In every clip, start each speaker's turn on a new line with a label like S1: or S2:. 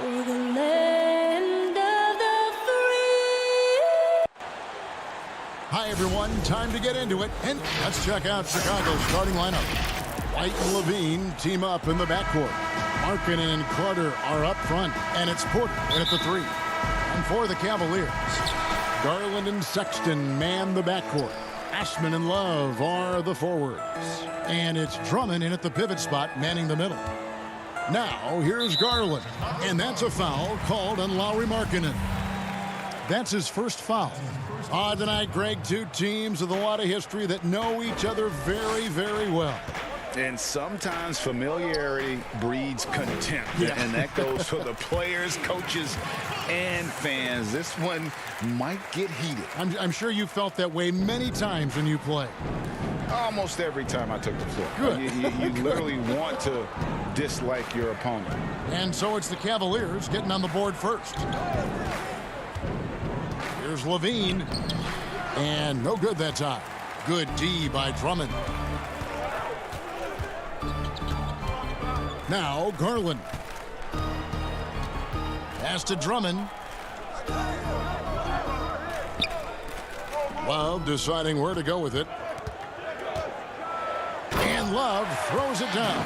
S1: For the land of the free.
S2: Hi, everyone. Time to get into it. And let's check out Chicago's starting lineup. White and Levine team up in the backcourt. Markkanen and Carter are up front. And it's Porter in at the 3. And for the Cavaliers, Garland and Sexton man the backcourt. Ashman and Love are the forwards. And it's Drummond in at the pivot spot, manning the middle. Now, here's Garland. And that's a foul called on Lauri Markkanen. That's his first foul. Tonight, Greg, two teams with a lot of history that know each other very, very well.
S3: And sometimes familiarity breeds contempt. Yeah. And that goes for the players, coaches, and fans. This one might get heated.
S2: I'm sure you felt that way many times when you play.
S3: Almost every time I took the floor.
S2: Good.
S3: You literally want to dislike your opponent.
S2: And so it's the Cavaliers getting on the board first. Here's Levine. And no good that time. Good D by Drummond. Now Garland. Pass to Drummond. Love deciding where to go with it. And Love throws it down.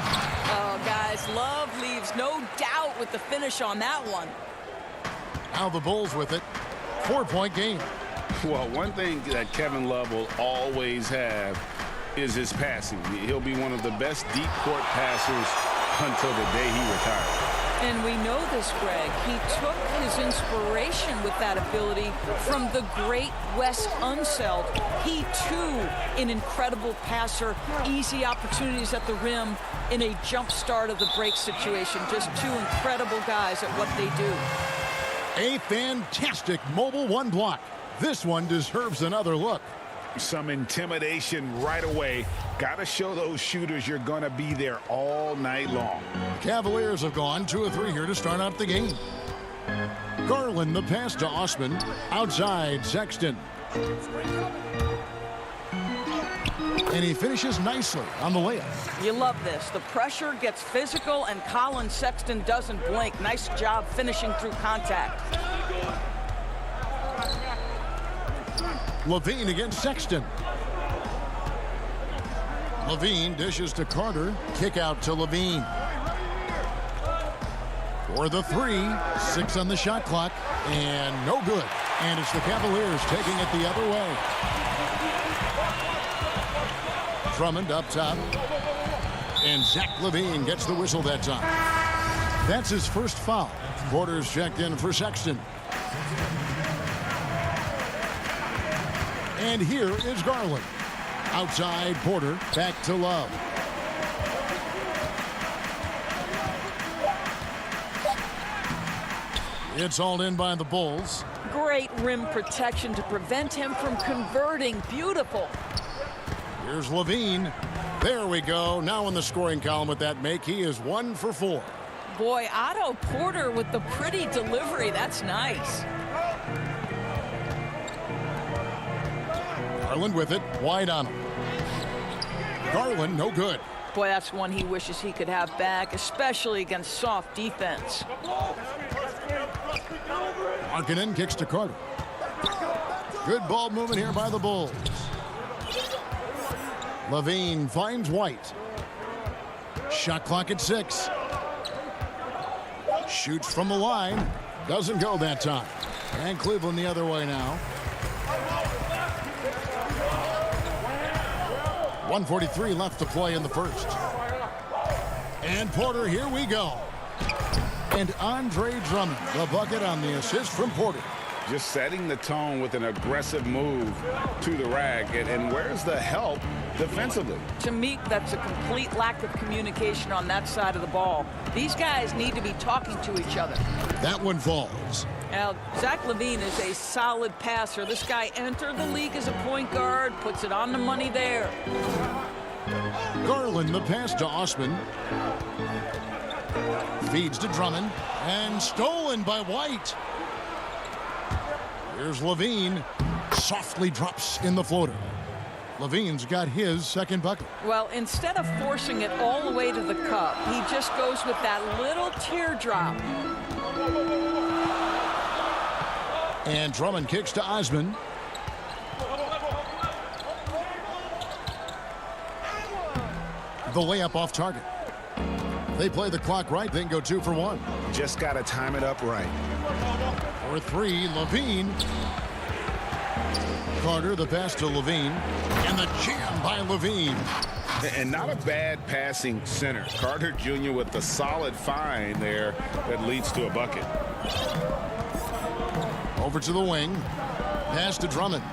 S4: Oh, guys, Love leaves no doubt with the finish on that one.
S2: Now the Bulls with it. 4-point game.
S3: Well, one thing that Kevin Love will always have is his passing. He'll be one of the best deep court passers until the day he retires.
S4: And we know this, Greg. He took his inspiration with that ability from the great Wes Unseld. He, too, an incredible passer, easy opportunities at the rim in a jump start of the break situation. Just two incredible guys at what they do.
S2: A fantastic mobile one block. This one deserves another look.
S3: Some intimidation right away. Got to show those shooters you're going to be there all night long.
S2: Cavaliers have gone 2 of 3 here to start out the game. Garland the pass to Osman. Outside Sexton. And he finishes nicely on the layup.
S4: You love this. The pressure gets physical, and Colin Sexton doesn't blink. Nice job finishing through contact.
S2: Levine against Sexton. Levine dishes to Carter. Kick out to Levine. For the 3. 6 on the shot clock. And no good. And it's the Cavaliers taking it the other way. Drummond up top. And Zach Levine gets the whistle that time. That's his first foul. Porter's checked in for Sexton. And here is Garland. Outside Porter, back to Love. It's hauled in by the Bulls.
S4: Great rim protection to prevent him from converting. Beautiful.
S2: Here's Levine. There we go. Now in the scoring column with that make, he is 1 for 4.
S4: Boy, Otto Porter with the pretty delivery. That's nice.
S2: Garland with it, wide on him. Garland, no good.
S4: Boy, that's one he wishes he could have back, especially against soft defense.
S2: Markkanen kicks to Carter. Good ball movement here by the Bulls. Levine finds White. Shot clock at 6. Shoots from the line. Doesn't go that time. And Cleveland the other way now. 1:43 left to play in the first. And Porter, here we go. And Andre Drummond, the bucket on the assist from Porter.
S3: Just setting the tone with an aggressive move to the rack. And where's the help defensively?
S4: To me, that's a complete lack of communication on that side of the ball. These guys need to be talking to each other.
S2: That one falls.
S4: Now, Zach Levine is a solid passer. This guy entered the league as a point guard, puts it on the money there.
S2: Garland the pass to Osman. Feeds to Drummond. And stolen by White. Here's Levine. Softly drops in the floater. Levine's got his second bucket.
S4: Well, instead of forcing it all the way to the cup, he just goes with that little teardrop.
S2: And Drummond kicks to Osman. The layup off target. They play the clock right, then go 2 for 1.
S3: Just got to time it up right.
S2: For 3, Levine. Carter, the pass to Levine. And the jam by Levine.
S3: And not a bad passing center. Carter Jr. with the solid find there that leads to a bucket.
S2: Over to the wing. Pass to Drummond.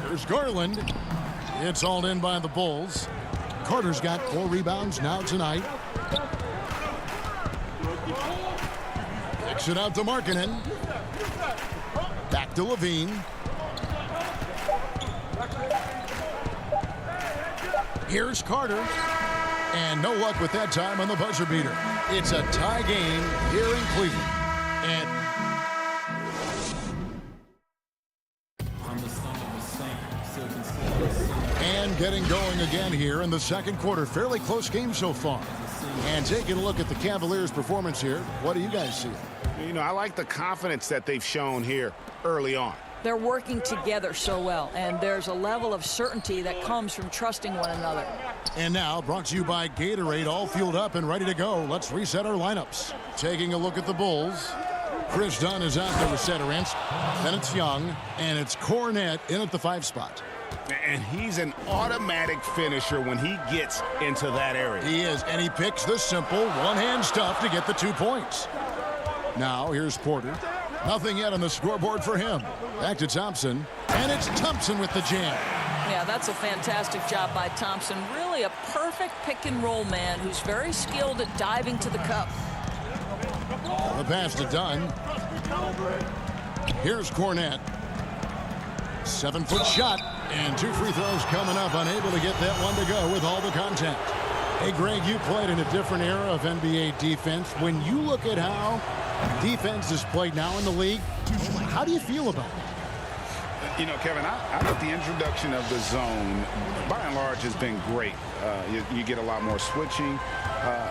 S2: Here's Garland. It's hauled in by the Bulls. Carter's got 4 rebounds now tonight. Kicks it out to Markkanen. Back to Levine. Here's Carter. And no luck with that time on the buzzer beater. It's a tie game here in Cleveland. And getting going again here in the second quarter. Fairly close game so far. And taking a look at the Cavaliers' performance here, what do you guys see?
S3: You know, I like the confidence that they've shown here early on.
S4: They're working together so well, and there's a level of certainty that comes from trusting one another.
S2: And now, brought to you by Gatorade, all fueled up and ready to go. Let's reset our lineups. Taking a look at the Bulls. Chris Dunn is out there with Cederance. Then it's Young, and it's Cornette in at the 5 spot.
S3: And he's an automatic finisher when he gets into that area.
S2: He is, and he picks the simple one-hand stuff to get the 2 points. Now, here's Porter. Nothing yet on the scoreboard for him. Back to Thompson, and it's Thompson with the jam.
S4: Yeah, that's a fantastic job by Thompson. Really a perfect pick-and-roll man who's very skilled at diving to the cup.
S2: The pass to Dunn. Here's Cornette. 7-foot shot, and 2 free throws coming up. Unable to get that one to go with all the contact. Hey, Greg, you played in a different era of NBA defense. When you look at how defense is played now in the league, how do you feel about it?
S3: You know, Kevin, I think the introduction of the zone, by and large, has been great. You get a lot more switching,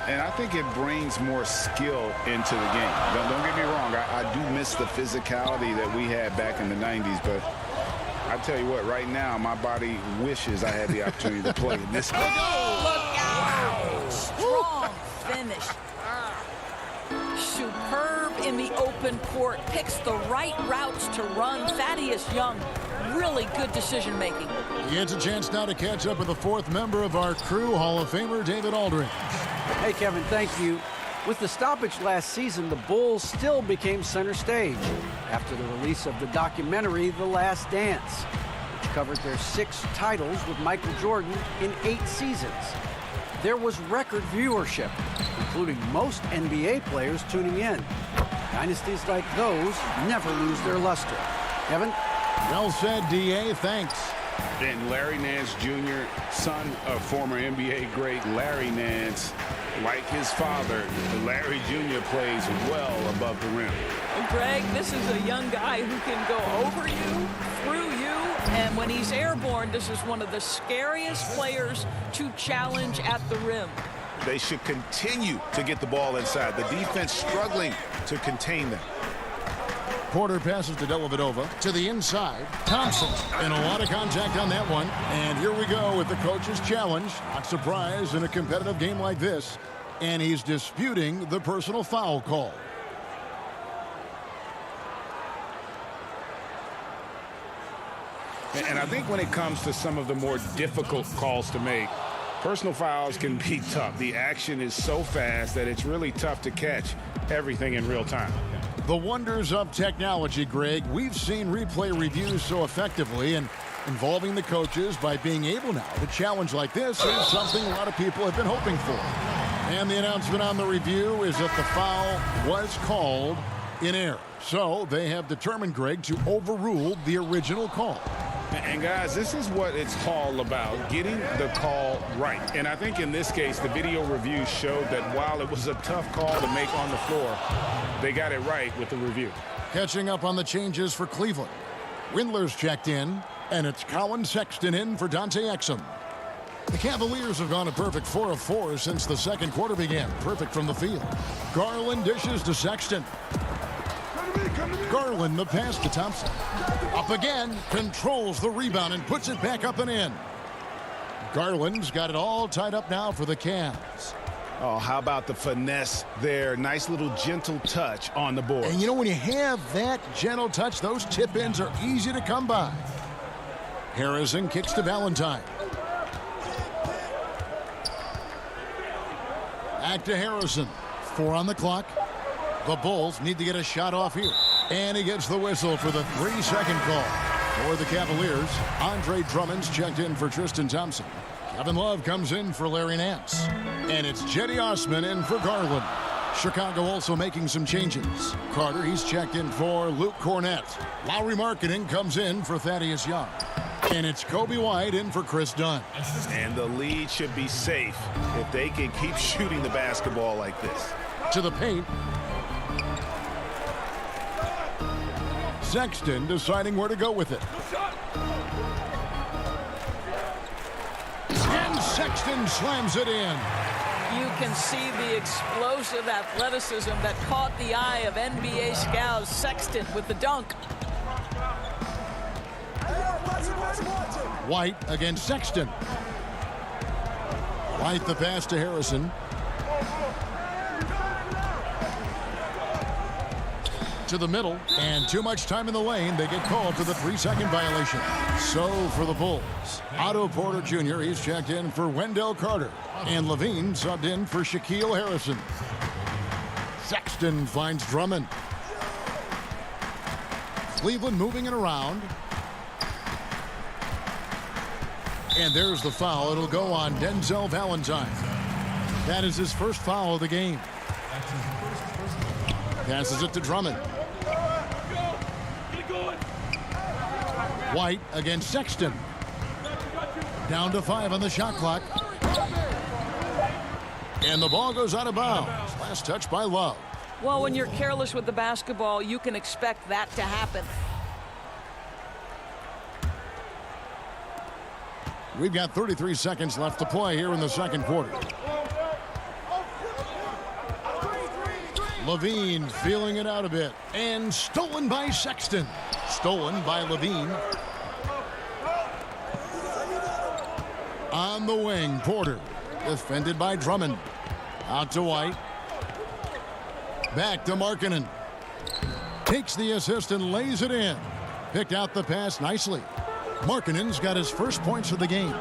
S3: and I think it brings more skill into the game. Don't get me wrong, I do miss the physicality that we had back in the 90s, but I tell you what, right now, my body wishes I had the opportunity to play in this game.
S4: Look out! Wow. Strong finish. Superb in the open court. Picks the right routes to run. Thaddeus Young, really good decision making.
S2: He gets a chance now to catch up with the 4th member of our crew, Hall of Famer David Aldridge.
S5: Hey, Kevin, thank you. With the stoppage last season, the Bulls still became center stage after the release of the documentary The Last Dance, which covered their 6 titles with Michael Jordan in 8 seasons. There was record viewership, including most NBA players tuning in. Dynasties like those never lose their luster. Kevin?
S2: Well said, D.A. Thanks.
S3: And Larry Nance Jr., son of former NBA great Larry Nance, like his father, Larry Jr. plays well above the rim.
S4: Well, Greg, this is a young guy who can go over you, through you, and when he's airborne, this is one of the scariest players to challenge at the rim.
S3: They should continue to get the ball inside. The defense struggling to contain them.
S2: Porter passes to Dellavedova to the inside. Thompson, and a lot of contact on that one. And here we go with the coach's challenge. Not surprised in a competitive game like this. And he's disputing the personal foul call.
S3: And I think when it comes to some of the more difficult calls to make, personal fouls can be tough. The action is so fast that it's really tough to catch everything in real time.
S2: The wonders of technology, Greg. We've seen replay reviews so effectively, and involving the coaches by being able now to challenge like this is something a lot of people have been hoping for. And the announcement on the review is that the foul was called in error. So they have determined, Greg, to overrule the original call.
S3: And guys, this is what it's all about, getting the call right. And I think in this case, the video review showed that while it was a tough call to make on the floor, they got it right with the review.
S2: Catching up on the changes for Cleveland. Windler's checked in, and it's Colin Sexton in for Dante Exum. The Cavaliers have gone a perfect 4 of 4 since the second quarter began. Perfect from the field. Garland dishes to Sexton. Garland, the pass to Thompson. Up again, controls the rebound and puts it back up and in. Garland's got it all tied up now for the Cavs.
S3: Oh, how about the finesse there? Nice little gentle touch on the board.
S2: And you know, when you have that gentle touch, those tip-ins are easy to come by. Harrison kicks to Valentine. Back to Harrison. 4 on the clock. The Bulls need to get a shot off here. And he gets the whistle for the 3-second call. For the Cavaliers, Andre Drummond's checked in for Tristan Thompson. Kevin Love comes in for Larry Nance. And it's Jetty Osman in for Garland. Chicago also making some changes. Carter, he's checked in for Luke Cornett. Lowry Markkanen comes in for Thaddeus Young. And it's Kobe White in for Chris Dunn.
S3: And the lead should be safe if they can keep shooting the basketball like this.
S2: To the paint. Sexton deciding where to go with it. And Sexton slams it in.
S4: You can see the explosive athleticism that caught the eye of NBA scouts. Sexton with the dunk.
S2: White against Sexton. White the pass to Harrison. To the middle, and too much time in the lane. They get called for the 3-second violation. So for the Bulls, Otto Porter Jr., he's checked in for Wendell Carter. And Levine subbed in for Shaquille Harrison. Sexton finds Drummond. Cleveland moving it around. And there's the foul. It'll go on Denzel Valentine. That is his first foul of the game. Passes it to Drummond. White against Sexton. Down to 5 on the shot clock. And the ball goes out of bounds. Last touch by Love.
S4: Well, when you're careless with the basketball, you can expect that to happen.
S2: We've got 33 seconds left to play here in the second quarter. Levine feeling it out a bit. And stolen by Sexton. Stolen by Levine. On the wing, Porter. Defended by Drummond. Out to White. Back to Markkanen. Takes the assist and lays it in. Picked out the pass nicely. Markkanen's got his first points of the game.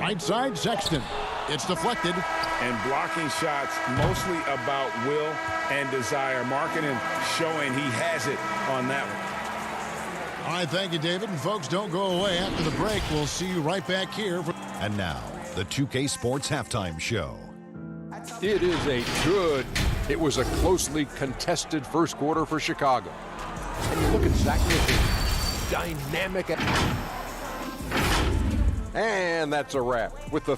S2: Right side, Sexton. It's deflected.
S3: And blocking shots mostly about will and desire. Markkanen showing he has it on that one.
S2: All right, thank you, David. And folks, don't go away. After the break, we'll see you right back here.
S6: And now, the 2K Sports Halftime Show.
S7: It was a closely contested first quarter for Chicago. And you look at Zach Nichols, dynamic. And that's a wrap with the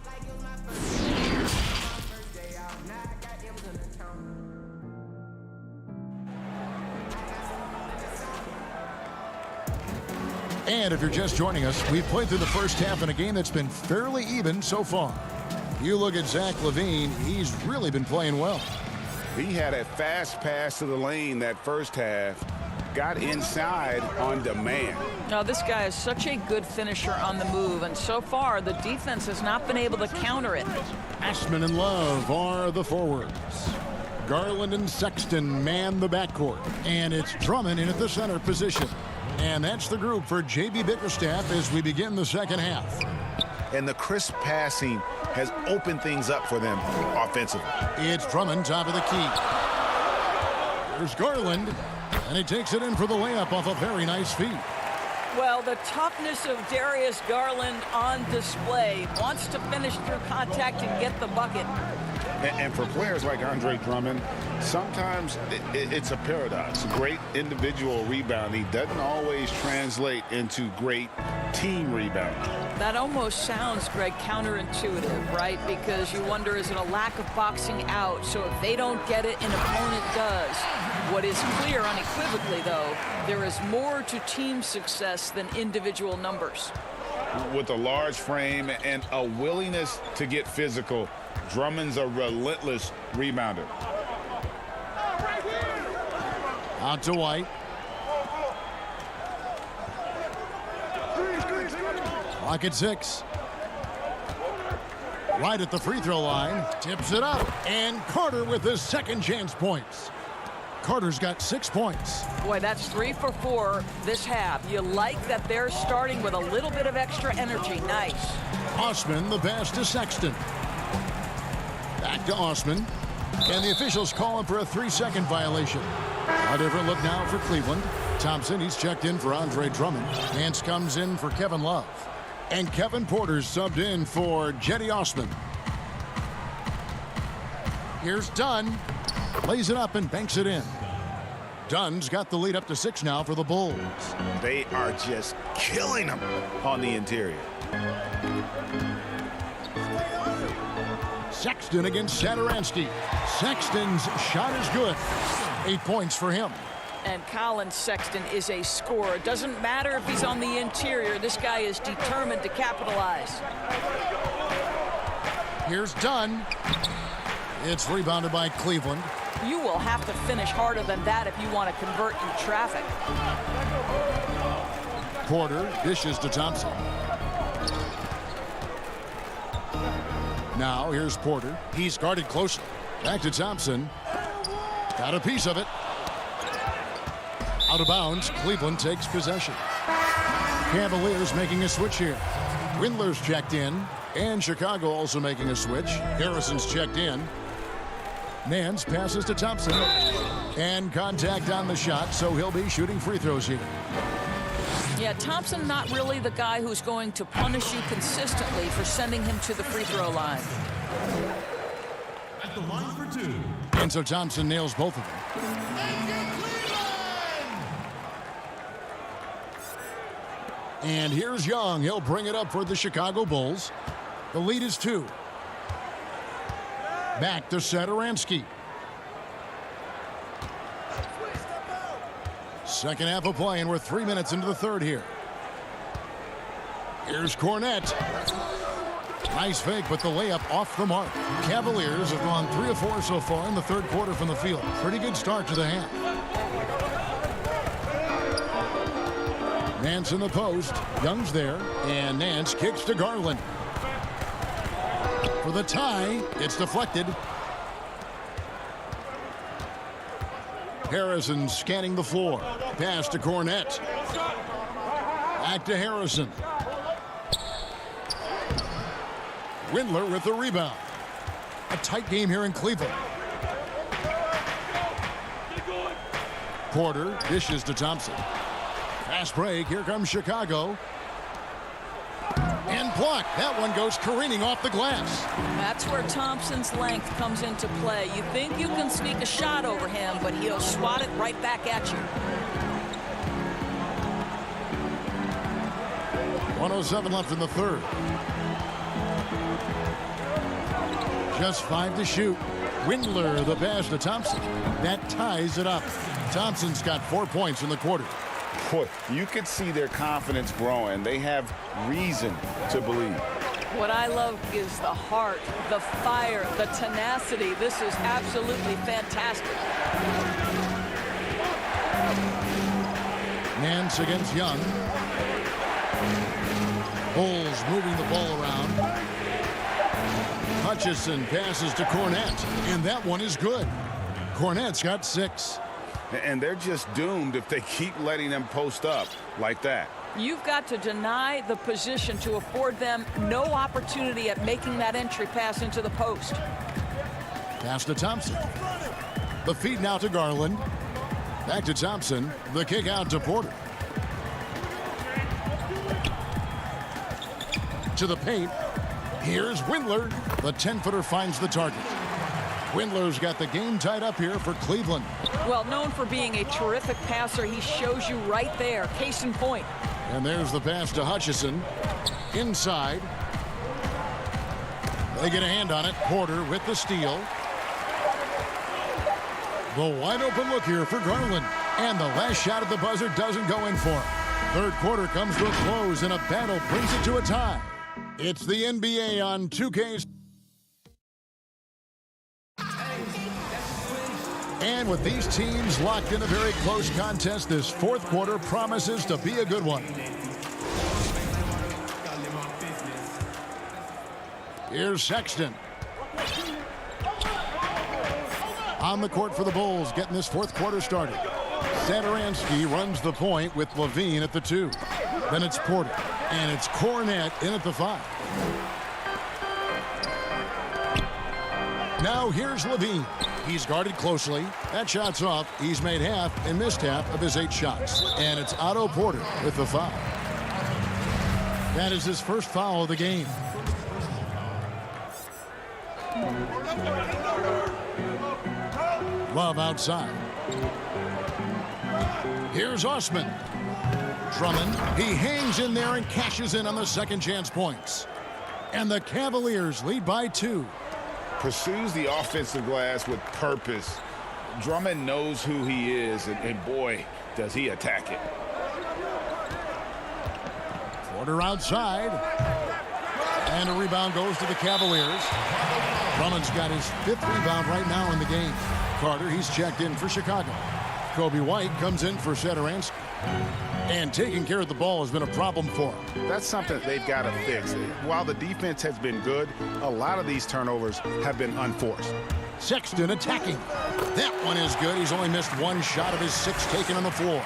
S2: And if you're just joining us, we've played through the first half in a game that's been fairly even so far. You look at Zach LaVine, he's really been playing well.
S3: He had a fast pass to the lane that first half. Got inside on demand.
S4: Now, this guy is such a good finisher on the move, and so far the defense has not been able to counter it.
S2: Ashman and Love are the forwards. Garland and Sexton man the backcourt. And it's Drummond in at the center position. And that's the group for J.B. Bickerstaff as we begin the second half.
S3: And the crisp passing has opened things up for them offensively.
S2: It's Drummond, top of the key. There's Garland, and he takes it in for the layup off a very nice feed.
S4: Well, the toughness of Darius Garland on display. Wants to finish through contact and get the bucket.
S3: And for players like Andre Drummond, sometimes it's a paradox. Great individual rebounding doesn't always translate into great team rebounding.
S4: That almost sounds, Greg, counterintuitive, right? Because you wonder, is it a lack of boxing out? So if they don't get it, an opponent does. What is clear unequivocally, though, there is more to team success than individual numbers.
S3: With a large frame and a willingness to get physical, Drummond's a relentless rebounder.
S2: Out to White. Clock at 6. Right at the free throw line. Tips it up. And Carter with his second chance points. Carter's got 6 points.
S4: Boy, that's 3 for 4 this half. You like that they're starting with a little bit of extra energy. Nice.
S2: Osman, the pass to Sexton. Back to Osman. And the officials call him for a 3-second violation. A different look now for Cleveland. Thompson, he's checked in for Andre Drummond. Nance comes in for Kevin Love. And Kevin Porter's subbed in for Jetty Osman. Here's Dunn. Lays it up and banks it in. Dunn's got the lead up to 6 now for the Bulls.
S3: They are just killing them on the interior.
S2: Sexton against Satoransky. Sexton's shot is good. 8 points for him.
S4: And Colin Sexton is a scorer. It doesn't matter if he's on the interior. This guy is determined to capitalize.
S2: Here's Dunn. It's rebounded by Cleveland.
S4: You will have to finish harder than that if you want to convert in traffic.
S2: Porter dishes to Thompson. Now here's Porter. He's guarded closely. Back to Thompson. Got a piece of it. Out of bounds. Cleveland takes possession. Cavaliers making a switch here. Windler's checked in. And Chicago also making a switch. Harrison's checked in. Nance passes to Thompson. And contact on the shot, so he'll be shooting free throws here.
S4: Yeah, Thompson not really the guy who's going to punish you consistently for sending him to the free throw line.
S8: At the line for 2.
S2: And so Thompson nails both of them. And here's Young. He'll bring it up for the Chicago Bulls. The lead is 2. Back to Satoransky. Second half of play, and we're 3 minutes into the third here. Here's Cornette. Nice fake, but the layup off the mark. Cavaliers have gone 3 of 4 so far in the third quarter from the field. Pretty good start to the half. Nance in the post. Young's there, and Nance kicks to Garland. For the tie, it's deflected. Harrison scanning the floor. Pass to Cornette. Back to Harrison. Windler with the rebound. A tight game here in Cleveland. Porter dishes to Thompson. Fast break. Here comes Chicago. And blocked. That one goes careening off the glass.
S4: That's where Thompson's length comes into play. You think you can sneak a shot over him, but he'll swat it right back at you.
S2: 1:07 left in the third. Just 5 to shoot. Windler the pass to Thompson. That ties it up. Thompson's got 4 points in the quarter.
S3: Boy, you could see their confidence growing. They have reason to believe.
S4: What I love is the heart, the fire, the tenacity. This is absolutely fantastic.
S2: Nance against Young. Bulls moving the ball around. Hutchison passes to Cornette, and that one is good. Cornette's got 6.
S3: And they're just doomed if they keep letting them post up like that.
S4: You've got to deny the position to afford them no opportunity at making that entry pass into the post.
S2: Pass to Thompson. The feed now to Garland. Back to Thompson. The kick out to Porter. To the paint. Here's Windler. The 10-footer finds the target. Windler's got the game tied up here for Cleveland.
S4: Well, known for being a terrific passer, he shows you right there. Case in point.
S2: And there's the pass to Hutchison. Inside. They get a hand on it. Porter with the steal. The wide open look here for Garland. And the last shot at the buzzer doesn't go in for him. Third quarter comes to a close, and a battle brings it to a tie. It's the NBA on 2K. And with these teams locked in a very close contest, this fourth quarter promises to be a good one. Here's Sexton. On the court for the Bulls, getting this fourth quarter started. Satoransky runs the point with Levine at the 2. Then it's Porter, and it's Cornette in at the 5. Now here's Levine. He's guarded closely. That shot's off. He's made half and missed half of his 8 shots. And it's Otto Porter with the foul. That is his first foul of the game. Love outside. Here's Osman. Drummond, he hangs in there and cashes in on the second chance points. And the Cavaliers lead by 2.
S3: Pursues the offensive glass with purpose. Drummond knows who he is, and boy, does he attack it.
S2: Porter outside. And a rebound goes to the Cavaliers. Drummond's got his 5th rebound right now in the game. Carter, he's checked in for Chicago. Kobe White comes in for Satoransky. And taking care of the ball has been a problem for him.
S3: That's something they've got to fix. While the defense has been good, a lot of these turnovers have been unforced.
S2: Sexton attacking. That one is good. He's only missed 1 shot of his 6 taken on the floor.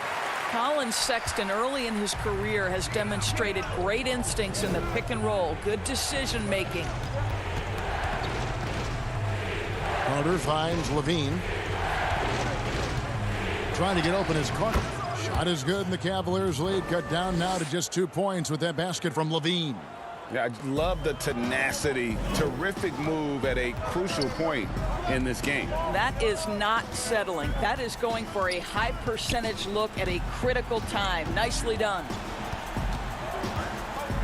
S4: Colin Sexton early in his career has demonstrated great instincts in the pick and roll. Good decision making.
S2: Carter finds Levine. Trying to get open is Carter. Shot is good, and the Cavaliers lead cut down now to just 2 points with that basket from Levine.
S3: Yeah, I love the tenacity. Terrific move at a crucial point in this game.
S4: That is not settling. That is going for a high percentage look at a critical time. Nicely done.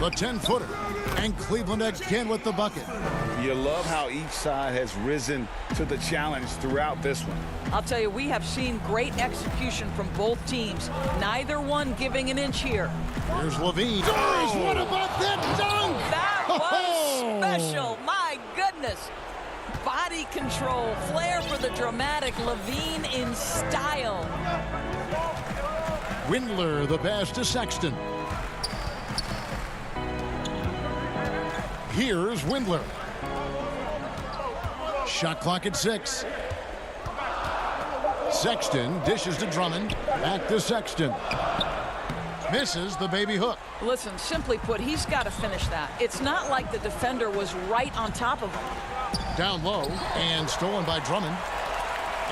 S2: The 10-footer. And Cleveland again with the bucket.
S3: You love how each side has risen to the challenge throughout this one.
S4: I'll tell you, we have seen great execution from both teams. Neither one giving an inch here.
S2: Here's Levine. Doris, what about that dunk?
S4: That was special. My goodness. Body control, flair for the dramatic. Levine in style.
S2: Windler, the pass to Sexton. Here's Windler. Shot clock at 6. Sexton dishes to Drummond. Back to Sexton. Misses the baby hook.
S4: Listen, simply put, he's got to finish that. It's not like the defender was right on top of him.
S2: Down low and stolen by Drummond.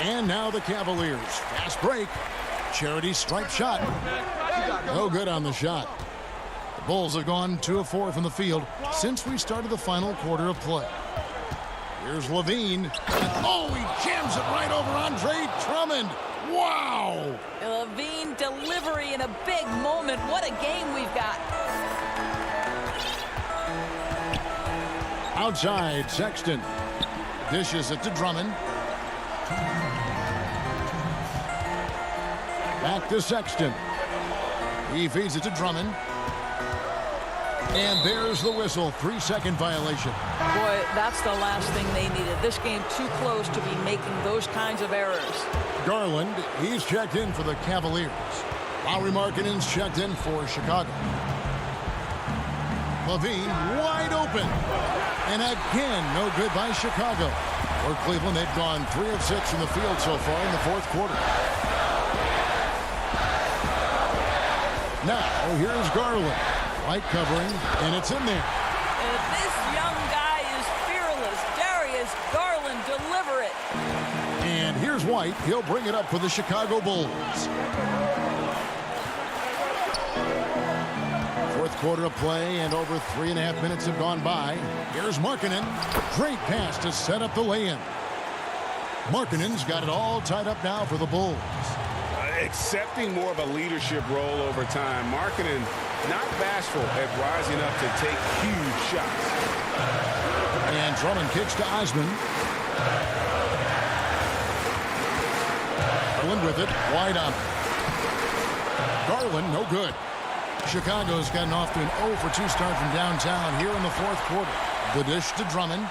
S2: And now the Cavaliers. Fast break. Charity stripe shot. No good on the shot. The Bulls have gone 2 of 4 from the field since we started the final quarter of play. Here's Levine. Oh, he jams it right over Andre Drummond. Wow!
S4: Levine delivery in a big moment. What a game we've got.
S2: Outside, Sexton. Dishes it to Drummond. Back to Sexton. He feeds it to Drummond. And there's the whistle. 3-second violation.
S4: Boy, that's the last thing they needed. This game too close to be making those kinds of errors.
S2: Garland, he's checked in for the Cavaliers. Lauri Markkanen's checked in for Chicago. Levine wide open. And again, no good by Chicago. For Cleveland, they've gone 3 of 6 from the field so far in the fourth quarter. Now, here's Garland. Light covering, and it's in there.
S4: This young guy is fearless. Darius Garland, deliver it.
S2: And here's White. He'll bring it up for the Chicago Bulls. Fourth quarter of play, and over 3.5 minutes have gone by. Here's Markkanen. Great pass to set up the lay-in. Markkanen's got it all tied up now for the Bulls.
S3: Accepting more of a leadership role over time. Markkanen not bashful at rising up to take huge shots.
S2: And Drummond kicks to Osman. Cleveland with it. Wide on. Garland, no good. Chicago's gotten off to an 0 for 2 start from downtown here in the fourth quarter. The dish to Drummond.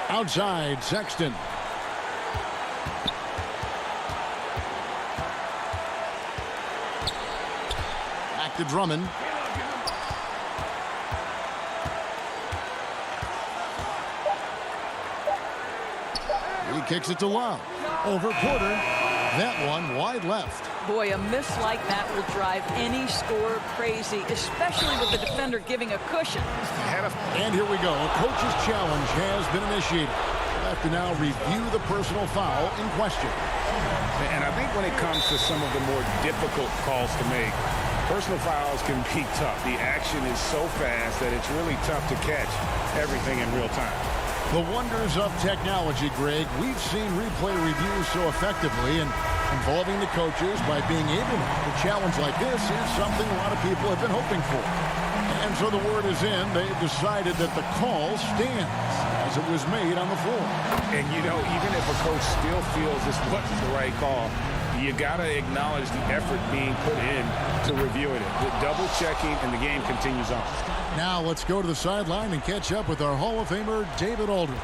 S2: Outside, Sexton. Back to Drummond. He kicks it to Love. Over Porter. That one wide left.
S4: Boy, a miss like that will drive any scorer crazy, especially with the defender giving a cushion.
S2: And here we go. A coach's challenge has been initiated. We'll have to now review the personal foul in question.
S3: And I think when it comes to some of the more difficult calls to make, personal fouls can be tough. The action is so fast that it's really tough to catch everything in real time.
S2: The wonders of technology, Greg. We've seen replay reviews so effectively, and involving the coaches by being able to challenge like this is something a lot of people have been hoping for. And so the word is in. They've decided that the call stands as it was made on the floor.
S3: And, you know, even if a coach still feels this wasn't the right call, you got to acknowledge the effort being put in to reviewing it. The double checking, and the game continues on.
S2: Now let's go to the sideline and catch up with our Hall of Famer, David Aldridge.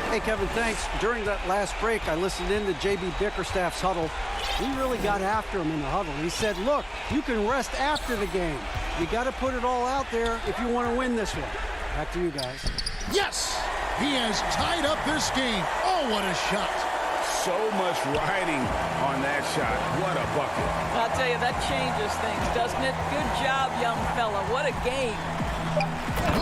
S5: Hey, Kevin, thanks. During that last break, I listened in to J.B. Bickerstaff's huddle. He really got after him in the huddle. He said, look, you can rest after the game. You got to put it all out there if you want to win this one. Back to you guys.
S2: Yes! He has tied up this game. Oh, what a shot.
S3: So much riding on that shot. What a bucket.
S4: I'll tell you, that changes things, doesn't it? Good job, young fella. What a game.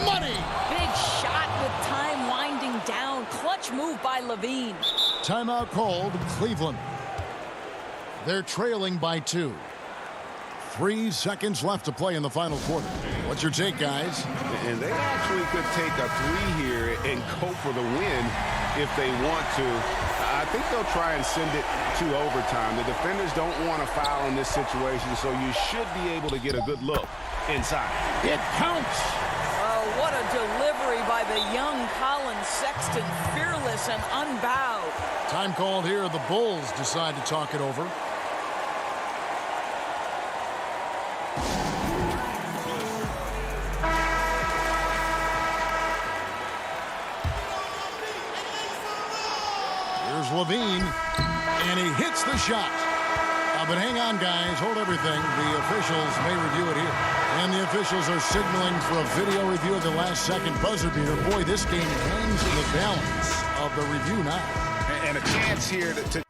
S2: Money!
S4: Big shot with time winding down. Clutch move by Levine.
S2: Timeout called, Cleveland. They're trailing by 2. 3 seconds left to play in the final quarter. What's your take, guys?
S3: And they actually could take a 3 here and go for the win if they want to. I think they'll try and send it to overtime. The defenders don't want to foul in this situation, so you should be able to get a good look inside.
S2: It counts!
S4: Oh, what a delivery by the young Colin Sexton. Fearless and unbowed.
S2: Time called here. The Bulls decide to talk it over. Here's Levine, and he hits the shot. But hang on, guys. Hold everything. The officials may review it here. And the officials are signaling for a video review of the last-second buzzer beater. Boy, this game hangs in the balance of the review now.
S3: And a chance here to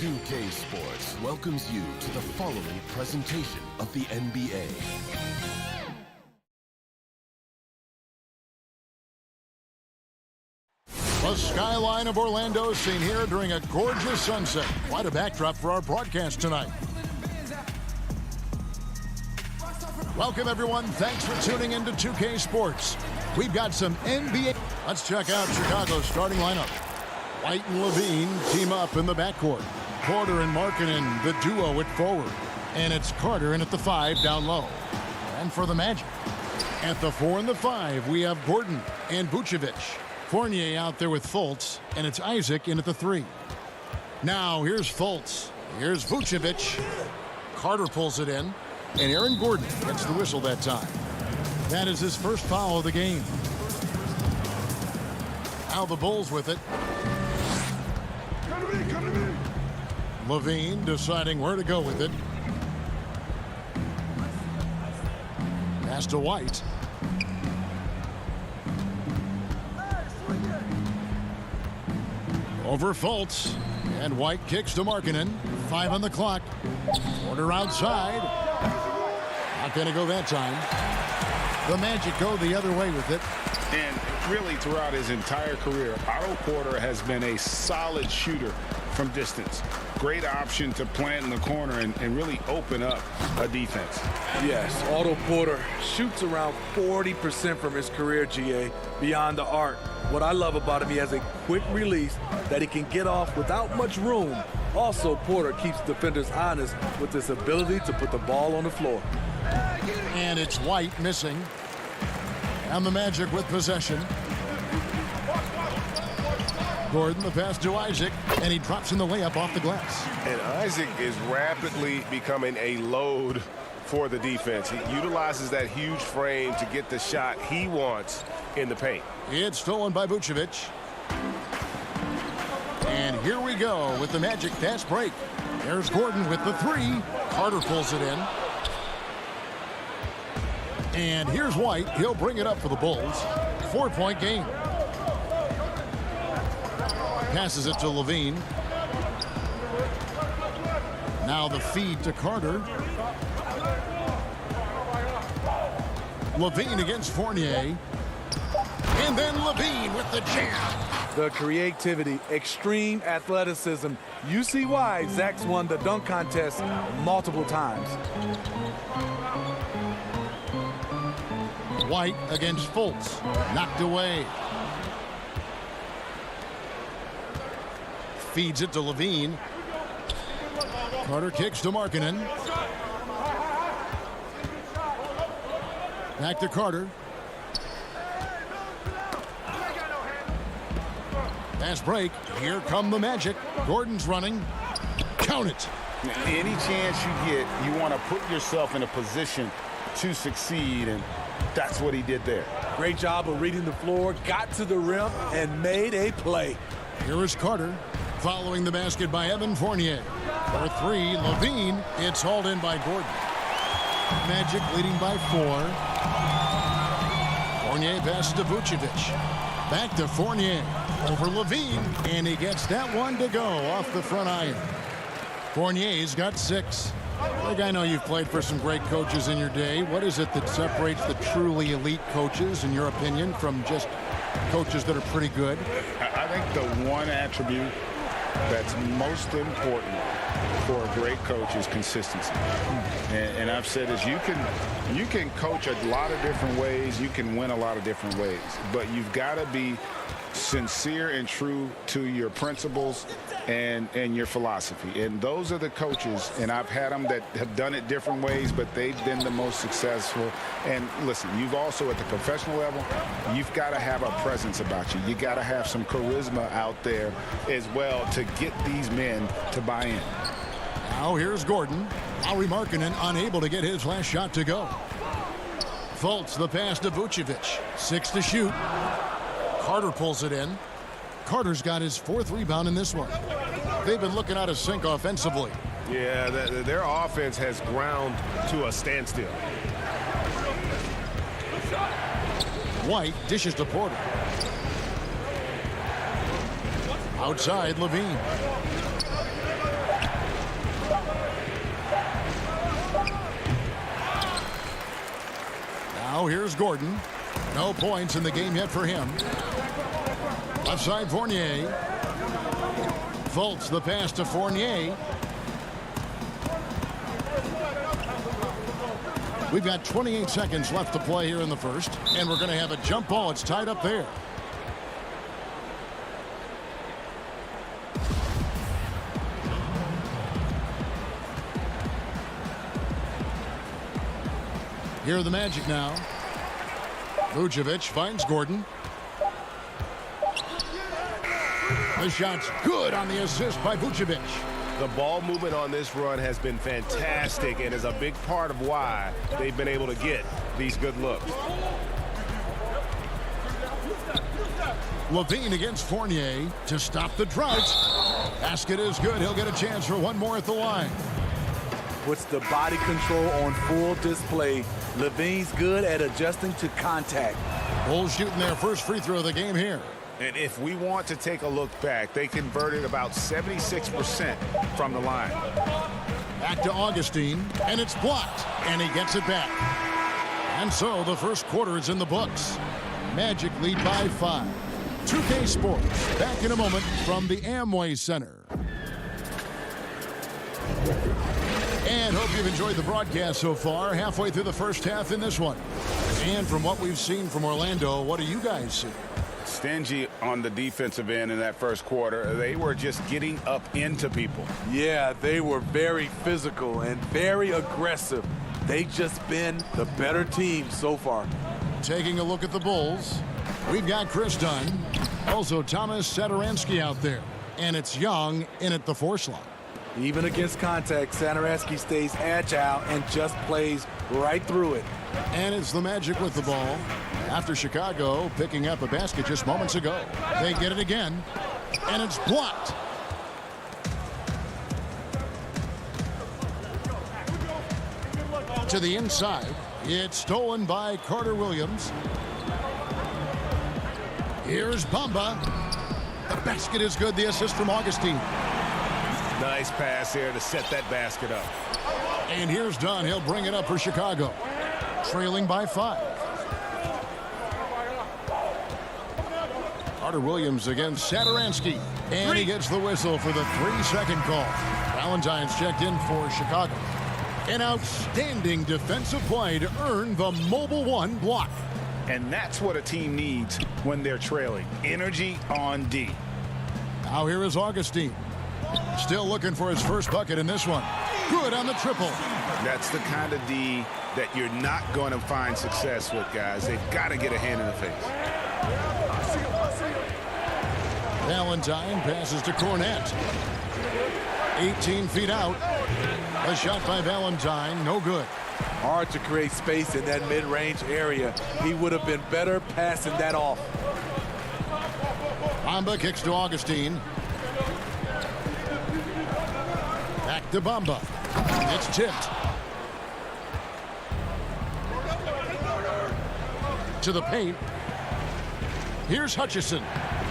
S8: 2K Sports welcomes you to the following presentation of the NBA.
S2: The skyline of Orlando is seen here during a gorgeous sunset. Quite a backdrop for our broadcast tonight. Welcome, everyone. Thanks for tuning into 2K Sports. We've got some NBA. Let's check out Chicago's starting lineup. White and Levine team up in the backcourt. Porter and Markkanen, the duo at forward. And it's Carter in at the 5 down low. And for the Magic, at the 4 and the 5, we have Gordon and Vucevic. Fournier out there with Fultz, and it's Isaac in at the 3. Now here's Fultz. Here's Vucevic. Carter pulls it in, and Aaron Gordon gets the whistle that time. That is his first foul of the game. Now the Bulls with it. Levine deciding where to go with it. Pass to White. Over Fultz. And White kicks to Markkanen. 5 on the clock. Porter outside. Not going to go that time. The Magic go the other way with it.
S3: And really throughout his entire career, Otto Porter has been a solid shooter from distance. Great option to plant in the corner and really open up a defense.
S9: Yes, Otto Porter shoots around 40% from his career, GA, beyond the arc. What I love about him, he has a quick release that he can get off without much room. Also, Porter keeps defenders honest with his ability to put the ball on the floor.
S2: And it's White missing. And the Magic with possession. Gordon, the pass to Isaac, and he drops in the layup off the glass.
S10: And Isaac is rapidly becoming a load for the defense. He utilizes that huge frame to get the shot he wants in the paint.
S2: It's stolen by Vucevic. And here we go with the Magic fast break. There's Gordon with the 3. Carter pulls it in. And here's White. He'll bring it up for the Bulls. 4-point game. Passes it to Levine. Now the feed to Carter. Levine against Fournier. And then Levine with the jam.
S9: The creativity, extreme athleticism. You see why Zach's won the dunk contest multiple times.
S2: White against Fultz. Knocked away. Feeds it to Levine. Carter kicks to Markkanen. Back to Carter. Fast break. Here come the Magic. Gordon's running. Count it.
S3: Any chance you get, you want to put yourself in a position to succeed, and that's what he did there.
S9: Great job of reading the floor, got to the rim, and made a play.
S2: Here is Carter. Following the basket by Evan Fournier. For 3, Levine. It's hauled in by Gordon. Magic leading by 4. Fournier passes to Vucevic. Back to Fournier. Over Levine. And he gets that one to go off the front iron. Fournier's got 6. Greg, I know you've played for some great coaches in your day. What is it that separates the truly elite coaches, in your opinion, from just coaches that are pretty good?
S3: I think the one attribute that's most important for a great coach is consistency. And I've said is you can coach a lot of different ways, you can win a lot of different ways, but you've got to be sincere and true to your principles and your philosophy. And those are the coaches, and I've had them that have done it different ways, but they've been the most successful. And listen, you've also at the professional level, you've got to have a presence about you. You got to have some charisma out there as well to get these men to buy in.
S2: Now here's Gordon. Lauri Markkanen unable to get his last shot to go. Fultz the pass to Vucevic. 6 to shoot. Carter pulls it in. Carter's got his 4th rebound in this one. They've been looking out of sync offensively.
S10: Yeah, their offense has ground to a standstill.
S2: White dishes to Porter. Outside, Levine. Now here's Gordon. No points in the game yet for him. Left side Fournier. Fultz the pass to Fournier. We've got 28 seconds left to play here in the first, and we're going to have a jump ball. It's tied up there. Here are the Magic now. Vucevic finds Gordon. The shot's good on the assist by Vucevic.
S10: The ball movement on this run has been fantastic and is a big part of why they've been able to get these good looks.
S2: Levine against Fournier to stop the drought. Basket is good. He'll get a chance for one more at the line.
S9: Puts the body control on full display. Levine's good at adjusting to contact.
S2: Bulls shooting their first free throw of the game here.
S3: And if we want to take a look back, they converted about 76% from the line.
S2: Back to Augustine, and it's blocked, and he gets it back. And so the first quarter is in the books. Magic lead by 5. 2K Sports, back in a moment from the Amway Center. And hope you've enjoyed the broadcast so far. Halfway through the first half in this one. And from what we've seen from Orlando, what do you guys see?
S3: Stingy on the defensive end in that first quarter. They were just getting up into people.
S9: Yeah, they were very physical and very aggressive. They've just been the better team so far.
S2: Taking a look at the Bulls, we've got Chris Dunn. Also Thomas Satoransky out there. And it's Young in at the 4 slot.
S9: Even against contact, Satoransky stays agile and just plays right through it.
S2: And it's the Magic with the ball. After Chicago picking up a basket just moments ago. They get it again. And it's blocked. To the inside. It's stolen by Carter Williams. Here's Bamba. The basket is good. The assist from Augustine.
S3: Nice pass here to set that basket up.
S2: And here's Dunn. He'll bring it up for Chicago. Trailing by 5. Carter Williams against Satoransky. And he gets the whistle for the 3-second call. Valentine's checked in for Chicago. An outstanding defensive play to earn the Mobile One block.
S3: And that's what a team needs when they're trailing. Energy on D.
S2: Now here is Augustine. Still looking for his first bucket in this one. Good on the triple.
S3: That's the kind of D that you're not going to find success with, guys. They've got to get a hand in the face.
S2: Valentine passes to Cornette. 18 feet out. A shot by Valentine, no good.
S9: Hard to create space in that mid-range area. He would have been better passing that off.
S2: Bamba kicks to Augustine. Back to Bamba. It's tipped. To the paint. Here's Hutchison.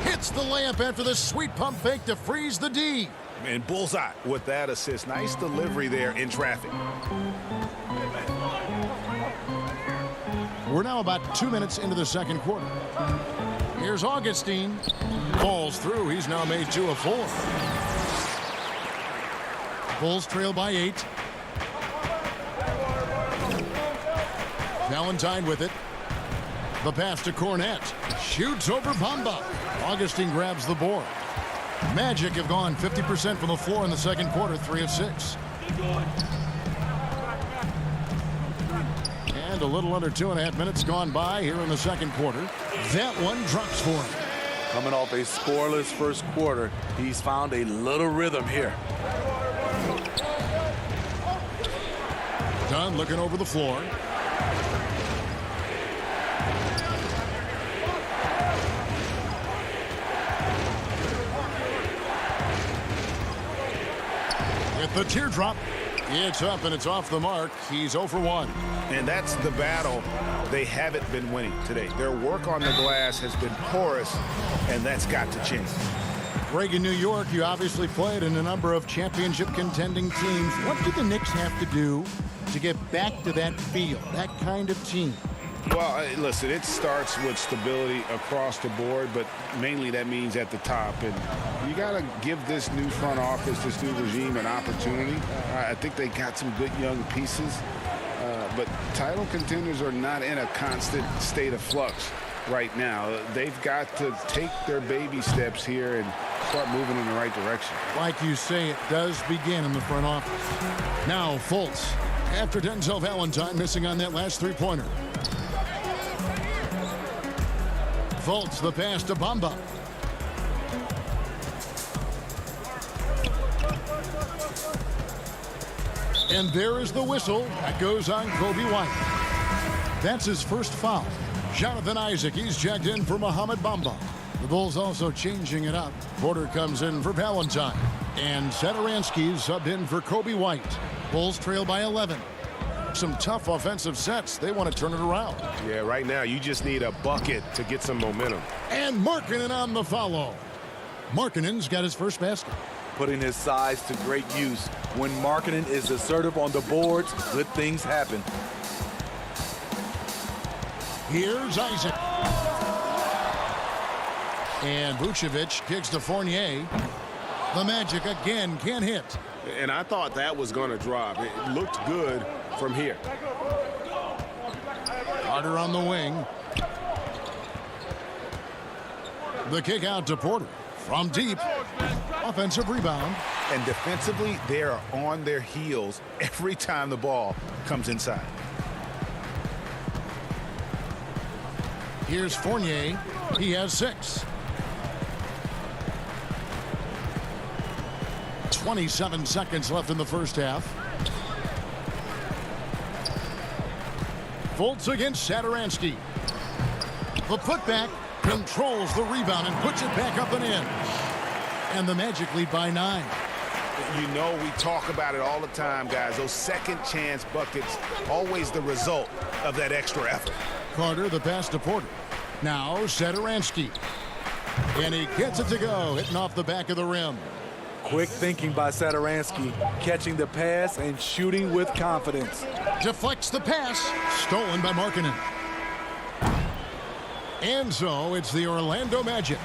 S2: Hits the layup after the sweet pump fake to freeze the D.
S3: And bullseye with that assist. Nice delivery there in traffic.
S2: We're now about 2 minutes into the second quarter. Here's Augustine. Falls through. He's now made 2 of 4. Bulls trail by 8. Valentine with it. The pass to Cornette. Shoots over Bamba. Augustine grabs the board. Magic have gone 50% from the floor in the second quarter, 3 of 6. And a little under 2.5 minutes gone by here in the second quarter. That one drops for him.
S9: Coming off a scoreless first quarter, he's found a little rhythm here.
S2: Dunn looking over the floor. With the teardrop, it's up and it's off the mark. He's 0 for 1.
S3: And that's the battle they haven't been winning today. Their work on the glass has been porous, and that's got to change.
S2: Greg, in New York, you obviously played in a number of championship contending teams. What do the Knicks have to do to get back to that feel, that kind of team?
S3: Well, listen, it starts with stability across the board, but mainly that means at the top. And you got to give this new front office, this new regime, an opportunity. I think they got some good young pieces, but title contenders are not in a constant state of flux right now. They've got to take their baby steps here and start moving in the right direction.
S2: Like you say, it does begin in the front office. Now, Fultz, after Denzel Valentine missing on that last three-pointer. Fultz, the pass to Bamba. And there is the whistle. That goes on Kobe White. That's his first foul. Jonathan Isaac, he's checked in for Mohamed Bamba. The Bulls also changing it up. Porter comes in for Valentine. And Satoransky's subbed in for Kobe White. Bulls trail by 11. Some tough offensive sets. They want to turn it around.
S10: Yeah, right now you just need a bucket to get some momentum.
S2: And Markkanen on the follow. Markkanen's got his first basket.
S9: Putting his size to great use. When Markkanen is assertive on the boards, good things happen.
S2: Here's Isaac. And Vucevic kicks to Fournier. The Magic again can't hit.
S10: And I thought that was going to drop. It looked good from here.
S2: Carter on the wing. The kick out to Porter. From deep. Offensive rebound.
S3: And defensively, they are on their heels every time the ball comes inside.
S2: Here's Fournier. He has 6. 27 seconds left in the first half. Fultz against Satoransky. The putback controls the rebound and puts it back up and in. And the Magic lead by 9.
S3: You know, we talk about it all the time, guys. Those second chance buckets, always the result of that extra effort.
S2: Carter, the pass to Porter. Now Satoransky. And he gets it to go, hitting off the back of the rim.
S9: Quick thinking by Satoransky, catching the pass and shooting with confidence.
S2: Deflects the pass, stolen by Markkanen. And so it's the Orlando Magic.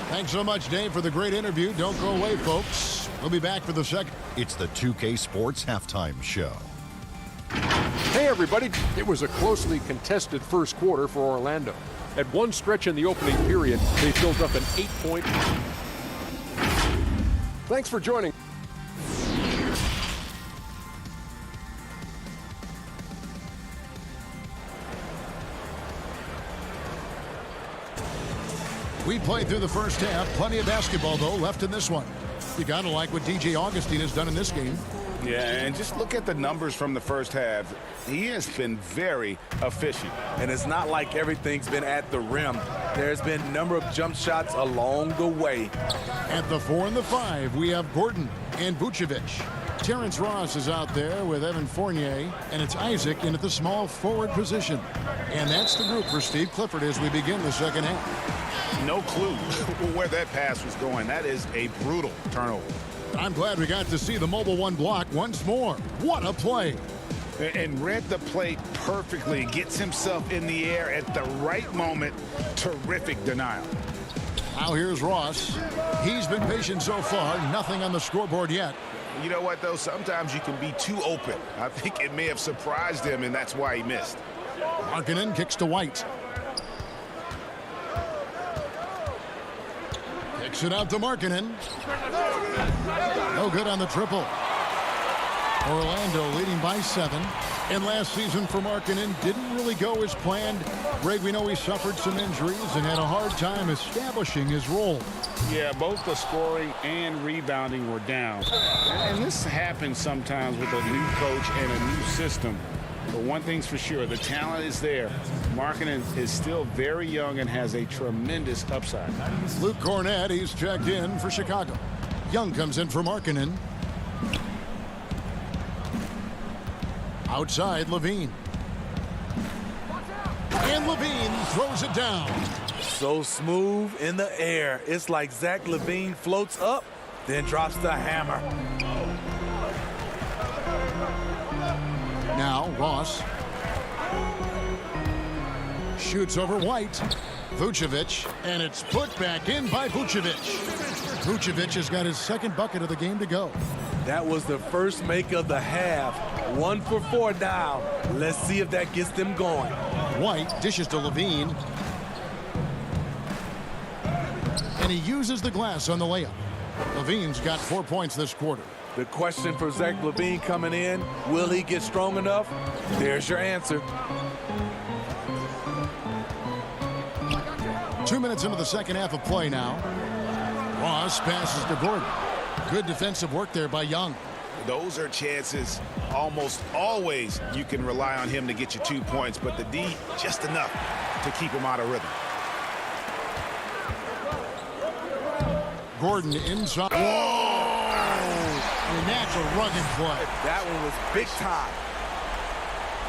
S2: Thanks so much, Dave, for the great interview. Don't go away, folks. We'll be back for the second.
S6: It's the 2K Sports Halftime Show.
S7: Hey, everybody. It was a closely contested first quarter for Orlando. At one stretch in the opening period, they built up an 8-point. Thanks for joining.
S2: We played through the first half. Plenty of basketball, though, left in this one. You got to like what DJ Augustine has done in this game.
S3: Yeah, and just look at the numbers from the first half. He has been very efficient.
S9: And it's not like everything's been at the rim. There's been a number of jump shots along the way.
S2: At the 4 and the 5, we have Gordon and Vucevic. Terrence Ross is out there with Evan Fournier, and it's Isaac in at the small forward position. And that's the group for Steve Clifford as we begin the second half.
S3: No clue where that pass was going. That is a brutal turnover.
S2: I'm glad we got to see the mobile one block once more. What a play.
S3: And read the play perfectly. Gets himself in the air at the right moment. Terrific denial.
S2: Now here's Ross. He's been patient so far. Nothing on the scoreboard yet.
S3: You know what, though? Sometimes you can be too open. I think it may have surprised him, and that's why he missed.
S2: Markkanen kicks to White. Kicks it out to Markkanen. No good on the triple. Orlando leading by 7. And last season for Markkanen didn't really go as planned. Greg, we know he suffered some injuries and had a hard time establishing his role.
S3: Yeah, both the scoring and rebounding were down. And this happens sometimes with a new coach and a new system. But one thing's for sure, the talent is there. Markkanen is still very young and has a tremendous upside.
S2: Luke Cornett, he's checked in for Chicago. Young comes in for Markkanen. Outside, Levine. And Levine throws it down.
S9: So smooth in the air. It's like Zach LaVine floats up, then drops the hammer.
S2: Now, Ross. Shoots over White. Vucevic, and it's put back in by Vucevic. Vucevic has got his second bucket of the game to go.
S9: That was the first make of the half. 1 for 4 now. Let's see if that gets them going.
S2: White dishes to Levine. And he uses the glass on the layup. Levine's got 4 points this quarter.
S9: The question for Zach LaVine coming in, will he get strong enough? There's your answer.
S2: 2 minutes into the second half of play now. Ross passes to Gordon. Good defensive work there by Young.
S3: Those are chances almost always you can rely on him to get you 2 points, but the D just enough to keep him out of rhythm.
S2: Gordon inside. Whoa! And that's a rugged play.
S9: That one was big time.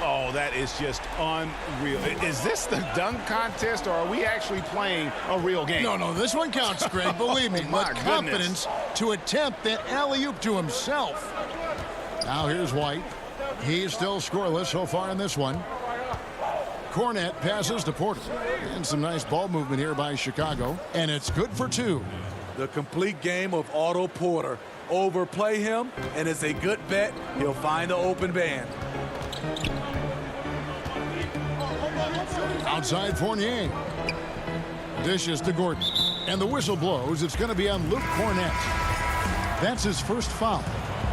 S3: Oh, that is just unreal. Is this the dunk contest, or are we actually playing a real game?
S2: No, this one counts, Greg. Believe me.
S3: Oh, my
S2: with confidence to attempt that alley-oop to himself. Now here's White. He's still scoreless so far in this one. Cornette passes to Porter. And some nice ball movement here by Chicago. And it's good for 2.
S9: The complete game of Otto Porter. Overplay him, and it's a good bet he'll find the open band.
S2: Outside Fournier. Dishes to Gordon. And the whistle blows. It's going to be on Luke Cornette. That's his first foul.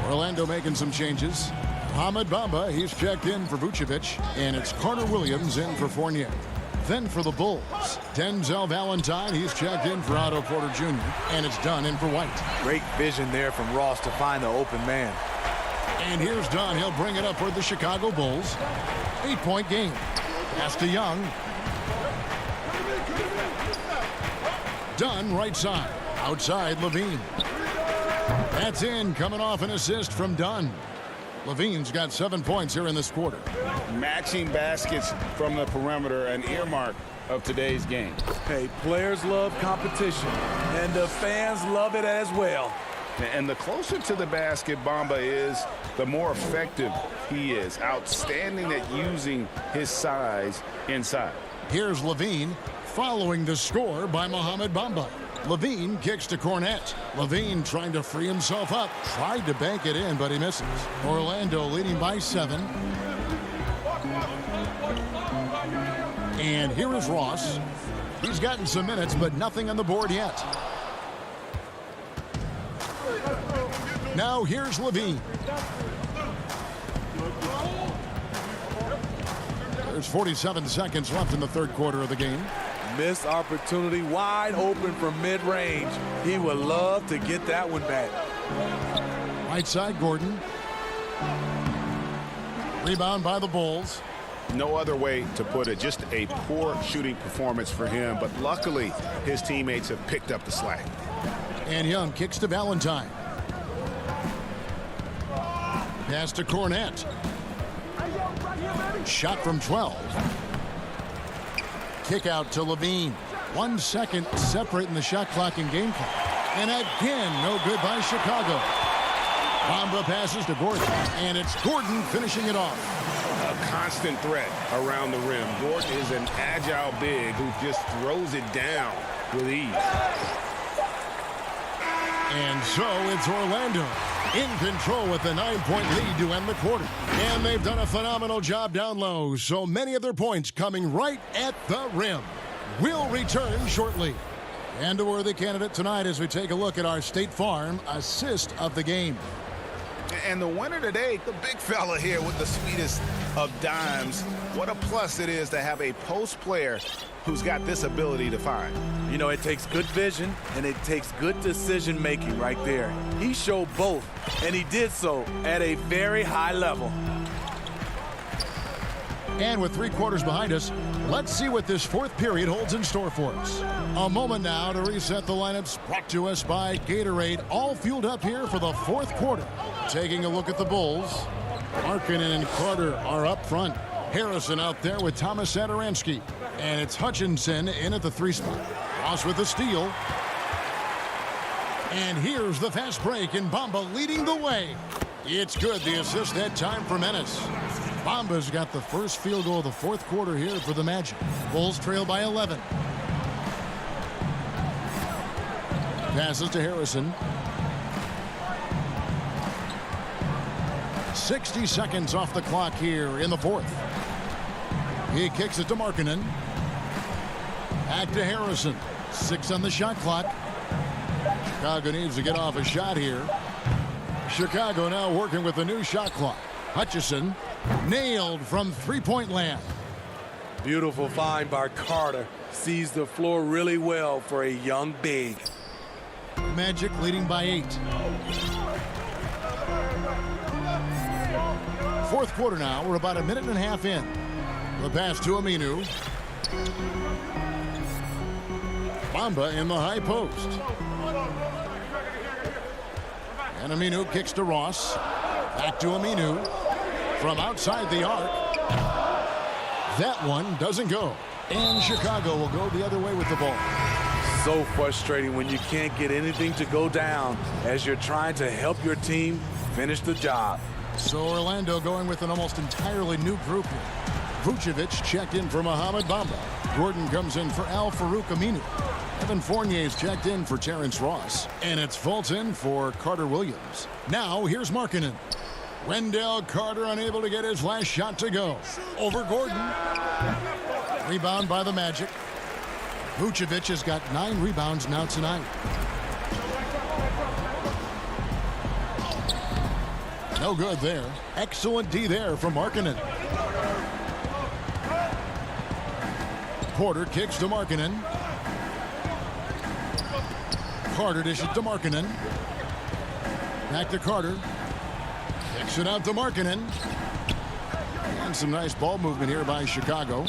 S2: Orlando making some changes. Mohamed Bamba, he's checked in for Vucevic. And it's Carter Williams in for Fournier. Then for the Bulls, Denzel Valentine, he's checked in for Otto Porter Jr. And it's Dunn in for White.
S9: Great vision there from Ross to find the open man.
S2: And here's Dunn. He'll bring it up for the Chicago Bulls. 8-point game. Pass to Young. Dunn right side. Outside Levine. That's in. Coming off an assist from Dunn. Levine's got 7 points here in this quarter.
S3: Matching baskets from the perimeter, an earmark of today's game.
S9: Hey, players love competition, and the fans love it as well.
S3: And the closer to the basket Bamba is, the more effective he is. Outstanding at using his size inside.
S2: Here's Levine following the score by Mohamed Bamba. Levine kicks to Cornette. Levine trying to free himself up. Tried to bank it in, but he misses. Orlando leading by 7. And here is Ross. He's gotten some minutes, but nothing on the board yet. Now here's Levine. There's 47 seconds left in the third quarter of the game.
S9: Missed opportunity, wide open from mid-range. He would love to get that one back.
S2: Right side, Gordon. Rebound by the Bulls.
S3: No other way to put it. Just a poor shooting performance for him, but luckily his teammates have picked up the slack.
S2: And Young kicks to Valentine. Pass to Cornette. Shot from 12. Kick out to Levine. 1 second separating the shot clock and game clock. And again, no good by Chicago. Bamba passes to Gordon. And it's Gordon finishing it off.
S3: A constant threat around the rim. Gordon is an agile big who just throws it down with ease.
S2: And so it's Orlando in control with a 9-point lead to end the quarter. And they've done a phenomenal job down low. So many of their points coming right at the rim. We'll return shortly. And a worthy candidate tonight as we take a look at our State Farm assist of the game.
S3: And the winner today, the big fella here with the sweetest of dimes. What a plus it is to have a post player who's got this ability to find.
S9: You know, it takes good vision and it takes good decision making right there. He showed both, and he did so at a very high level.
S2: And with 3 quarters behind us, let's see what this fourth period holds in store for us. A moment now to reset the lineups brought to us by Gatorade, all fueled up here for the fourth quarter. Taking a look at the Bulls. Markkanen and Carter are up front. Harrison out there with Thomas Satoransky. And it's Hutchinson in at the 3 spot. Ross with the steal. And here's the fast break, and Bamba leading the way. It's good, the assist that time for Menace. Bamba's got the first field goal of the fourth quarter here for the Magic. Bulls trail by 11. Passes to Harrison. 60 seconds off the clock here in the fourth. He kicks it to Markkanen. Back to Harrison. 6 on the shot clock. Chicago needs to get off a shot here. Chicago now working with the new shot clock. Hutchison nailed from three-point land.
S9: Beautiful find by Carter. Sees the floor really well for a young big.
S2: Magic leading by 8. Fourth quarter now. We're about a minute and a half in. The pass to Aminu. Bamba in the high post. And Aminu kicks to Ross. Back to Aminu. From outside the arc. That one doesn't go. And Chicago will go the other way with the ball.
S9: So frustrating when you can't get anything to go down as you're trying to help your team finish the job.
S2: So Orlando going with an almost entirely new group here. Vucevic checked in for Mohamed Bamba. Gordon comes in for Al-Farouq Aminu. Evan Fournier's checked in for Terrence Ross. And it's Fulton for Carter Williams. Now here's Markkanen. Wendell Carter unable to get his last shot to go. Over Gordon. Rebound by the Magic. Vucevic has got 9 rebounds now tonight. No good there. Excellent D there from Markkanen. Porter kicks to Markkanen. Carter dishes to Markkanen. Back to Carter. Kicks it out to Markkanen. And some nice ball movement here by Chicago.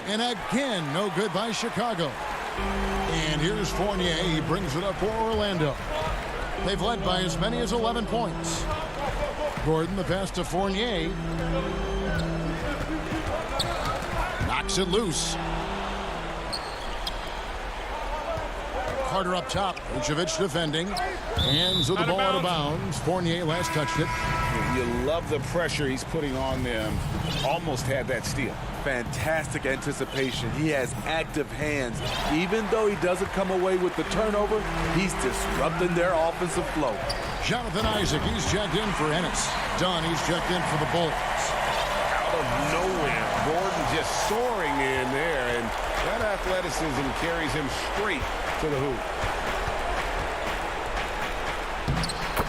S2: And again, no good by Chicago. And here's Fournier. He brings it up for Orlando. They've led by as many as 11 points. Gordon, the pass to Fournier. Knocks it loose. Carter up top. Vucevic defending. Hands of the ball out of bounds. Fournier last touched it.
S3: You love the pressure he's putting on them. Almost had that steal.
S9: Fantastic anticipation. He has active hands. Even though he doesn't come away with the turnover, he's disrupting their offensive flow.
S2: Jonathan Isaac, he's checked in for Ennis. Dunn, he's checked in for the Bulls.
S3: Out of nowhere, Gordon just soaring in there, and that athleticism carries him straight to the hoop.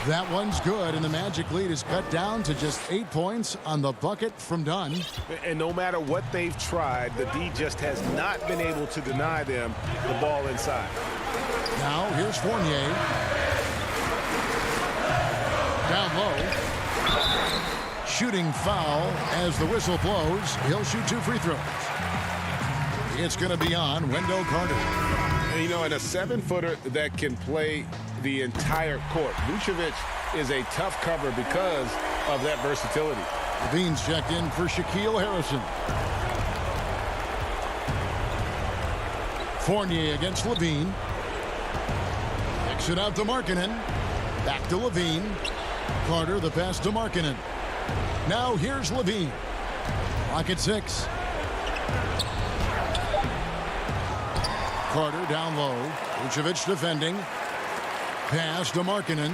S2: That one's good, and the Magic lead is cut down to just 8 points on the bucket from Dunn.
S10: And no matter what they've tried, the D just has not been able to deny them the ball inside.
S2: Now, here's Fournier. Down low. Shooting foul as the whistle blows. He'll shoot 2 free throws. It's going to be on Wendell Carter.
S3: And, you know, in a 7-footer that can play the entire court, Vucevic is a tough cover because of that versatility.
S2: Levine's checked in for Shaquille Harrison. Fournier against Levine. Kicks it out to Markkanen. Back to Levine. Carter, the pass to Markkanen. Now here's Levine. Clock at 6. Carter down low. Vucevic defending. Pass to Markkanen.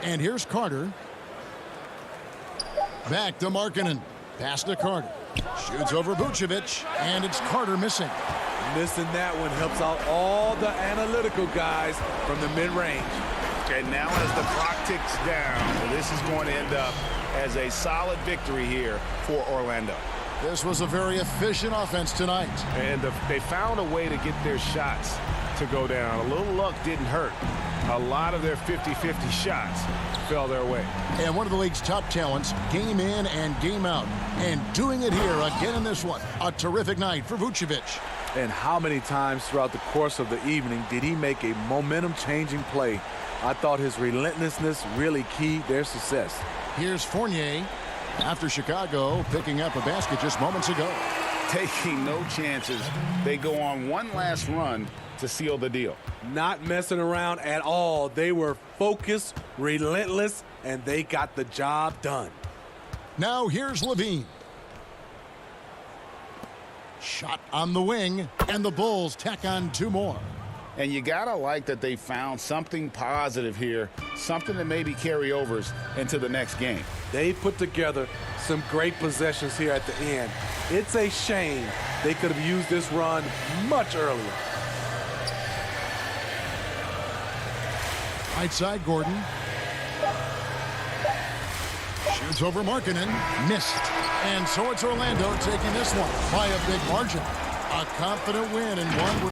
S2: And here's Carter. Back to Markkanen. Pass to Carter. Shoots over Vucevic. And it's Carter missing.
S9: Missing that one helps out all the analytical guys from the mid-range.
S3: And now as the clock ticks down, this is going to end up as a solid victory here for Orlando.
S2: This was a very efficient offense tonight.
S3: And they found a way to get their shots to go down. A little luck didn't hurt. A lot of their 50-50 shots fell their way.
S2: And one of the league's top talents, game in and game out. And doing it here again in this one. A terrific night for Vucevic.
S9: And how many times throughout the course of the evening did he make a momentum-changing play? I thought his relentlessness really keyed their success.
S2: Here's Fournier after Chicago picking up a basket just moments ago.
S3: Taking no chances. They go on one last run to seal the deal.
S9: Not messing around at all. They were focused, relentless, and they got the job done.
S2: Now here's Levine. Shot on the wing, and the Bulls tack on 2 more.
S3: And you got to like that they found something positive here, something that maybe carry overs into the next game.
S9: They put together some great possessions here at the end. It's a shame they could have used this run much earlier.
S2: Right side, Gordon. Shoots over Markkanen. Missed. And so it's Orlando taking this one by a big margin. A confident win and one.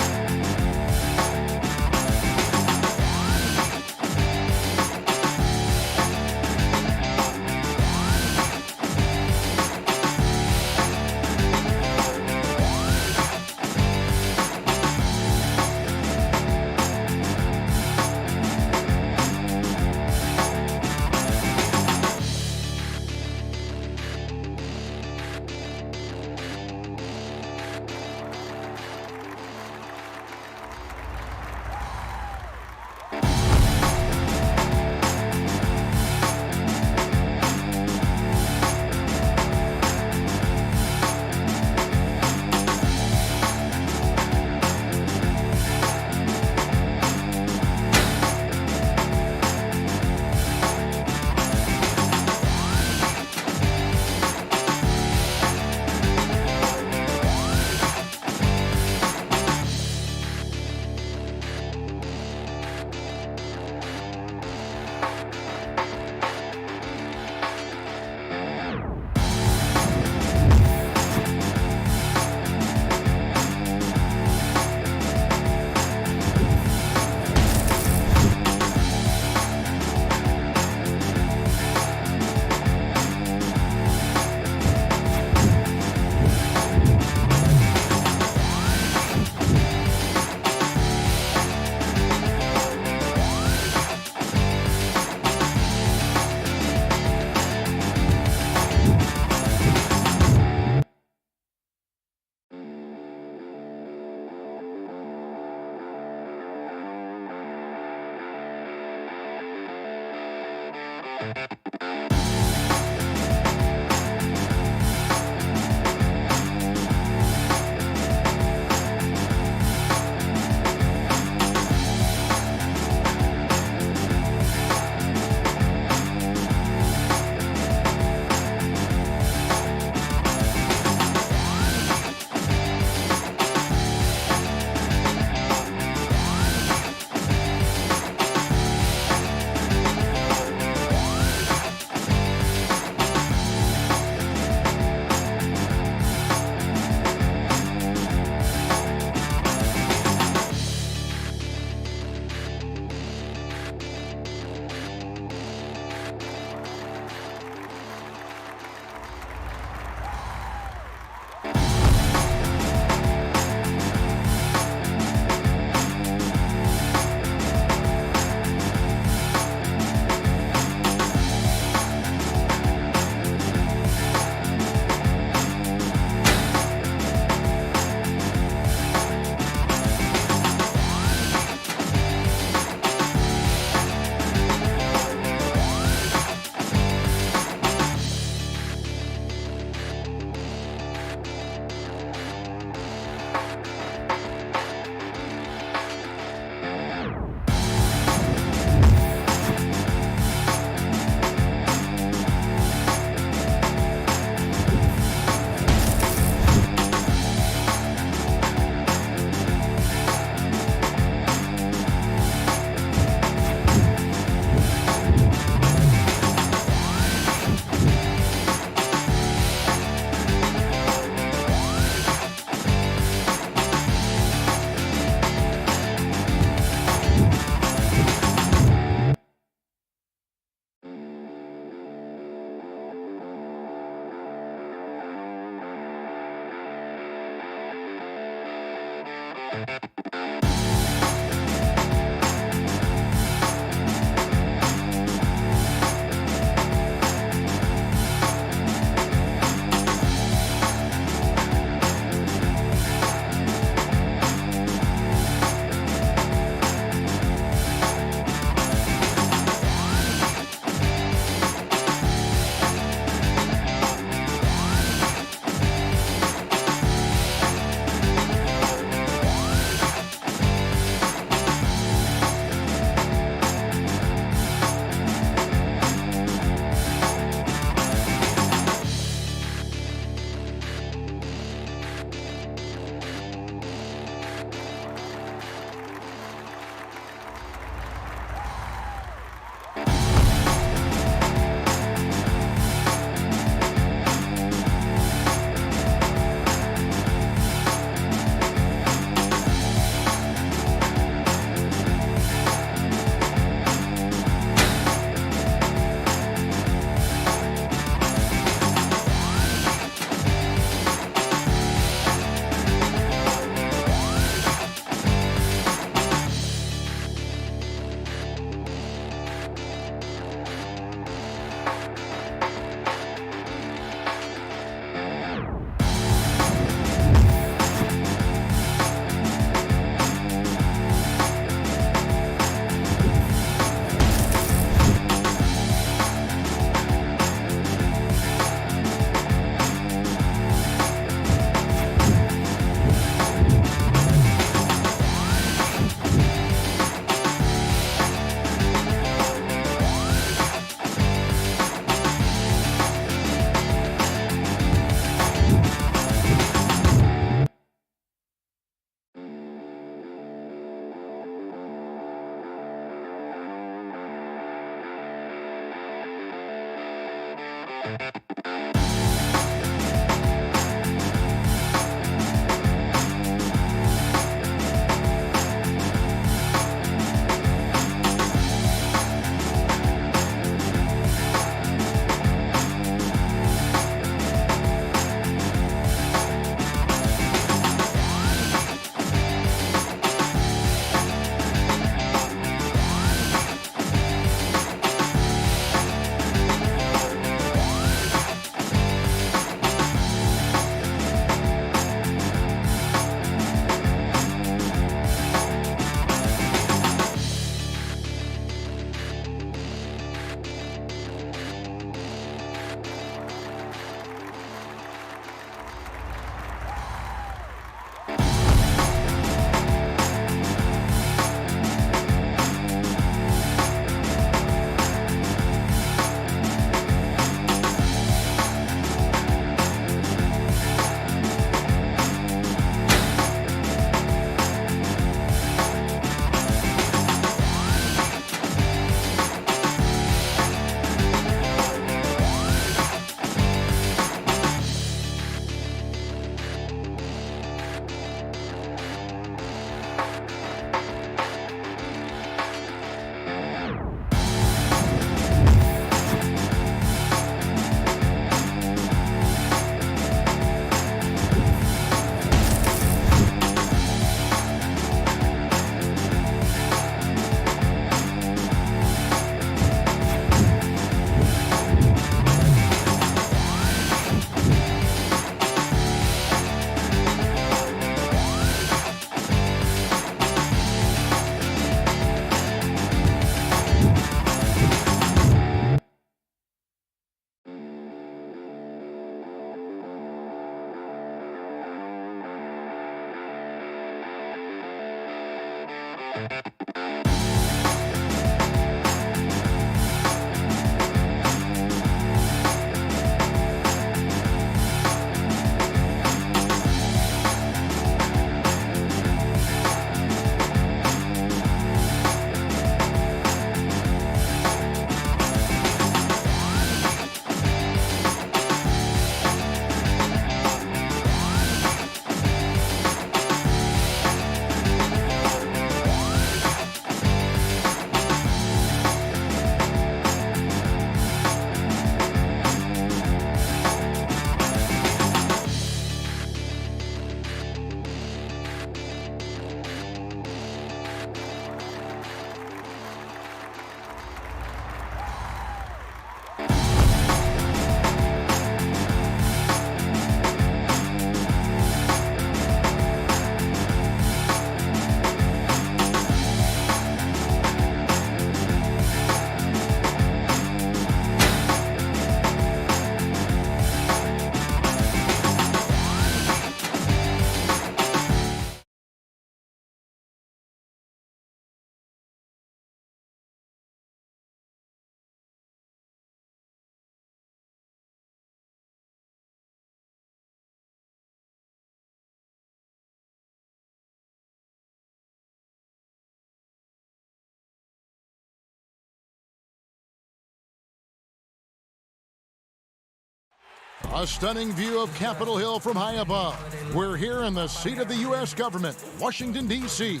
S2: A stunning view of Capitol Hill from high above. We're here in the seat of the U.S. government, Washington, D.C.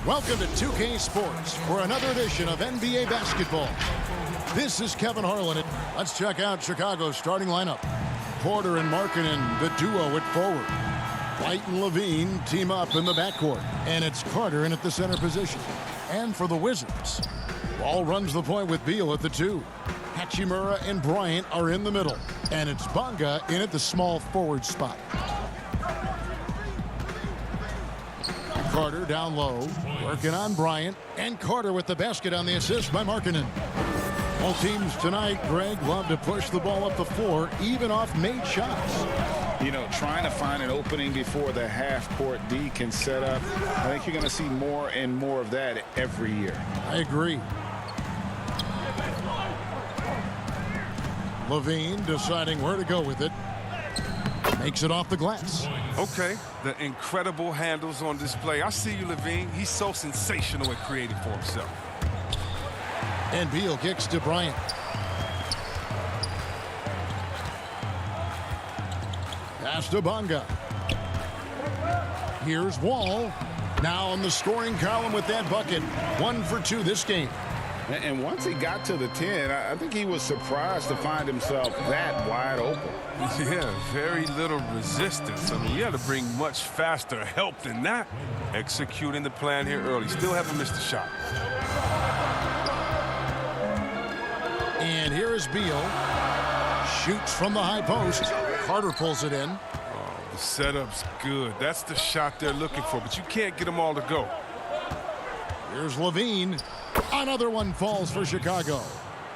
S2: Welcome to 2K Sports for another edition of NBA basketball. This is Kevin Harlan. Let's check out Chicago's starting lineup. Porter and Markkanen, the duo at forward. White and Levine team up in the backcourt. And it's Carter in at the center position. And for the Wizards, Ball runs the point with Beal at the 2. Hachimura and Bryant are in the middle. And it's Bonga in at the small forward spot. Carter down low, working on Bryant. And Carter with the basket on the assist by Markkanen. All teams tonight, Greg, love to push the ball up the floor, even off made shots.
S3: You know, trying to find an opening before the half-court D can set up. I think you're going to see more and more of that every year.
S2: I agree. Levine deciding where to go with it. Makes it off the glass.
S11: Okay, the incredible handles on display. I see you, Levine. He's so sensational at creating for himself.
S2: And Beal kicks to Bryant. Pass to Bonga. Here's Wall. Now on the scoring column with that bucket. 1 for 2 this game.
S3: And once he got to the 10, I think he was surprised to find himself that wide open.
S11: Yeah, very little resistance. I mean, you had to bring much faster help than that. Executing the plan here early. Still haven't missed a shot.
S2: And here is Beal. Shoots from the high post. Carter pulls it in.
S11: Oh, the setup's good. That's the shot they're looking for, but you can't get them all to go.
S2: Here's Levine. Another one falls for Chicago.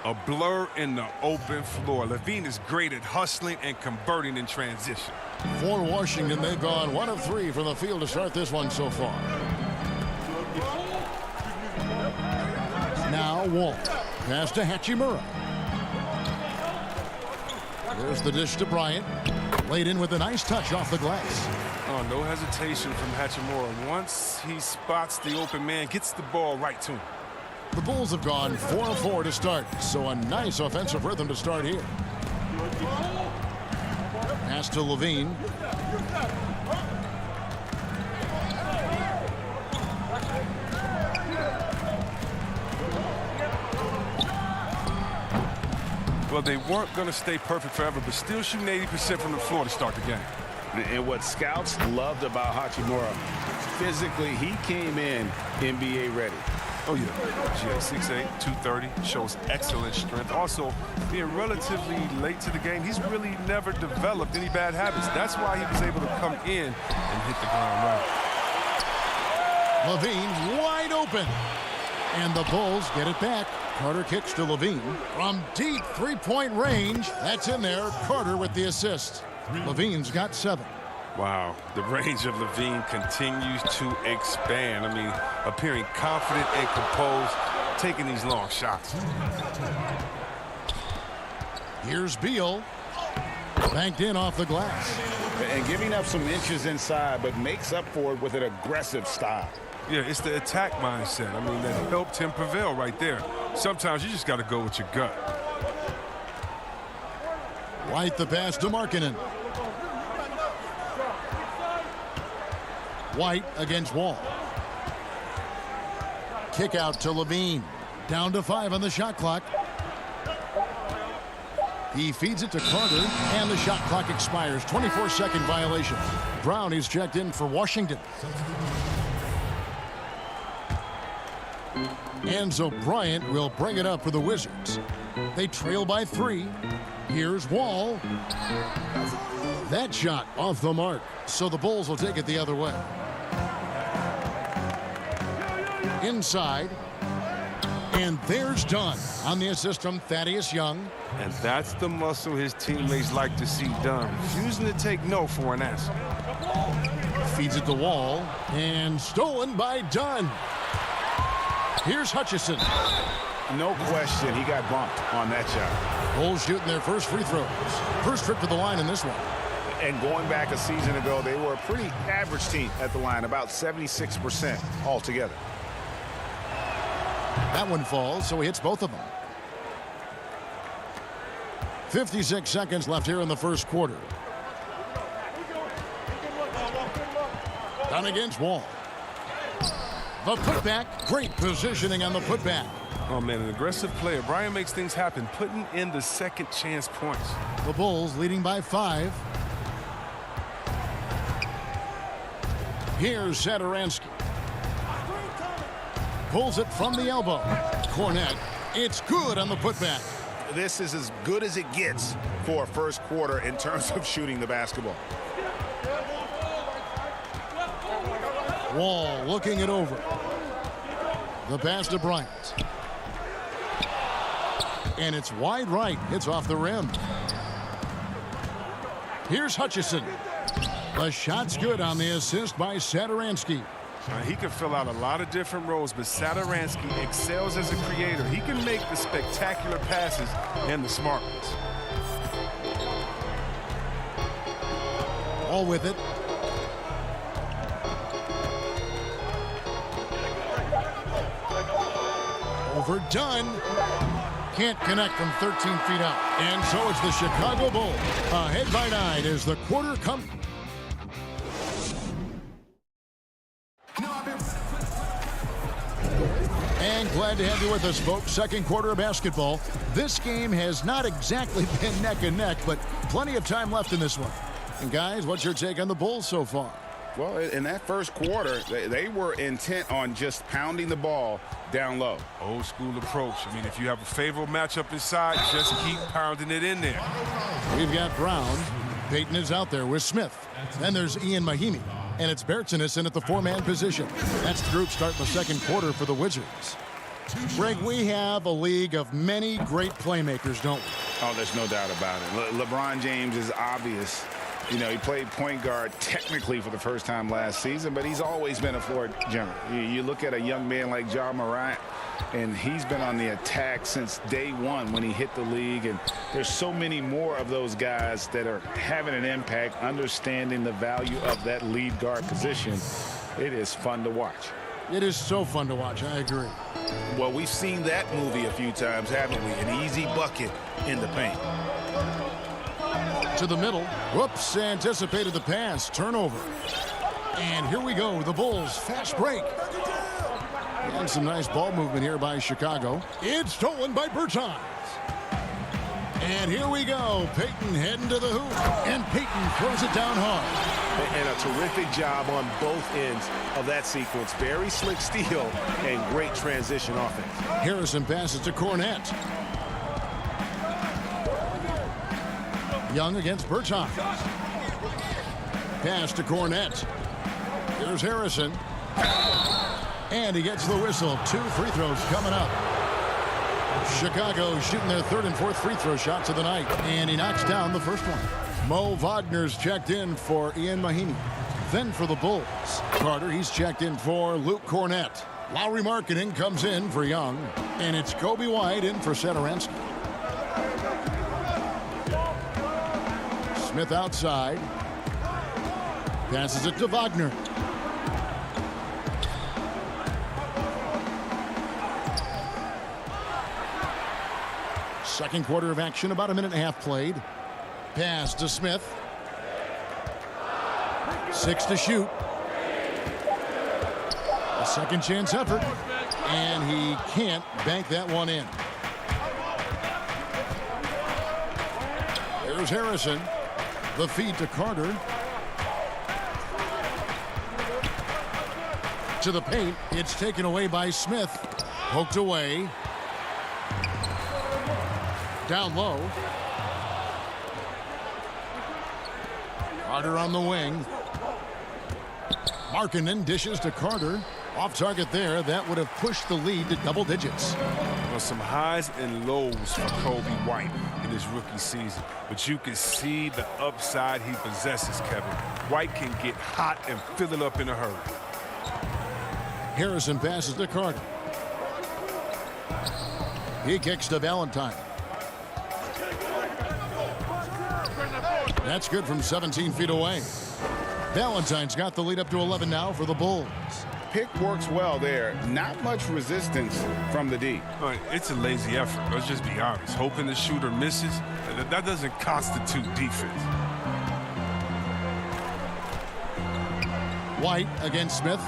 S11: A blur in the open floor. Levine is great at hustling and converting in transition.
S2: For Washington, they've gone 1 of 3 from the field to start this one so far. Now Wall. Pass to Hachimura. There's the dish to Bryant. Laid in with a nice touch off the glass.
S11: Oh, no hesitation from Hachimura. Once he spots the open man, gets the ball right to him.
S2: The Bulls have gone 4 of 4 to start, so a nice offensive rhythm to start here. Pass to Levine.
S11: Well, they weren't going to stay perfect forever, but still shooting 80% from the floor to start the game.
S3: And what scouts loved about Hachimura, physically, he came in NBA ready.
S11: Oh, yeah. Yeah, 6'8", 230, shows excellent strength. Also, being relatively late to the game, he's really never developed any bad habits. That's why he was able to come in and hit the ground running.
S2: Levine wide open. And the Bulls get it back. Carter kicks to Levine. From deep three-point range, that's in there. Carter with the assist. Levine's got 7.
S11: Wow, the range of Levine continues to expand. I mean, appearing confident and composed, taking these long shots.
S2: Here's Beal. Banked in off the glass.
S3: And giving up some inches inside, but makes up for it with an aggressive style.
S11: Yeah, it's the attack mindset. I mean, that helped him prevail right there. Sometimes you just got to go with your gut.
S2: White the pass to Markkanen. White against Wall. Kick out to Levine. Down to 5 on the shot clock. He feeds it to Carter, and the shot clock expires. 24-second violation. Brown is checked in for Washington. And so Bryant will bring it up for the Wizards. They trail by 3. Here's Wall. That shot off the mark. So the Bulls will take it the other way. Inside. And there's Dunn on the assist from Thaddeus Young.
S11: And that's the muscle his teammates like to see done. Refusing to take no for an answer.
S2: Feeds it to Wall. And stolen by Dunn. Here's Hutchison.
S3: No question, he got bumped on that shot.
S2: Bulls shooting their first free throws. First trip to the line in this one.
S3: And going back a season ago, they were a pretty average team at the line, about 76% altogether.
S2: That one falls, so he hits both of them. 56 seconds left here in the first quarter. Down against Wall. The putback, great positioning on the putback.
S11: Oh, man, an aggressive player. Bryant makes things happen, putting in the second chance points.
S2: The Bulls leading by 5. Here's Satoransky. Pulls it from the elbow. Cornette, it's good on the putback.
S3: This is as good as it gets for a first quarter in terms of shooting the basketball.
S2: Wall looking it over. The pass to Bryant. And it's wide right. It's off the rim. Here's Hutchison. The shot's good on the assist by Satoransky.
S11: He can fill out a lot of different roles, but Satoransky excels as a creator. He can make the spectacular passes and the smart ones.
S2: All with it. overdone. Can't connect from 13 feet out. And so it's the Chicago Bulls ahead by 9 as the quarter comes. And glad to have you with us, folks. Second quarter of basketball. This game has not exactly been neck and neck, but plenty of time left in this one. And guys, what's your take on the Bulls so far?
S3: Well, in that first quarter, they were intent on just pounding the ball down low.
S11: Old school approach. I mean, if you have a favorable matchup inside, just keep pounding it in there.
S2: We've got Brown. Payton is out there with Smith. Then there's Ian Mahimi. And it's Bertsinus in at the four-man position. That's the group starting the second quarter for the Wizards. Greg, we have a league of many great playmakers, don't we?
S3: Oh, there's no doubt about it. LeBron James is obvious. You know, he played point guard technically for the first time last season, but he's always been a floor general. You look at a young man like Ja Morant, and he's been on the attack since day one when he hit the league. And there's so many more of those guys that are having an impact, understanding the value of that lead guard position. It is fun to watch.
S2: It is so fun to watch. I agree.
S9: Well, we've seen that movie a few times, haven't we? An easy bucket in the paint.
S2: To the middle. Whoops, anticipated the pass. Turnover. And here we go. The Bulls fast break. And some nice ball movement here by Chicago. It's stolen by Bertans. And here we go. Payton heading to the hoop. And Payton throws it down hard.
S12: And a terrific job on both ends of that sequence. Very slick steal and great transition offense.
S2: Harrison passes to Cornette. Young against Bertans. Pass to Cornette. Here's Harrison. And he gets the whistle. 2 free throws coming up. Chicago shooting their third and fourth free throw shots of the night. And he knocks down the first one. Mo Wagner's checked in for Ian Mahimi. Then for the Bulls, Carter, he's checked in for Luke Cornette. Lowry Marketing comes in for Young. And it's Kobe White in for Satoransky. Smith outside. Passes it to Wagner. Second quarter of action, about a minute and a half played. Pass to Smith. 6 to shoot. A second chance effort. And he can't bank that one in. There's Harrison. The feed to Carter. To the paint. It's taken away by Smith. Poked away. Down low. Carter on the wing. Markkanen dishes to Carter. Off target there. That would have pushed the lead to double digits.
S11: Well, some highs and lows for Kobe White in his rookie season. But you can see the upside he possesses, Kevin. White can get hot and fill it up in a hurry.
S2: Harrison passes to Carter. He kicks to Valentine. That's good from 17 feet away. Valentine's got the lead up to 11 now for the Bulls.
S3: Pick works well there. Not much resistance from the D.
S11: It's a lazy effort. Let's just be honest. Hoping the shooter misses, that doesn't constitute defense.
S2: White against Smith.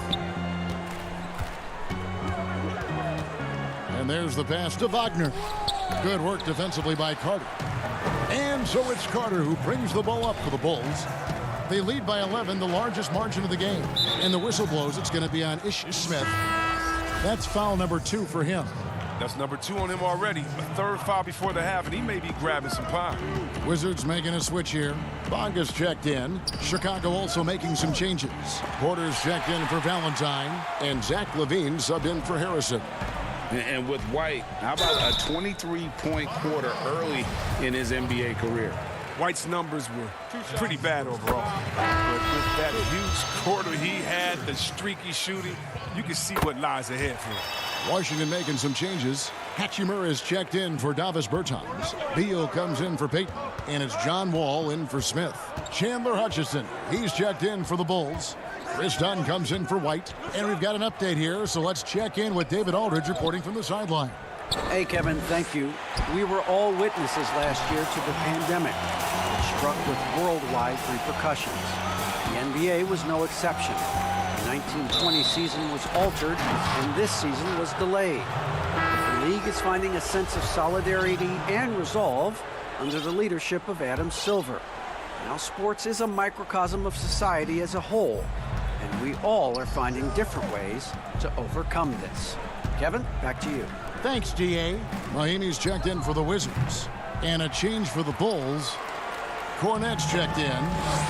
S2: And there's the pass to Wagner. Good work defensively by Carter. And so it's Carter who brings the ball up for the Bulls. They lead by 11, the largest margin of the game. And the whistle blows. It's going to be on Ish Smith. That's foul number 2 for him.
S11: That's number 2 on him already. A third foul before the half, and he may be grabbing some pie.
S2: Wizards making a switch here. Bonga's checked in. Chicago also making some changes. Porter's checked in for Valentine. And Zach LaVine subbed in for Harrison.
S3: And with White, how about a 23-point quarter early in his NBA career?
S11: White's numbers were pretty bad overall. But with that huge quarter he had, the streaky shooting, you can see what lies ahead for him.
S2: Washington making some changes. Hachimura is checked in for Davis Bertans. Beal comes in for Payton. And it's John Wall in for Smith. Chandler Hutchison, he's checked in for the Bulls. Chris Dunn comes in for White. And we've got an update here, so let's check in with David Aldridge reporting from the sideline.
S5: Hey, Kevin, thank you. We were all witnesses last year to the pandemic, which struck with worldwide repercussions. The NBA was no exception. The 1920 season was altered, and this season was delayed. The league is finding a sense of solidarity and resolve under the leadership of Adam Silver. Now, sports is a microcosm of society as a whole, and we all are finding different ways to overcome this. Kevin, back to you.
S2: Thanks, D.A. Mahinmi's checked in for the Wizards. And a change for the Bulls. Cornette's checked in.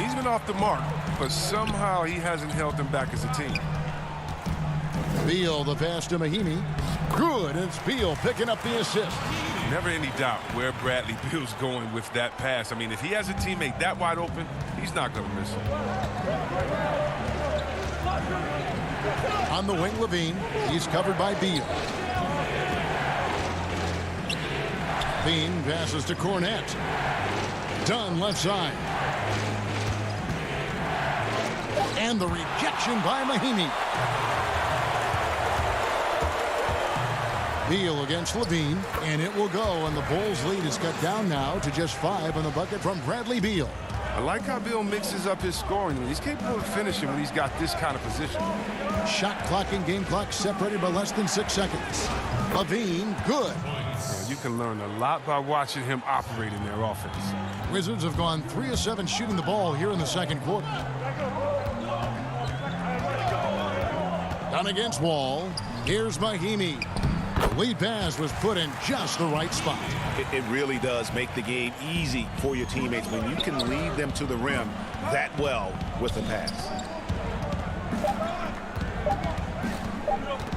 S11: He's been off the mark, but somehow he hasn't held them back as a team.
S2: Beal, the pass to Mahinmi. Good, and it's Beal picking up the assist.
S11: Never any doubt where Bradley Beal's going with that pass. I mean, if he has a teammate that wide open, he's not going to miss him.
S2: On the wing, Levine. He's covered by Beal. Levine passes to Cornette. Dunn left side. And the rejection by Mahinmi. Beal against Levine, and it will go, and the Bulls' lead is cut down now to just 5 on the bucket from Bradley Beal.
S11: I like how Beal mixes up his scoring. He's capable of finishing when he's got this kind of position.
S2: Shot clock and game clock separated by less than 6 seconds. Levine, good.
S11: Yeah, you can learn a lot by watching him operate in their offense.
S2: Wizards have gone 3 of 7 shooting the ball here in the second quarter. Down against Wall. Here's Mahinmi. The lead pass was put in just the right spot.
S12: It really does make the game easy for your teammates when you can lead them to the rim that well with a pass.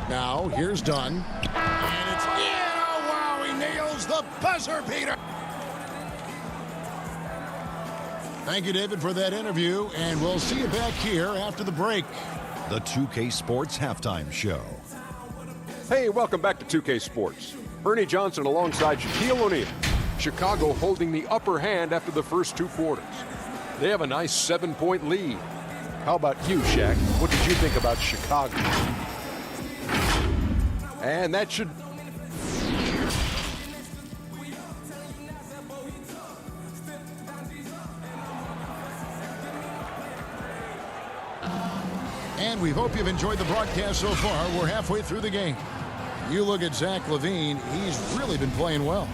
S2: Now, here's Dunn. And it's in. Oh, wow, he nails the buzzer beater. Thank you, David, for that interview, and we'll see you back here after the break.
S6: The 2K Sports Halftime Show.
S7: Hey, welcome back to 2K Sports. Ernie Johnson alongside Shaquille O'Neal. Chicago holding the upper hand after the first 2 quarters. They have a nice 7-point lead. How about you, Shaq? What did you think about Chicago? And that should...
S2: And we hope you've enjoyed the broadcast so far. We're halfway through the game. You look at Zach LaVine, he's really been playing well.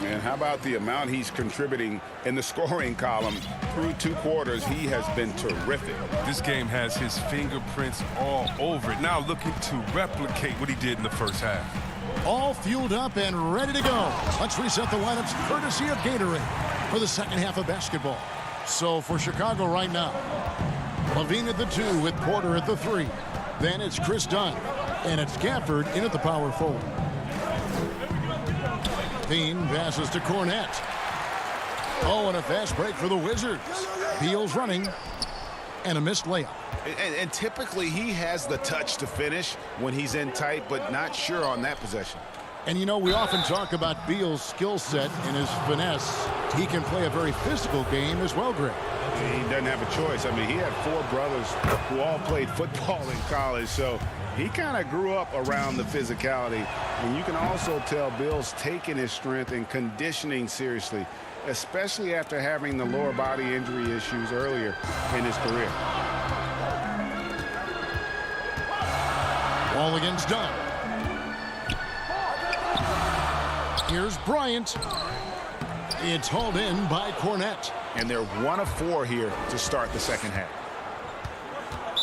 S3: And how about the amount he's contributing in the scoring column? Through 2 quarters, he has been terrific.
S11: This game has his fingerprints all over it. Now looking to replicate what he did in the first half.
S2: All fueled up and ready to go. Let's reset the lineups courtesy of Gatorade for the second half of basketball. So for Chicago right now, LaVine at the 2 with Porter at the 3. Then it's Chris Dunn. And it's Gafford in at the power forward. Bean passes to Cornette. Oh, and a fast break for the Wizards. Beal's running. And a missed layup.
S12: And typically he has the touch to finish when he's in tight, but not sure on that possession.
S2: And, you know, we often talk about Beal's skill set and his finesse. He can play a very physical game as well, Greg.
S3: He doesn't have a choice. I mean, he had 4 brothers who all played football in college, so he kind of grew up around the physicality. And you can also tell Bill's taking his strength and conditioning seriously, especially after having the lower body injury issues earlier in his career.
S2: Ball against Dunn. Here's Bryant. It's hauled in by Cornette.
S12: And they're 1 of 4 here to start the second half.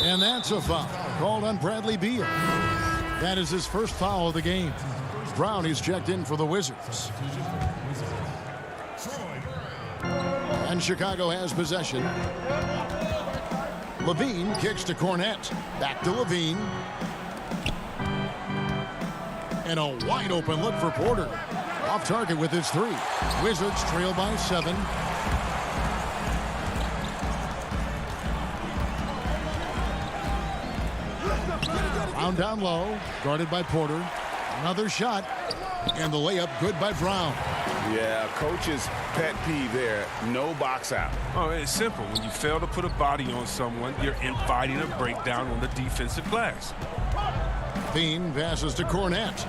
S2: And that's a foul called on Bradley Beal. That is his first foul of the game. Brown is checked in for the Wizards. And Chicago has possession. LaVine kicks to Cornette. Back to LaVine. And a wide open look for Porter. Off target with his 3. Wizards trail by 7. Brown down low, guarded by Porter. Another shot, and the layup good by Brown.
S3: Yeah, coach's pet peeve there, no box out.
S11: Oh, it's simple. When you fail to put a body on someone, you're inviting a breakdown on the defensive glass.
S2: Levine passes to Cornette.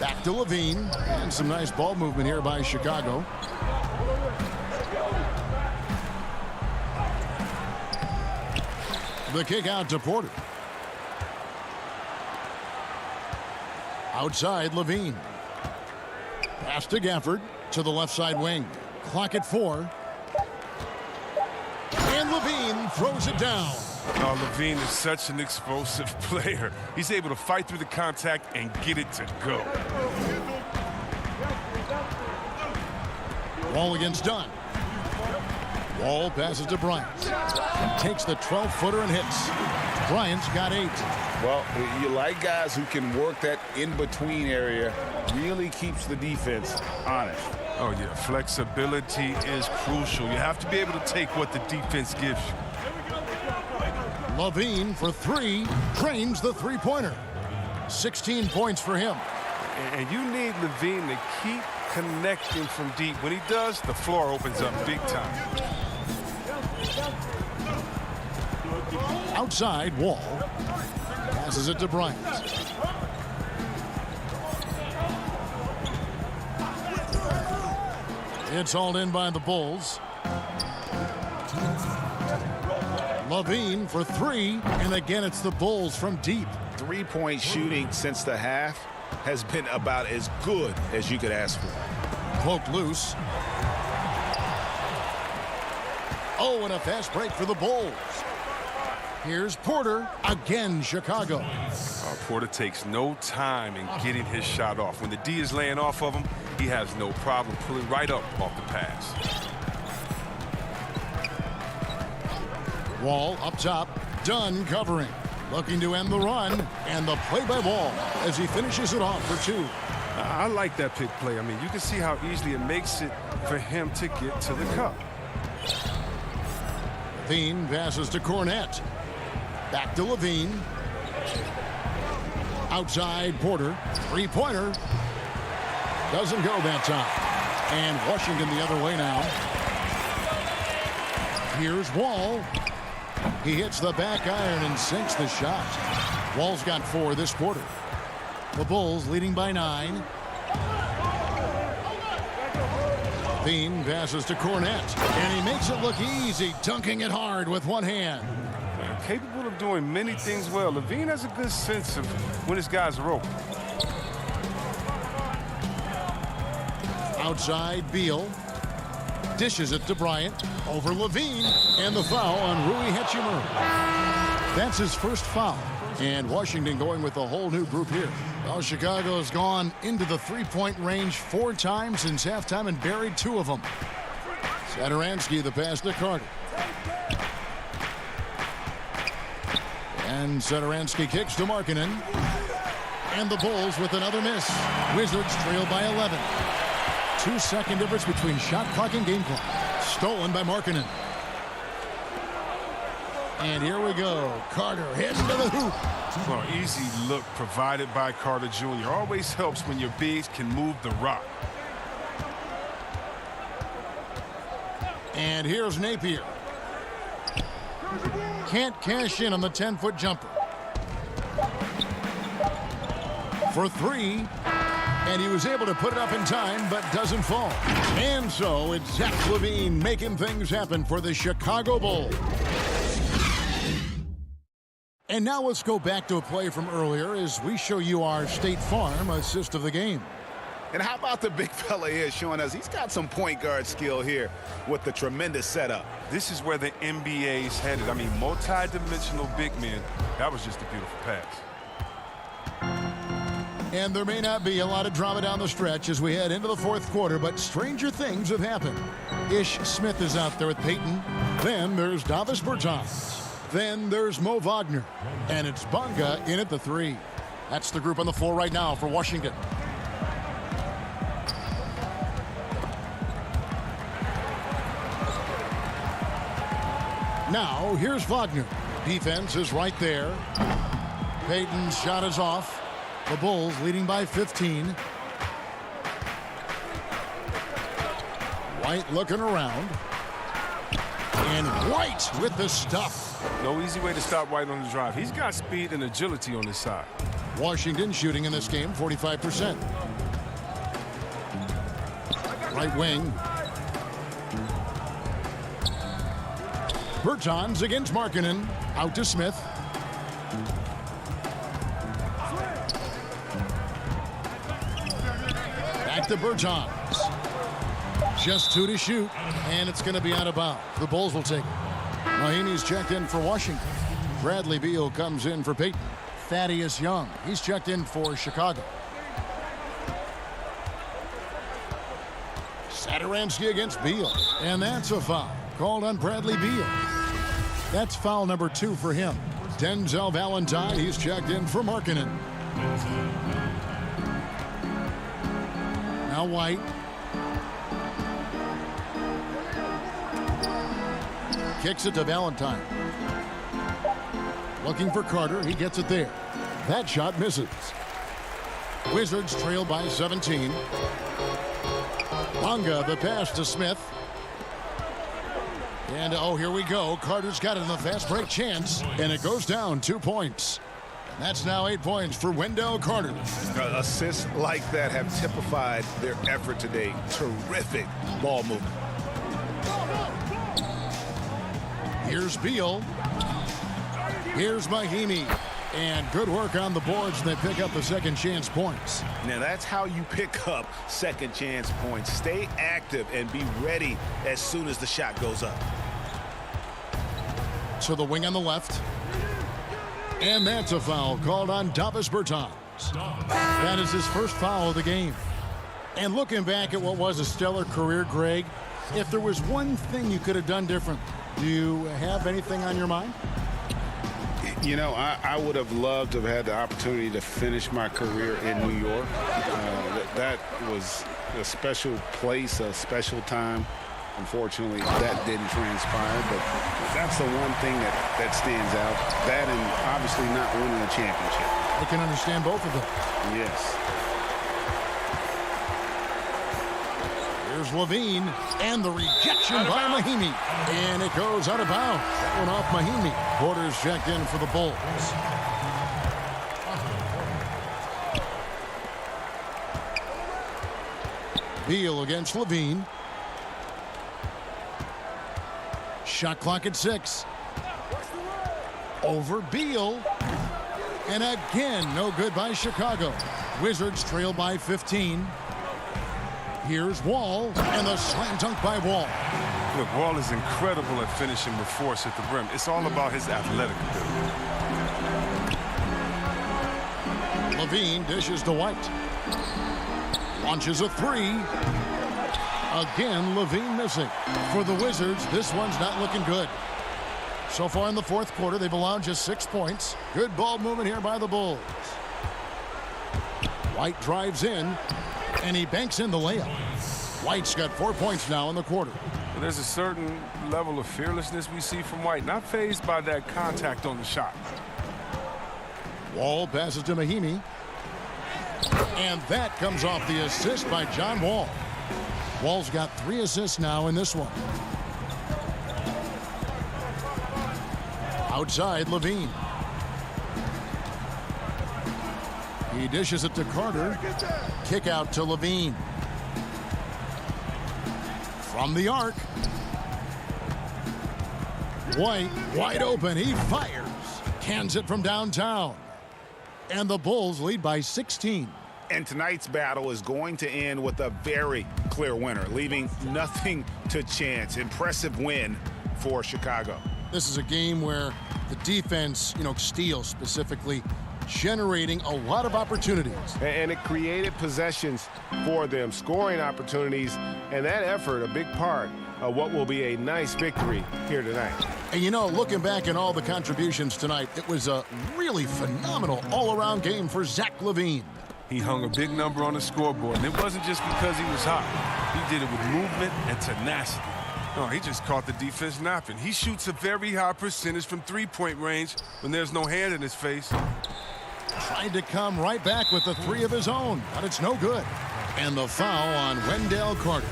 S2: Back to Levine. And some nice ball movement here by Chicago. The kick out to Porter. Outside, Levine. Pass to Gafford to the left side wing. Clock at 4. And Levine throws it down.
S11: Oh, Levine is such an explosive player. He's able to fight through the contact and get it to go.
S2: Wall against Dunn. Wall passes to Bryant. Takes the 12-footer and hits. Bryant's got 8.
S3: Well, you like guys who can work that in-between area, really keeps the defense honest.
S11: Oh, yeah, flexibility is crucial. You have to be able to take what the defense gives you.
S2: Levine for 3, drains the three-pointer. 16 points for him.
S11: And you need Levine to keep connecting from deep. When he does, the floor opens up big time.
S2: Outside, Wall. Passes it to Bryant. It's hauled in by the Bulls. Levine for 3, and again it's the Bulls from deep.
S3: Three-point shooting since the half has been about as good as you could ask for.
S2: Poked loose. Oh, and a fast break for the Bulls. Here's Porter. Again, Chicago.
S11: Porter takes no time in getting his shot off. When the D is laying off of him, he has no problem pulling right up off the pass.
S2: Wall up top. Dunn covering. Looking to end the run. And the play by Wall as he finishes it off for 2.
S11: I like that pick play. I mean, you can see how easily it makes it for him to get to the cup.
S2: Levine passes to Cornette. Back to Levine. Outside, Porter. Three-pointer. Doesn't go that time. And Washington the other way now. Here's Wall. He hits the back iron and sinks the shot. Wall's got 4 this quarter. The Bulls leading by 9. Levine passes to Cornette. And he makes it look easy, dunking it hard with one hand.
S11: Capable of doing many things well. Levine has a good sense of when his guys are open.
S2: Outside, Beal. Dishes it to Bryant. Over Levine. And the foul on Rui Hachimura. That's his first foul. And Washington going with a whole new group here. Well, Chicago has gone into the three-point range 4 times since halftime and buried 2 of them. Satoransky the pass to Carter. And Satoransky kicks to Markkanen. And the Bulls with another miss. Wizards trail by 11. 2-second difference between shot clock and game clock. Stolen by Markkanen. And here we go. Carter heading to the hoop.
S11: Well, easy look provided by Carter Jr. Always helps when your bigs can move the rock.
S2: And here's Napier. Can't cash in on the 10-foot jumper. For 3. And he was able to put it up in time, but doesn't fall. And so it's Zach LaVine making things happen for the Chicago Bulls. And now let's go back to a play from earlier as we show you our State Farm assist of the game.
S3: And how about the big fella here showing us he's got some point guard skill here with the tremendous setup.
S11: This is where the NBA is headed. I mean, multi-dimensional big men. That was just a beautiful pass.
S2: And there may not be a lot of drama down the stretch as we head into the 4th quarter, but stranger things have happened. Ish Smith is out there with Peyton. Then there's Davis Bertans. Then there's Mo Wagner. And it's Bonga in at the 3. That's the group on the floor right now for Washington. Now, here's Wagner. Defense is right there. Peyton's shot is off. The Bulls leading by 15. White looking around. And White with the stuff.
S11: No easy way to stop White on the drive. He's got speed and agility on his side.
S2: Washington shooting in this game 45%. Right wing. Bertans against Markkanen. Out to Smith. Back to Bertans. Just 2 to shoot, and it's going to be out of bounds. The Bulls will take it. Mahinmi's checked in for Washington. Bradley Beal comes in for Peyton. Thaddeus Young, he's checked in for Chicago. Satoransky against Beal, and that's a foul called on Bradley Beal. That's foul number 2 for him. Denzel Valentine, he's checked in for Markkanen. Now White. Kicks it to Valentine. Looking for Carter. He gets it there. That shot misses. Wizards trail by 17. Bonga, the pass to Smith. And, oh, here we go. Carter's got it in the fast break chance. And it goes down 2 points. And that's now 8 points for Wendell Carter.
S12: Assists like that have typified their effort today. Terrific ball movement.
S2: Here's Beal. Here's Mahinmi. And good work on the boards, and they pick up the second chance points.
S12: Now that's how you pick up second chance points. Stay active and be ready as soon as the shot goes up.
S2: To the wing on the left. And that's a foul called on Davis Bertans. That is his first foul of the game. And looking back at what was a stellar career, Greg, if there was one thing you could have done different, do you have anything on your mind?
S3: You know, I would have loved to have had the opportunity to finish my career in New York. That was a special place, a special time. Unfortunately, that didn't transpire, but that's the one thing that stands out. That and obviously not winning a championship.
S2: I can understand both of them.
S3: Yes.
S2: Here's Levine, and the rejection by Mahinmi. And it goes out of bounds. That one off Mahinmi. Porter's checked in for the Bulls. Beal against Levine. Shot clock at 6. Over Beal. And again, no good by Chicago. Wizards trail by 15. Here's Wall, and the slam dunk by Wall.
S11: Look, Wall is incredible at finishing with force at the rim. It's all about his athletic ability.
S2: Levine dishes to White. Launches a 3. Again, Levine missing. For the Wizards, this one's not looking good. So far in the fourth quarter, they've allowed just 6 points. Good ball movement here by the Bulls. White drives in, and he banks in the layup. White's got 4 points now in the quarter.
S11: Well, there's a certain level of fearlessness we see from White, not fazed by that contact on the shot.
S2: Wall passes to Mahinmi. And that comes off the assist by John Wall. Wall's got 3 assists now in this one. Outside, Levine. He dishes it to Carter. Kick out to Levine. From the arc. White, wide open. He fires. Cans it from downtown. And the Bulls lead by 16.
S12: And tonight's battle is going to end with a very clear winner, leaving nothing to chance. Impressive win for Chicago.
S2: This is a game where the defense, steals specifically, generating a lot of opportunities.
S10: And it created possessions for them, scoring opportunities, and that effort, a big part of what will be a nice victory here tonight.
S2: And looking back at all the contributions tonight, it was a really phenomenal all-around game for Zach LaVine.
S11: He hung a big number on the scoreboard, and it wasn't just because he was hot. He did it with movement and tenacity. No, he just caught the defense napping. He shoots a very high percentage from three-point range when there's no hand in his face.
S2: Tried to come right back with a 3 of his own, but it's no good. And the foul on Wendell Carter.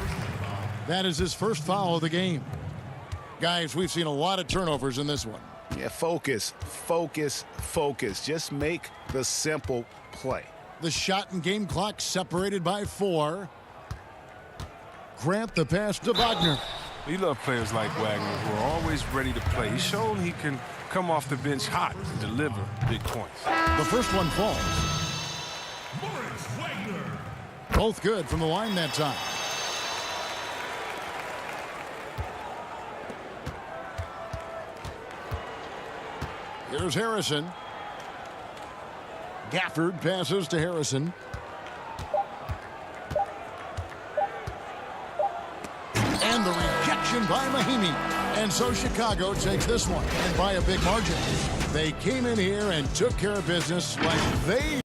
S2: That is his first foul of the game. Guys, we've seen a lot of turnovers in this one.
S12: Yeah, focus, focus, focus. Just make the simple play.
S2: The shot and game clock separated by 4. Grant the pass to Wagner.
S11: We love players like Wagner who are always ready to play. He's shown he can come off the bench hot and deliver big points.
S2: The first one falls. Both good from the line that time. Here's Harrison. Gafford passes to Harrison. And the rejection by Mahimi. And so Chicago takes this one, and by a big margin. They came in here and took care of business like they...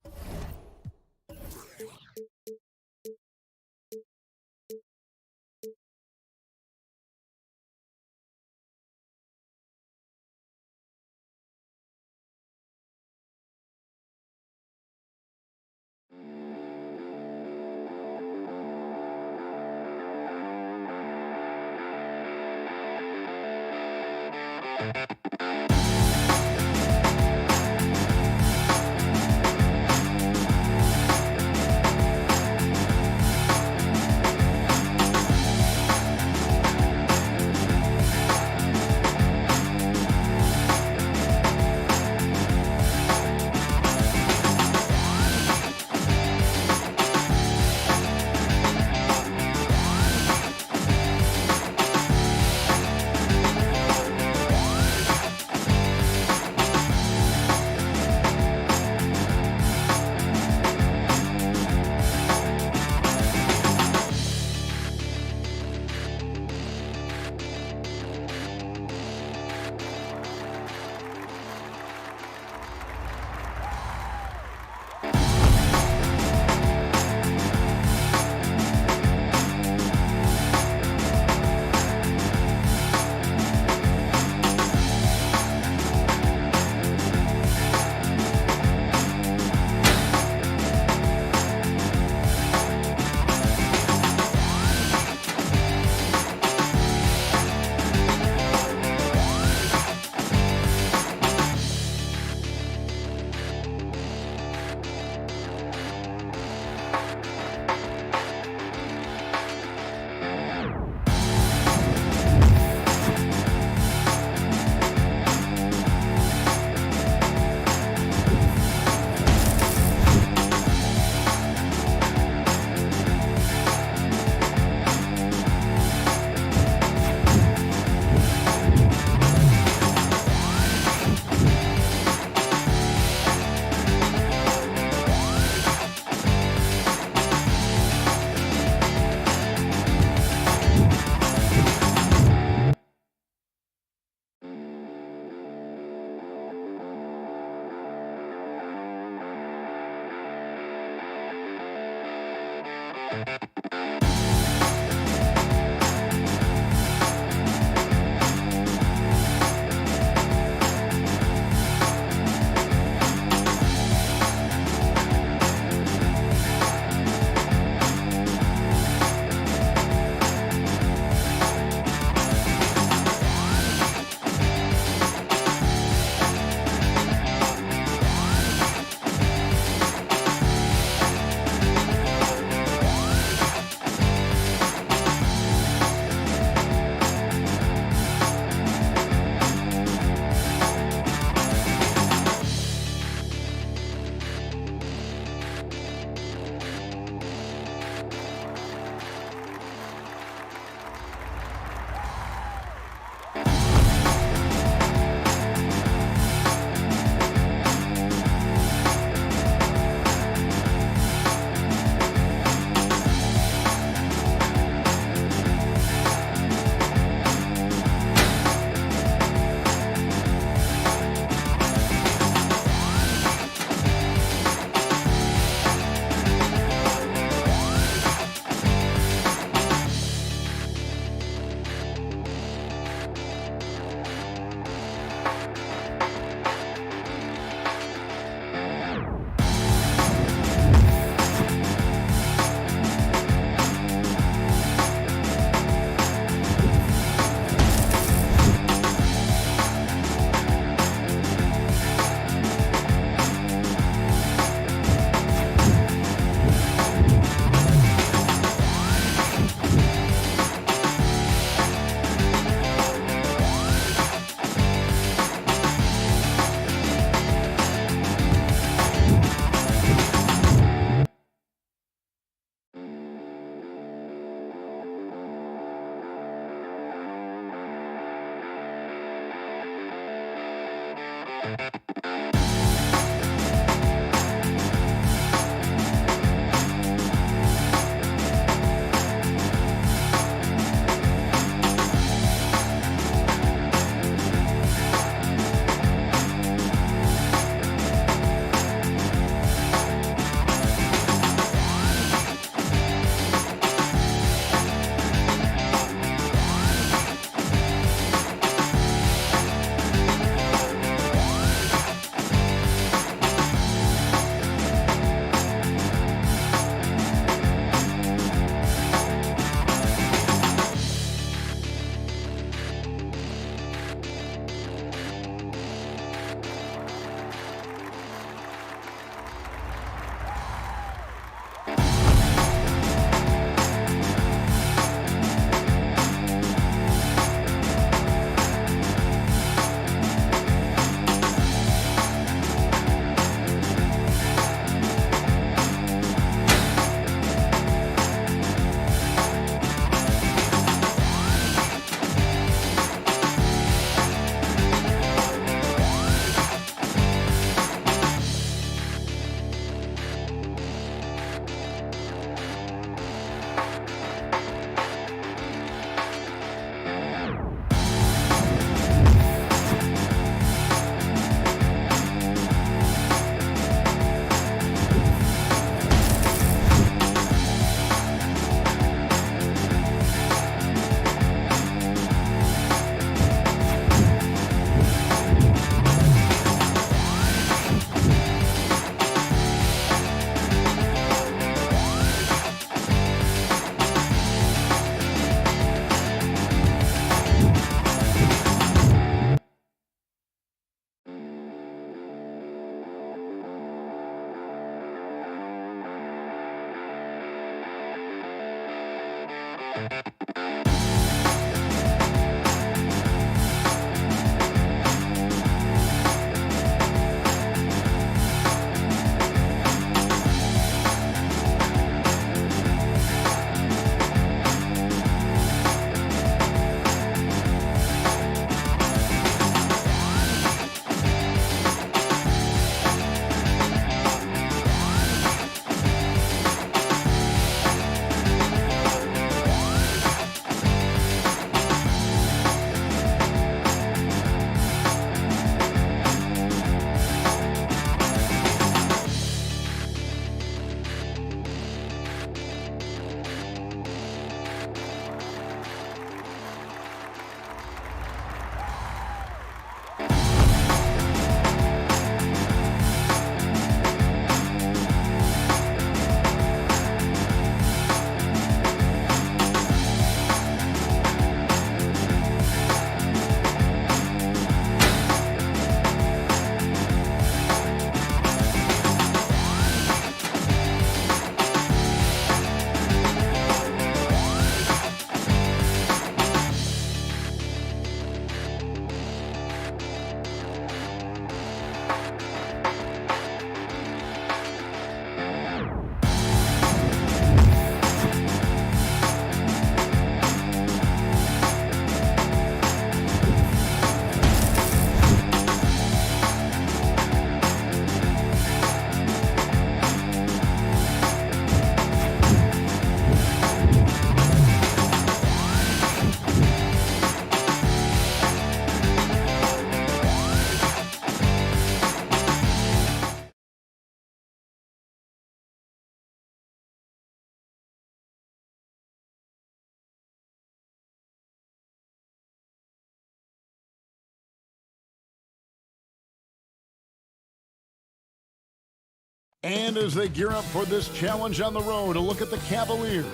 S2: And as they gear up for this challenge on the road, a look at the Cavaliers.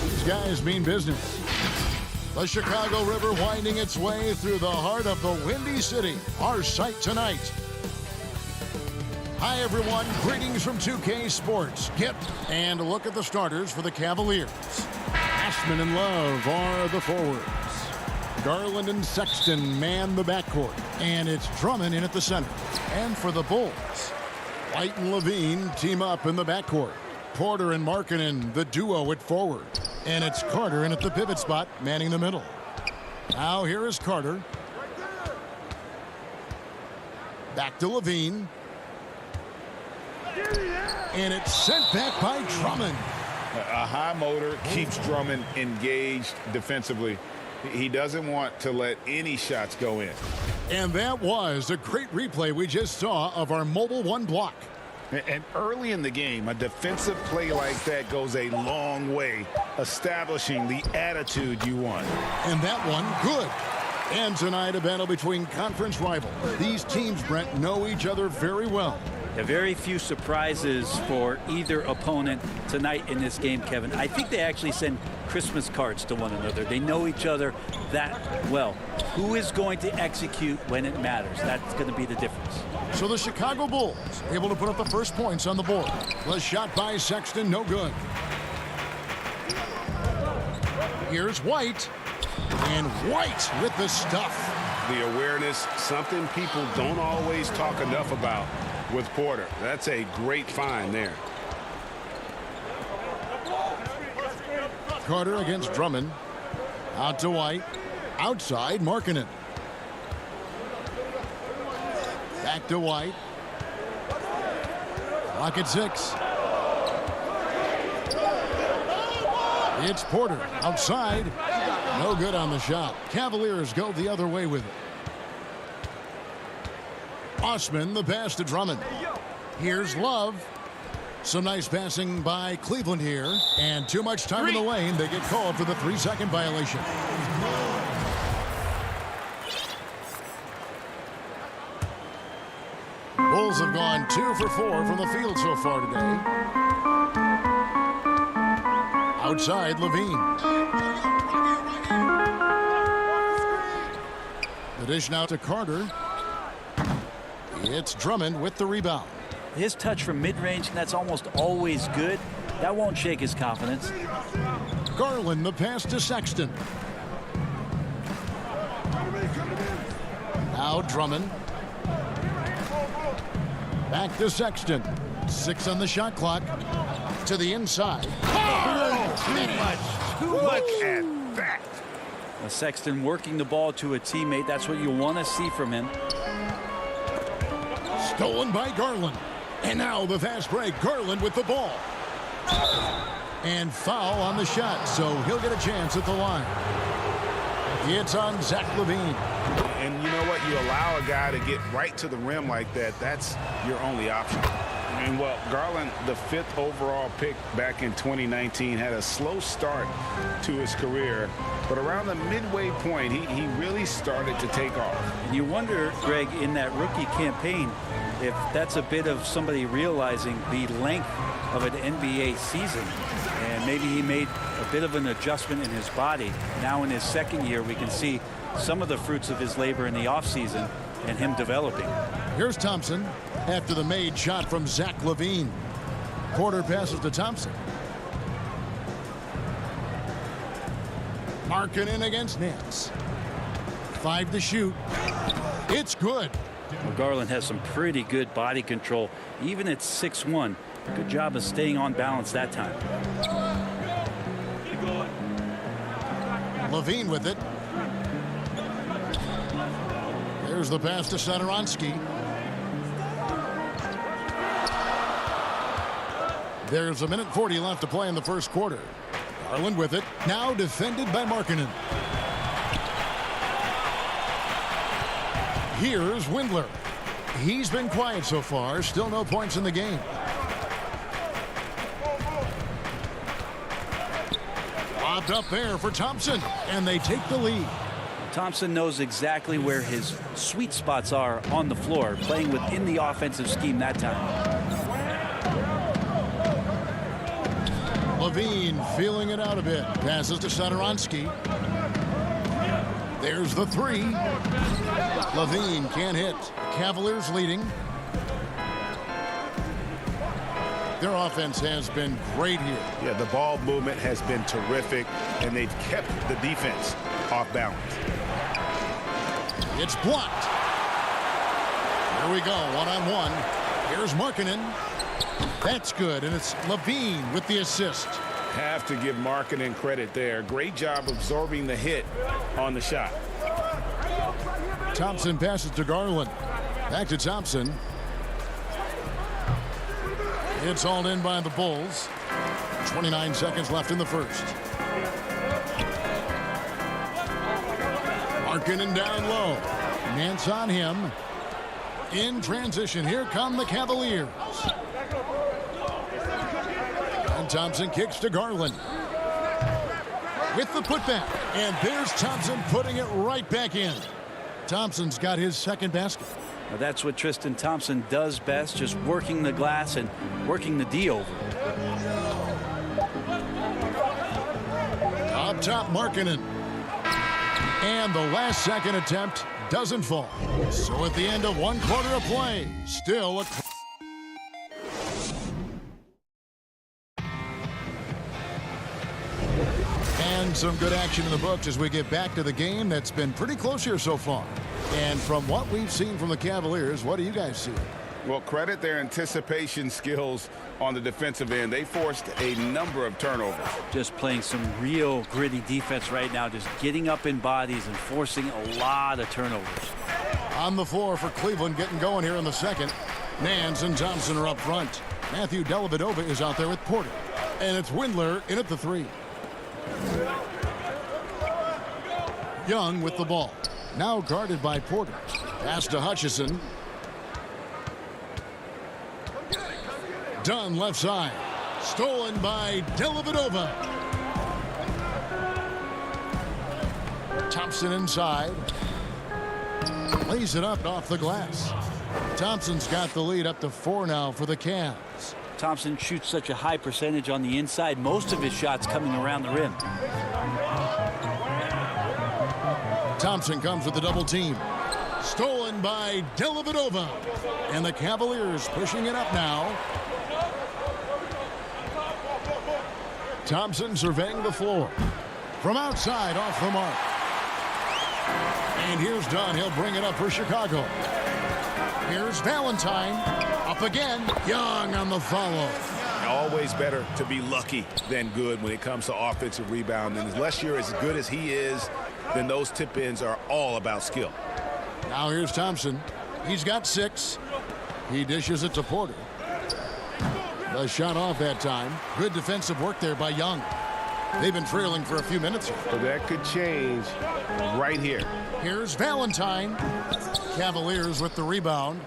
S2: These guys mean business. The Chicago River winding its way through the heart of the Windy City, our sight tonight. Hi, everyone. Greetings from 2K Sports. Get and look at the starters for the Cavaliers. Ashman and Love are the forwards. Garland and Sexton man the backcourt. And it's Drummond in at the center. And for the Bulls, White and Levine team up in the backcourt. Porter and Markkanen, the duo at forward. And it's Carter in at the pivot spot, manning the middle. Now here is Carter. Back to Levine. And it's sent back by Drummond.
S12: A high motor keeps Drummond engaged defensively. He doesn't want to let any shots go in.
S2: And that was a great replay we just saw of our Mobile One block.
S12: And early in the game, a defensive play like that goes a long way, establishing the attitude you want.
S2: And that one, good. And tonight, a battle between conference rivals. These teams, Brent, know each other very well.
S13: Very few surprises for either opponent tonight in this game, Kevin. I think they actually send Christmas cards to one another. They know each other that well. Who is going to execute when it matters? That's going to be the difference.
S2: So the Chicago Bulls able to put up the first points on the board. The shot by Sexton, no good. Here's White. And White with the stuff.
S10: The awareness, something people don't always talk enough about with Porter. That's a great find there.
S2: Carter against Drummond. Out to White. Outside, Markkanen. Back to White. Clock at 6. It's Porter outside. No good on the shot. Cavaliers go the other way with it. Osman, the pass to Drummond. Here's Love. Some nice passing by Cleveland here. And too much time in the lane. They get called for the 3-second violation. Bulls have gone 2 for 4 from the field so far today. Outside, Levine. The dish now to Carter. It's Drummond with the rebound.
S13: His touch from mid-range, that's almost always good. That won't shake his confidence.
S2: Garland the pass to Sexton. Now Drummond. Back to Sexton. 6 on the shot clock. To the inside.
S12: Too much at that.
S13: Sexton working the ball to a teammate. That's what you want to see from him.
S2: Stolen by Garland. And now the fast break. Garland with the ball. And foul on the shot, so he'll get a chance at the line. It's on Zach LaVine.
S12: And you know what? You allow a guy to get right to the rim like that. That's your only option. I mean, well, Garland, the 5th overall pick back in 2019, had a slow start to his career. But around the midway point, he really started to take off.
S13: And you wonder, Greg, in that rookie campaign, if that's a bit of somebody realizing the length of an NBA season. And maybe he made a bit of an adjustment in his body. Now in his 2nd year, we can see some of the fruits of his labor in the offseason and him developing.
S2: Here's Thompson after the made shot from Zach LaVine. Porter passes to Thompson. Markkanen against Nance. 5 to shoot. It's good.
S13: Well, Garland has some pretty good body control, even at 6'1". Good job of staying on balance that time.
S2: LaVine with it. There's the pass to Satoransky. There's 1:40 left to play in the first quarter. Garland with it. Now defended by Markkanen. Here's Windler. He's been quiet so far. Still no points in the game. Lobbed up there for Thompson, and they take the lead.
S13: Thompson knows exactly where his sweet spots are on the floor, playing within the offensive scheme that time.
S2: LaVine feeling it out a bit. Passes to Satoransky. There's the 3. LaVine can't hit. Cavaliers leading. Their offense has been great here.
S12: Yeah, the ball movement has been terrific, and they've kept the defense off balance.
S2: It's blocked. Here we go, one-on-one. Here's Markkanen. That's good, and it's LaVine with the assist.
S12: Have to give Markkanen credit there. Great job absorbing the hit on the shot.
S2: Thompson passes to Garland. Back to Thompson. It's hauled in by the Bulls. 29 seconds left in the first. Markkanen down low. Nance on him. In transition, here come the Cavaliers. And Thompson kicks to Garland. With the putback. And there's Thompson putting it right back in. Thompson's got his second basket.
S13: Now that's what Tristan Thompson does best, just working the glass and working the D over.
S2: Up top, Markkanen. And the last second attempt doesn't fall. So at the end of 1 quarter of play, still a... And some good action in the books as we get back to the game that's been pretty close here so far. And from what we've seen from the Cavaliers, what do you guys see?
S12: Well, credit their anticipation skills on the defensive end. They forced a number of turnovers.
S13: Just playing some real gritty defense right now, just getting up in bodies and forcing a lot of turnovers.
S2: On the floor for Cleveland, getting going here in the second. Nance and Thompson are up front. Matthew Dellavedova is out there with Porter. And it's Windler in at the 3. Young with the ball. Now guarded by Porter. Pass to Hutchison. Dunn left side. Stolen by Dellavedova. Thompson inside. Lays it up off the glass. Thompson's got the lead up to 4 now for the Cavs.
S13: Thompson shoots such a high percentage on the inside. Most of his shots coming around the rim.
S2: Thompson comes with the double team. Stolen by Dellavedova. And the Cavaliers pushing it up now. Thompson surveying the floor. From outside, off the mark. And here's Dunn. He'll bring it up for Chicago. Here's Valentine. Up again. Young on the follow.
S12: Always better to be lucky than good when it comes to offensive rebound. And unless you're as good as he is, then those tip-ins are all about skill.
S2: Now here's Thompson. He's got 6. He dishes it to Porter. The shot off that time. Good defensive work there by Young. They've been trailing for a few minutes here.
S12: But that could change right here.
S2: Here's Valentine. Cavaliers with the rebound.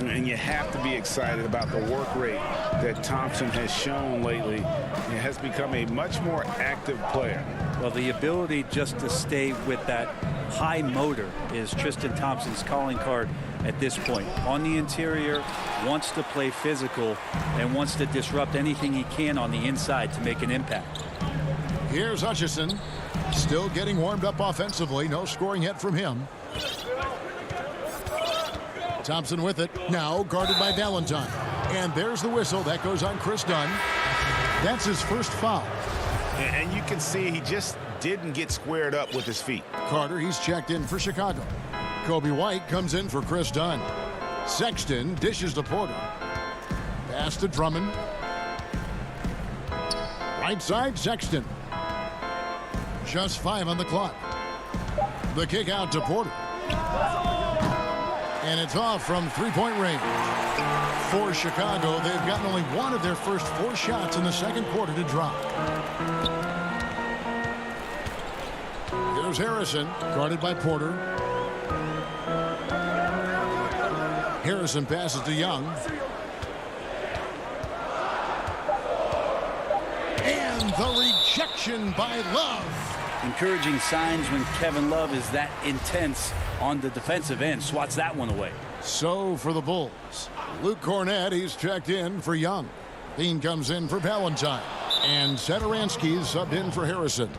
S12: And you have to be excited about the work rate that Thompson has shown lately. He has become a much more active player.
S13: Well, the ability just to stay with that high motor is Tristan Thompson's calling card at this point. On the interior, wants to play physical and wants to disrupt anything he can on the inside to make an impact.
S2: Here's Hutchison. Still getting warmed up offensively. No scoring yet from him. Thompson with it. Now guarded by Valentine. And there's the whistle. That goes on Chris Dunn. That's his first foul.
S12: And you can see he just didn't get squared up with his feet.
S2: Carter, he's checked in for Chicago. Kobe White comes in for Chris Dunn. Sexton dishes to Porter. Pass to Drummond. Right side, Sexton. Just 5 on the clock. The kick out to Porter. And it's off from three-point range. For Chicago, they've gotten only one of their first 4 shots in the second quarter to drop. Here's Harrison, guarded by Porter. Harrison passes to Young. And the rejection by Love.
S13: Encouraging signs when Kevin Love is that intense on the defensive end. Swats that one away.
S2: So for the Bulls, Luke Cornett, he's checked in for Young. Dean comes in for Valentine. And Satoransky's subbed in for Harrison.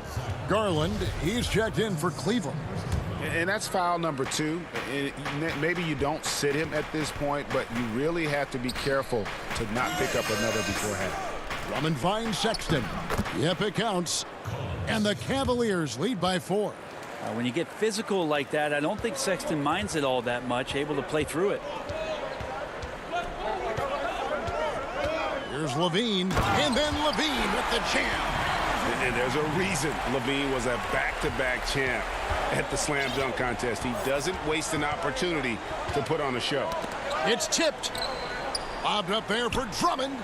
S2: Garland, he's checked in for Cleveland.
S12: And that's foul number 2. Maybe you don't sit him at this point, but you really have to be careful to not pick up another beforehand.
S2: Drummond finds Sexton. Yep, it counts. And the Cavaliers lead by 4.
S13: When you get physical like that, I don't think Sexton minds it all that much, able to play through it.
S2: Here's Levine, and then Levine with the jam.
S12: And there's a reason Levine was a back-to-back champ at the slam dunk contest. He doesn't waste an opportunity to put on a show.
S2: It's tipped. Lobbed up there for Drummond.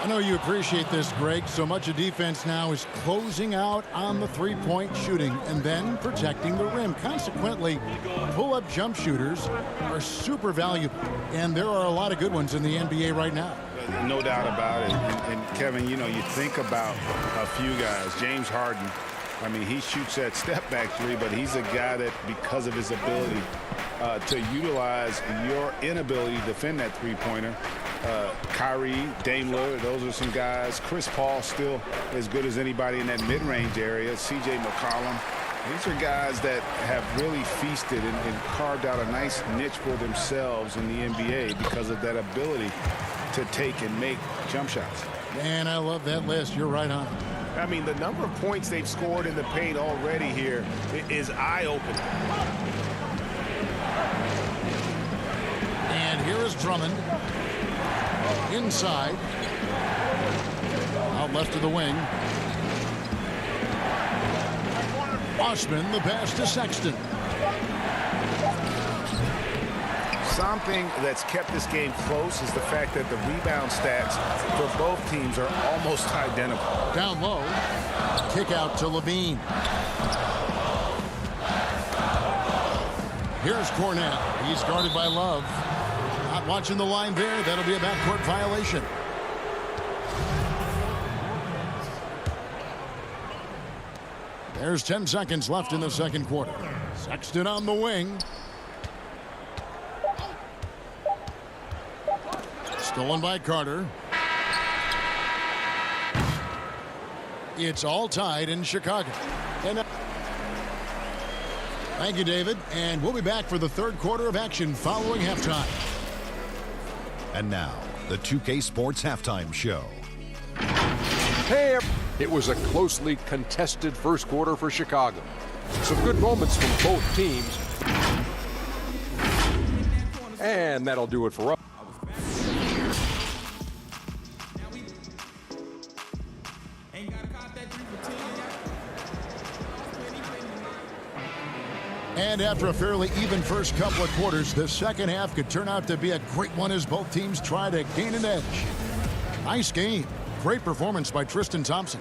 S2: I know you appreciate this, Greg. So much of defense now is closing out on the three-point shooting and then protecting the rim. Consequently, pull-up jump shooters are super valuable. And there are a lot of good ones in the NBA right now.
S12: No doubt about it. And Kevin, you know, you think about a few guys. James Harden, I mean, he shoots that step-back 3, but he's a guy that, because of his ability to utilize your inability to defend that three-pointer, Kyrie, Dame Lillard, those are some guys. Chris Paul still as good as anybody in that mid-range area. C.J. McCollum. These are guys that have really feasted and carved out a nice niche for themselves in the NBA because of that ability to take and make jump shots.
S2: Man, I love that list. You're right on.
S10: I mean, the number of points they've scored in the paint already here is eye-opening.
S2: And here is Drummond. Inside. Out left of the wing. Osman, the pass to Sexton.
S12: Something that's kept this game close is the fact that the rebound stats for both teams are almost identical.
S2: Down low. Kick out to Levine. Here's Cornett. He's guarded by Love. Not watching the line there. That'll be a backcourt violation. There's 10 seconds left in the second quarter. Sexton on the wing. Stolen by Carter. It's all tied in Chicago. And thank you, David. And we'll be back for the third quarter of action following halftime.
S6: And now, the 2K Sports Halftime Show.
S7: Hey, it was a closely contested first quarter for Chicago. Some good moments from both teams. And that'll do it for us.
S2: And after a fairly even first couple of quarters, the second half could turn out to be a great one as both teams try to gain an edge. Nice game. Great performance by Tristan Thompson.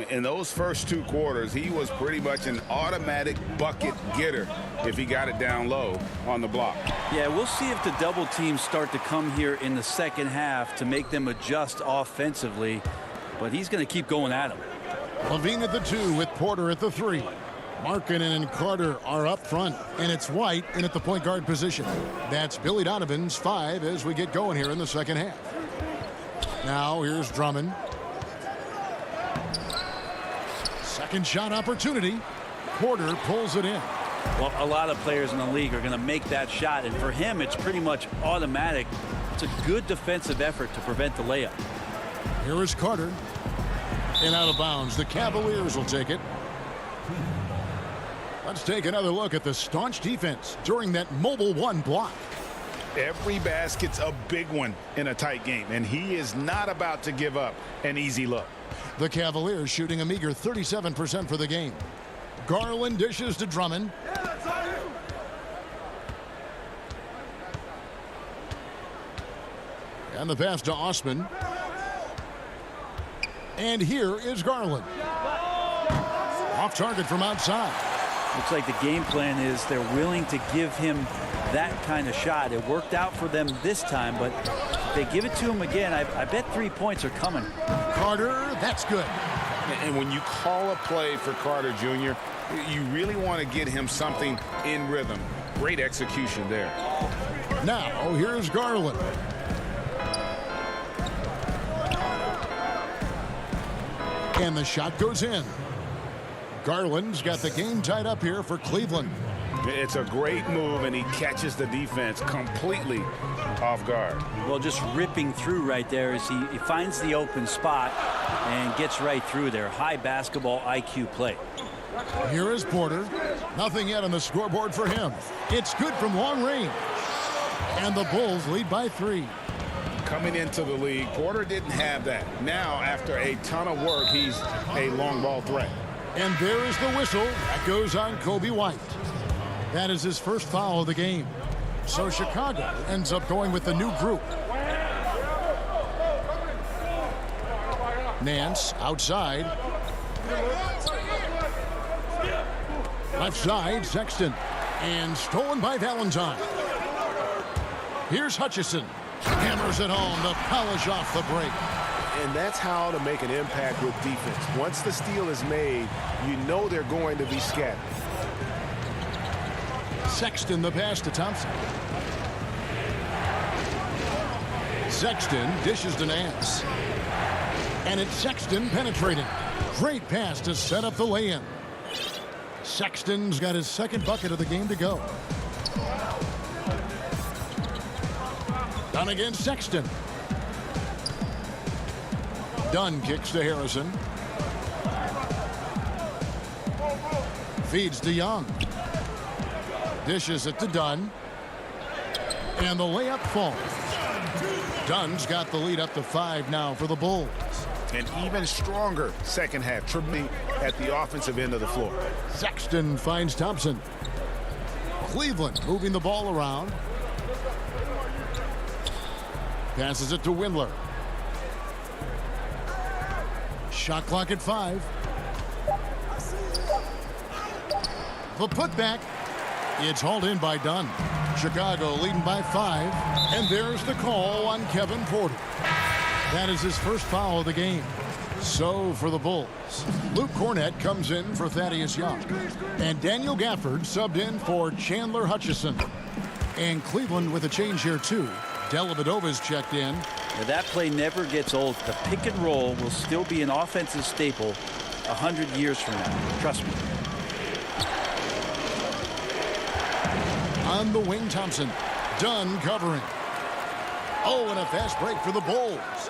S12: In those first 2 quarters, he was pretty much an automatic bucket getter if he got it down low on the block.
S13: Yeah, we'll see if the double teams start to come here in the second half to make them adjust offensively, but he's going to keep going at him.
S2: Levine at the 2 with Porter at the 3. Markkanen and Carter are up front, and it's White in at the point guard position. That's Billy Donovan's 5 as we get going here in the second half. Now here's Drummond. Second shot opportunity. Porter pulls it in.
S13: Well, a lot of players in the league are going to make that shot, and for him, it's pretty much automatic. It's a good defensive effort to prevent the layup.
S2: Here is Carter. And out of bounds. The Cavaliers will take it. Let's take another look at the staunch defense during that mobile 1 block.
S12: Every basket's a big one in a tight game, and he is not about to give up an easy look.
S2: The Cavaliers shooting a meager 37% for the game. Garland dishes to Drummond. And the pass to Osman. And here is Garland. Off target from outside.
S13: Looks like the game plan is they're willing to give him that kind of shot. It worked out for them this time, but if they give it to him again, I bet 3 points are coming.
S2: Carter, that's good.
S12: And when you call a play for Carter Jr., you really want to get him something in rhythm. Great execution there.
S2: Now, here's Garland. And the shot goes in. Garland's got the game tied up here for Cleveland.
S12: It's a great move, and he catches the defense completely off guard.
S13: Well, just ripping through right there as he finds the open spot and gets right through there. High basketball IQ play.
S2: Here is Porter. Nothing yet on the scoreboard for him. It's good from long range. And the Bulls lead by 3.
S12: Coming into the league, Porter didn't have that. Now, after a ton of work, he's a long ball threat.
S2: And there is the whistle. That goes on Kobe White. That is his first foul of the game. So Chicago ends up going with the new group. Nance outside. Left side, Sexton. And stolen by Valentine. Here's Hutchison. Hammers it home to polish off the break.
S10: And that's how to make an impact with defense. Once the steal is made, you know they're going to be scattered.
S2: Sexton the pass to Thompson. Sexton dishes to Nance. And it's Sexton penetrating. Great pass to set up the lay-in. Sexton's got his second bucket of the game to go. Dunn against Sexton. Dunn kicks to Harrison. Feeds to Young. Dishes it to Dunn. And the layup falls. Dunn's got the lead up to 5 now for the Bulls.
S12: An even stronger second half, tripling at the offensive end of the floor.
S2: Sexton finds Thompson. Cleveland moving the ball around. Passes it to Windler. Shot clock at 5. The putback. It's hauled in by Dunn. Chicago leading by 5. And there's the call on Kevin Porter. That is his first foul of the game. So for the Bulls, Luke Cornett comes in for Thaddeus Young. And Daniel Gafford subbed in for Chandler Hutchison. And Cleveland with a change here too. Dellavedova's checked in.
S13: Now that play never gets old. The pick and roll will still be an offensive staple 100 years from now. Trust me.
S2: On the wing, Thompson. Dunn covering. Oh, and a fast break for the Bulls.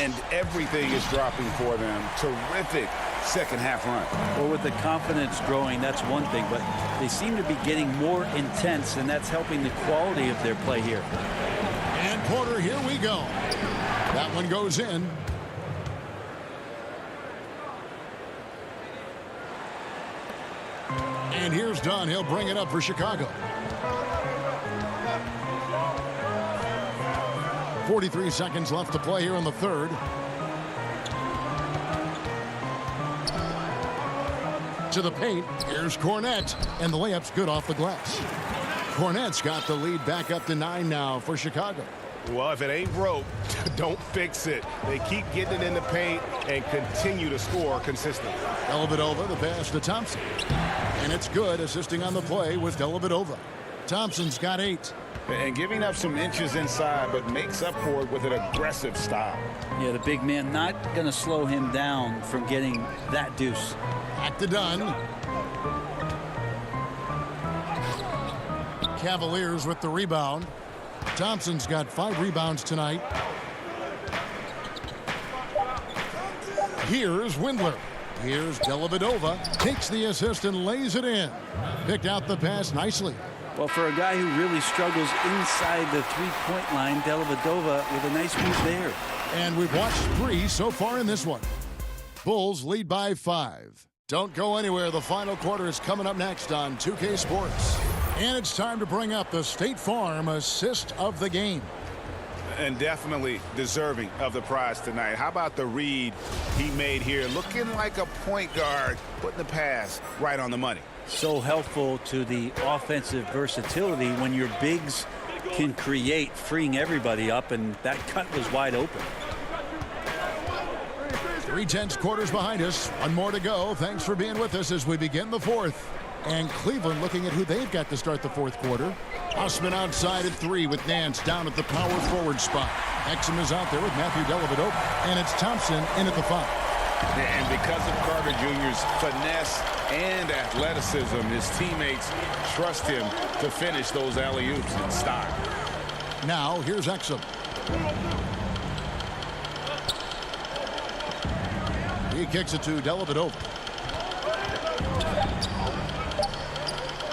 S12: and everything is dropping for them. Terrific second half run.
S13: Well, with the confidence growing, that's one thing, but they seem to be getting more intense, and that's helping the quality of their play here.
S2: And Porter, here we go. That one goes in. And here's Dunn. He'll bring it up for Chicago. 43 seconds left to play here in the third. To the paint. Here's Cornette. And the layup's good off the glass. Cornette's got the lead back up to 9 now for Chicago.
S10: Well, if it ain't broke, don't fix it. They keep getting it in the paint and continue to score consistently.
S2: Dellavedova, the pass to Thompson. And it's good, assisting on the play with Dellavedova. Thompson's got 8.
S12: And giving up some inches inside, but makes up for it with an aggressive style.
S13: Yeah, the big man not going to slow him down from getting that deuce.
S2: Back to Dunn. Cavaliers with the rebound. Thompson's got 5 rebounds tonight. Here's Windler. Here's Dellavedova. Takes the assist and lays it in. Picked out the pass nicely.
S13: Well, for a guy who really struggles inside the three-point line, Dellavedova with a nice move there.
S2: And we've watched 3 so far in this one. Bulls lead by 5. Don't go anywhere. The final quarter is coming up next on 2K Sports. And it's time to bring up the State Farm assist of the game.
S12: And definitely deserving of the prize tonight. How about the read he made here? Looking like a point guard, putting the pass right on the money.
S13: So helpful to the offensive versatility when your bigs can create, freeing everybody up, and that cut was wide open.
S2: 3/10 quarters behind us. One more to go. Thanks for being with us as we begin the fourth. And Cleveland looking at who they've got to start the fourth quarter. Osman outside at 3 with Nance down at the power forward spot. Exum is out there with Matthew Dellavedova. And it's Thompson in at the 5.
S12: And because of Carter Jr.'s finesse and athleticism, his teammates trust him to finish those alley-oops in style.
S2: Now, here's Exum. He kicks it to Dellavedova.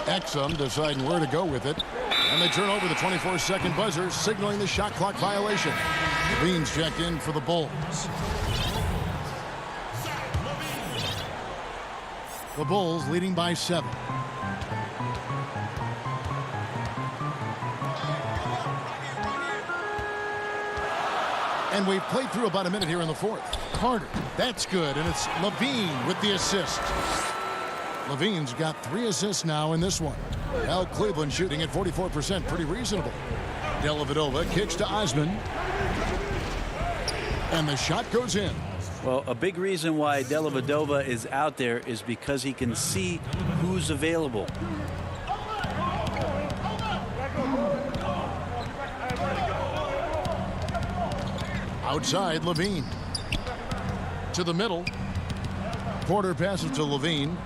S2: Exum deciding where to go with it. And they turn over the 24-second buzzer, signaling the shot clock violation. Levine's checked in for the Bulls. The Bulls leading by 7. And we've played through about a minute here in the fourth. Carter, that's good, and it's Levine with the assist. Levine's got 3 assists now in this one. Well, Cleveland shooting at 44%, pretty reasonable. Dellavedova kicks to Osman. And the shot goes in.
S13: Well, a big reason why Dellavedova is out there is because he can see who's available.
S2: Outside, Levine. To the middle. Porter passes to Levine.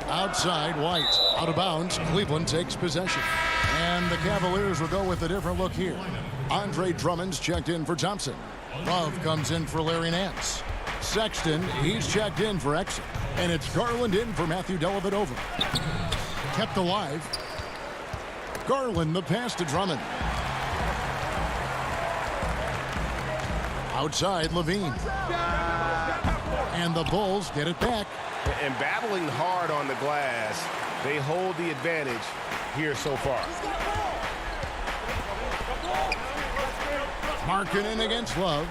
S2: Outside, White. Out of bounds. Cleveland takes possession. And the Cavaliers will go with a different look here. Andre Drummond's checked in for Thompson. Love comes in for Larry Nance. Sexton, he's checked in for Exum. And it's Garland in for Matthew Dellavedova. Kept alive. Garland, the pass to Drummond. Outside, Levine. And the Bulls get it back.
S10: And battling hard on the glass, they hold the advantage here so far.
S2: Markkanen against Love.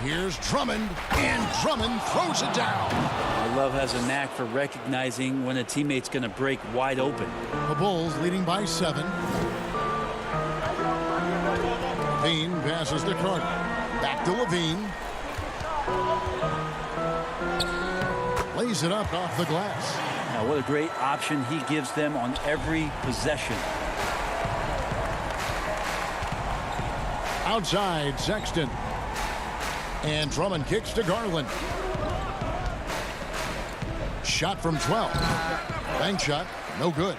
S2: Here's Drummond, and Drummond throws it down.
S13: Love has a knack for recognizing when a teammate's going to break wide open.
S2: The Bulls leading by 7. Levine passes to Carter. Back to Levine. Lays it up off the glass.
S13: Now, what a great option he gives them on every possession.
S2: Outside, Sexton. And Drummond kicks to Garland. Shot from 12. Bank shot, no good.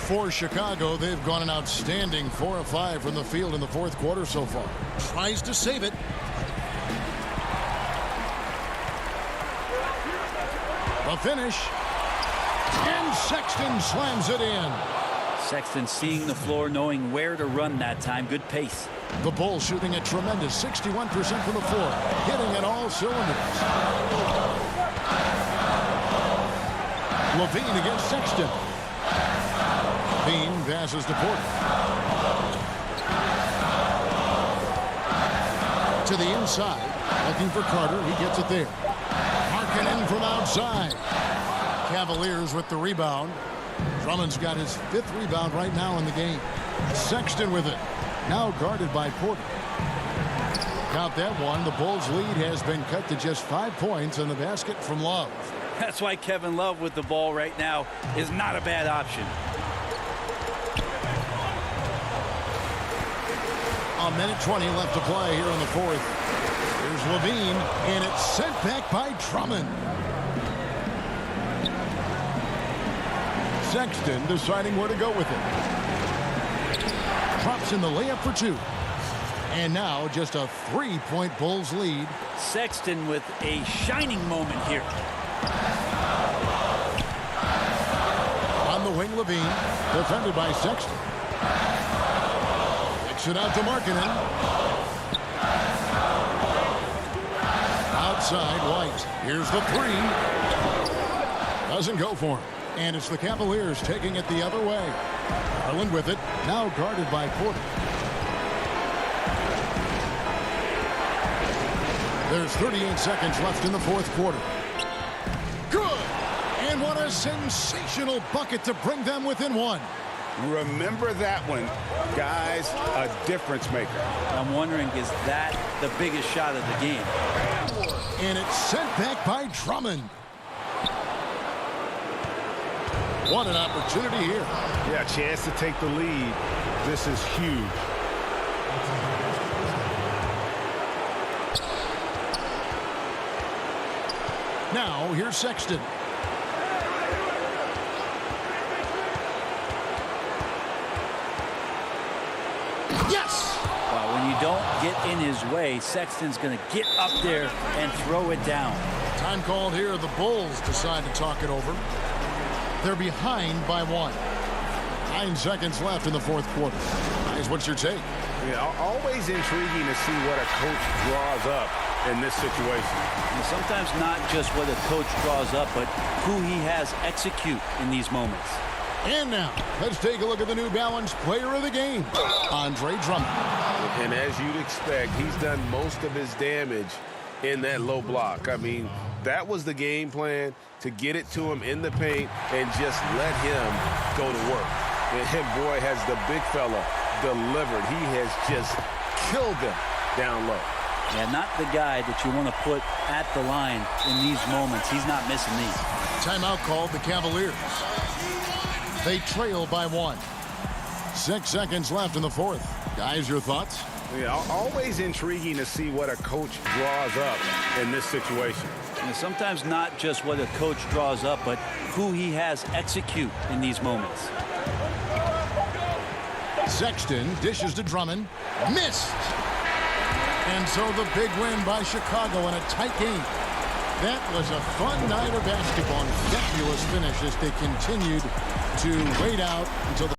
S2: For Chicago, they've gone an outstanding 4 of 5 from the field in the fourth quarter so far. Tries to save it. The finish. And Sexton slams it in.
S13: Sexton seeing the floor, knowing where to run that time. Good pace.
S2: The Bulls shooting a tremendous 61% from the floor, hitting at all cylinders. Levine against Sexton. Bean passes to Porter. To the inside, looking for Carter. He gets it there. Markkanen from outside. Cavaliers with the rebound. Drummond's got his 5th rebound right now in the game. Sexton with it. Now guarded by Porter. Count that one. The Bulls' lead has been cut to just 5 points in the basket from Love.
S13: That's why Kevin Love with the ball right now is not a bad option.
S2: A minute 20 left to play here in the fourth. Here's Levine, and it's sent back by Drummond. Sexton deciding where to go with it. Drops in the layup for 2. And now just a 3-point Bulls lead.
S13: Sexton with a shining moment here.
S2: On the wing, Levine, defended by Sexton. Kicks it out to Markkanen. Outside, White. Here's the 3. Doesn't go for him. And it's the Cavaliers taking it the other way. Garland with it, now guarded by Porter. There's 38 seconds left in the fourth quarter. Good! And what a sensational bucket to bring them within 1.
S12: Remember that one, guys, a difference maker.
S13: I'm wondering, is that the biggest shot of the game?
S2: And it's sent back by Drummond. What an opportunity here.
S12: Yeah, a chance to take the lead. This is huge.
S2: Now, here's Sexton. Yes!
S13: Well, when you don't get in his way, Sexton's going to get up there and throw it down.
S2: Time called here. The Bulls decide to talk it over. They're behind by 1. 9 seconds left in the fourth quarter. Guys, what's your take?
S12: Yeah, always intriguing to see what a coach draws up in this situation.
S13: And sometimes not just what a coach draws up, but who he has execute in these moments.
S2: And now, let's take a look at the New Balance player of the game, Andre Drummond.
S10: And as you'd expect, he's done most of his damage in that low block. I mean, that was the game plan, to get it to him in the paint and just let him go to work. And boy, has the big fella delivered. He has just killed them down low.
S13: Yeah, not the guy that you want to put at the line in these moments. He's not missing these.
S2: Timeout called the Cavaliers. They trail by 1. 6 seconds left in the fourth. Guys, your thoughts?
S12: Yeah, always intriguing to see what a coach draws up in this situation.
S13: And sometimes not just what a coach draws up, but who he has execute in these moments.
S2: Sexton dishes to Drummond. Missed! And so the big win by Chicago in a tight game. That was a fun night of basketball and fabulous finish as they continued to wait out until the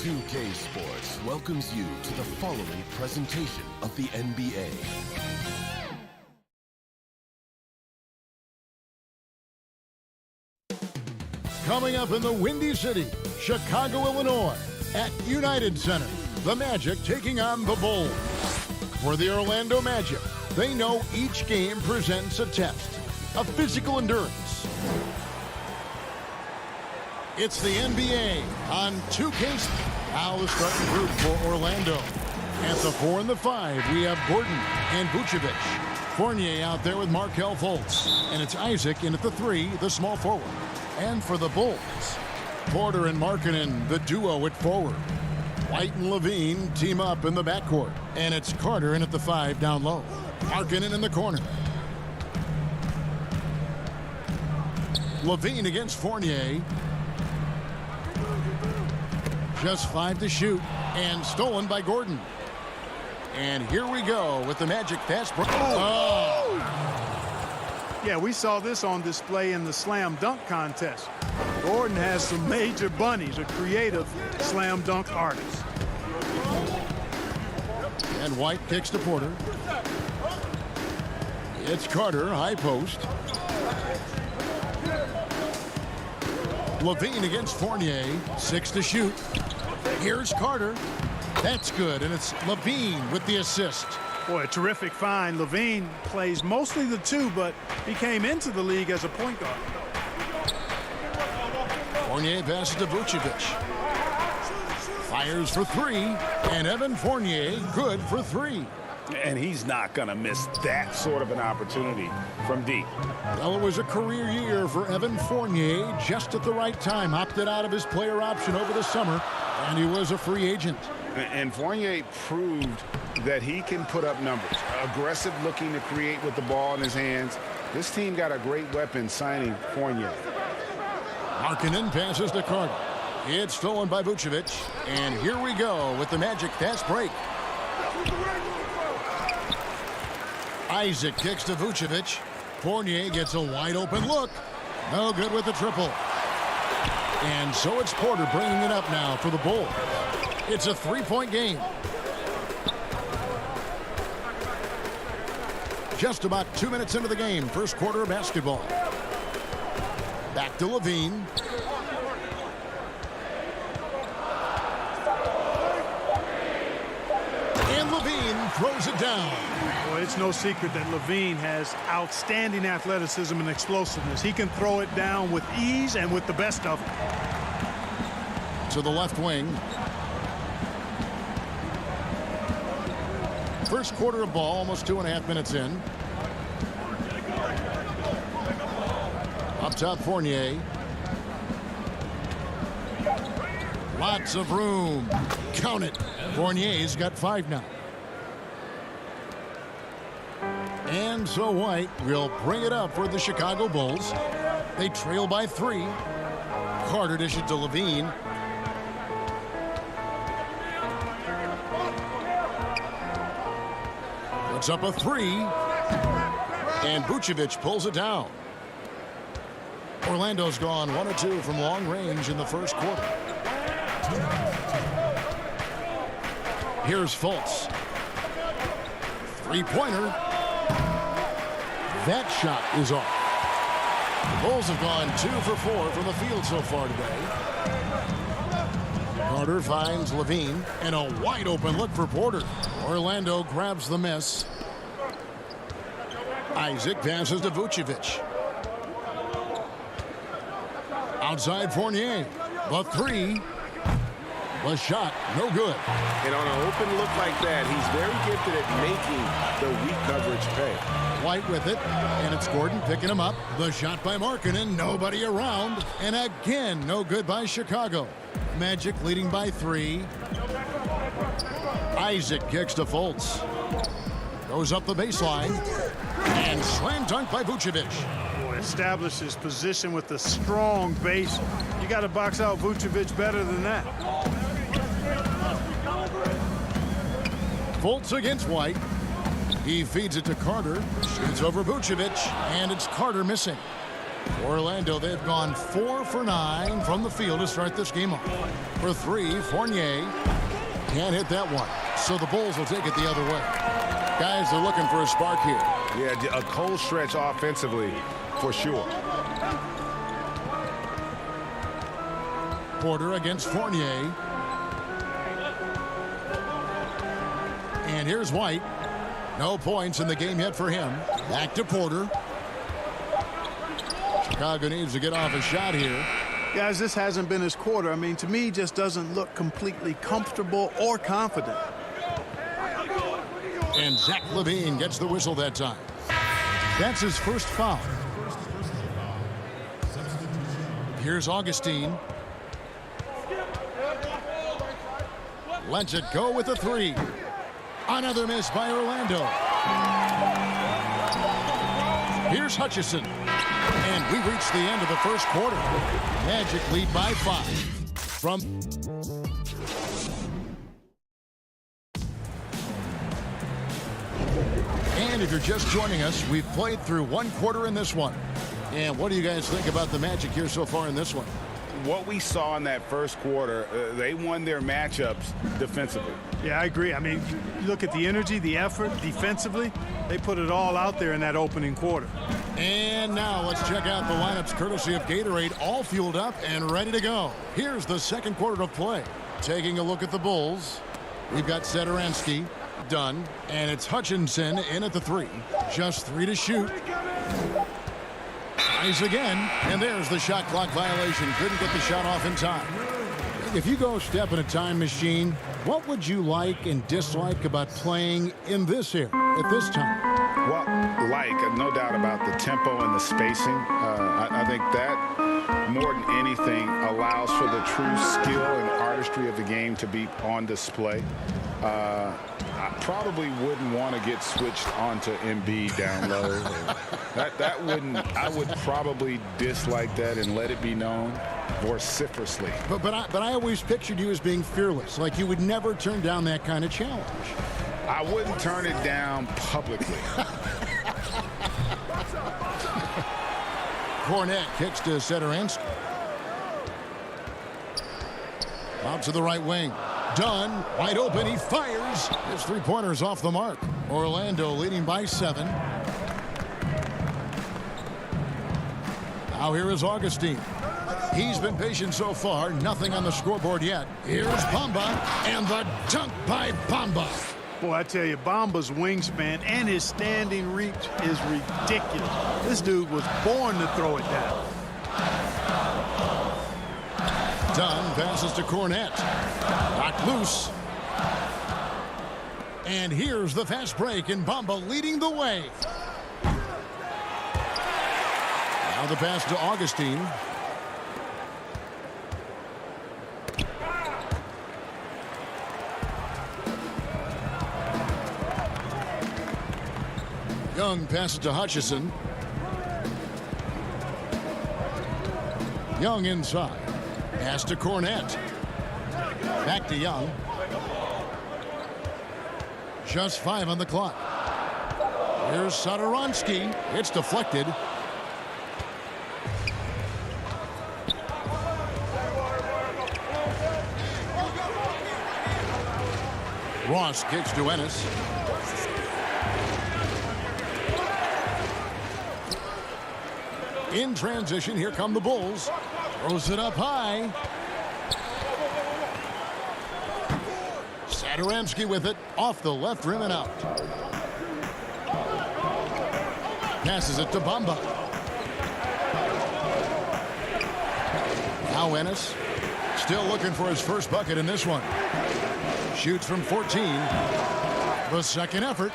S8: 2K Sports welcomes you to the following presentation of the NBA.
S2: Coming up in the Windy City, Chicago, Illinois, at United Center, the Magic taking on the Bulls. For the Orlando Magic, they know each game presents a test of physical endurance. It's the NBA on 2K. Now the starting group for Orlando. At the 4 and the 5, we have Gordon and Vucevic. Fournier out there with Markelle Fultz. And it's Isaac in at the 3, the small forward. And for the Bulls, Porter and Markkanen, the duo at forward. White and Levine team up in the backcourt. And it's Carter in at the 5 down low. Markkanen in the corner. Levine against Fournier. Just 5 to shoot. And stolen by Gordon. And here we go with the Magic fast break. Oh!
S14: Yeah, we saw this on display in the slam dunk contest. Gordon has some major bunnies, a creative slam dunk artist.
S2: And White kicks to Porter. It's Carter, high post. Levine against Fournier, 6 to shoot. Here's Carter. That's good, and it's Levine with the assist.
S14: Boy, a terrific find. Levine plays mostly the 2, but he came into the league as a point guard.
S2: Fournier passes to Vucevic. Fires for 3, and Evan Fournier good for 3.
S3: And he's not going to miss that sort of an opportunity from deep.
S2: Well, it was a career year for Evan Fournier, just at the right time. Opted out of his player option over the summer, and he was a free agent.
S3: And Fournier proved that he can put up numbers. Aggressive looking to create with the ball in his hands. This team got a great weapon signing Fournier.
S2: Markkanen passes to Carter. It's stolen by Vucevic. And here we go with the Magic fast break. Isaac kicks to Vucevic. Fournier gets a wide open look. No good with the triple. And so it's Porter bringing it up now for the Bulls. It's a 3-point game. Just about 2 minutes into the game. First quarter of basketball. Back to Levine. And Levine throws it down.
S14: Well, it's no secret that Levine has outstanding athleticism and explosiveness. He can throw it down with ease and with the best of them.
S2: To the left wing. First quarter of ball, almost 2.5 minutes in. Up top, Fournier. Lots of room. Count it. Fournier's got 5 now. And so White will bring it up for the Chicago Bulls. They trail by 3. Carter dishes to Levine. Puts up a 3. And Vucevic pulls it down. Orlando's gone 1 of 2 from long range in the first quarter. Here's Fultz. 3-pointer. That shot is off. The Bulls have gone 2 for 4 from the field so far today. Carter finds Levine, and a wide open look for Porter. Orlando grabs the miss. Isaac passes to Vucevic. Outside Fournier. The 3. The shot, no good.
S10: And on an open look like that, he's very gifted at making the weak coverage pay.
S2: White with it, and it's Gordon picking him up. The shot by Markkanen, nobody around. And again, no good by Chicago. Magic leading by 3. Isaac kicks to Fultz. Goes up the baseline. And slam dunk by Vucevic.
S14: Establishes position with a strong base. You got to box out Vucevic better than that.
S2: Fultz against White. He feeds it to Carter. Shoots over Vucevic, and it's Carter missing. Orlando, they've gone 4 for 9 from the field to start this game off. For 3, Fournier can't hit that one. So the Bulls will take it the other way. Guys, they're looking for a spark here.
S10: Yeah, a cold stretch offensively, for sure.
S2: Porter against Fournier. And here's White. No points in the game yet for him. Back to Porter. Chicago needs to get off a shot here.
S14: Guys, this hasn't been his quarter. I mean, to me, just doesn't look completely comfortable or confident.
S2: And Zach LaVine gets the whistle that time. That's his first foul. Here's Augustine. Lets it go with a three. Another miss by Orlando. Here's Hutchison. And we reach the end of the first quarter. Magic lead by 5. From... And if you're just joining us, we've played through one quarter in this one. And what do you guys think about the Magic here so far in this one?
S3: What we saw in that first quarter, they won their matchups defensively.
S14: Yeah, I agree. I mean, you look at the energy, the effort defensively, they put it all out there in that opening quarter.
S2: And now let's check out the lineups courtesy of Gatorade, all fueled up and ready to go. Here's the second quarter of play. Taking a look at the Bulls, we've got Satoransky, Dunn, and it's Hutchinson in at the 3. Just 3 to shoot. Tries again, and there's the shot clock violation. Couldn't get the shot off in time. If you go step in a time machine, what would you like and dislike about playing in this era at this time?
S3: Well, no doubt about the tempo and the spacing. I think that, more than anything, allows for the true skill and artistry of the game to be on display. I probably wouldn't want to get switched onto Embiid down low. that wouldn't. I would probably dislike that and let it be known vociferously.
S2: But I always pictured you as being fearless, like you would never turn down that kind of challenge.
S3: I wouldn't turn it down publicly.
S2: Cornette kicks to Satoransky. Out to the right wing. Dunn, wide open, he fires. His three-pointer's off the mark. Orlando leading by 7. Now here is Augustine. He's been patient so far, nothing on the scoreboard yet. Here's Bamba, and the dunk by Bamba.
S14: Boy, I tell you, Bamba's wingspan and his standing reach is ridiculous. This dude was born to throw it down.
S2: Dunn passes to Cornette. Knocked loose. And here's the fast break, and Bamba leading the way. Now the pass to Augustine. Young passes to Hutchison. Young inside. Pass to Cornette. Back to Young. Just 5 on the clock. Here's Satoransky. It's deflected. Ross kicks to Ennis. In transition, here come the Bulls. Throws it up high. Satoransky with it, off the left rim and out. Passes it to Bamba. Now Ennis, still looking for his first bucket in this one. Shoots from 14. The second effort.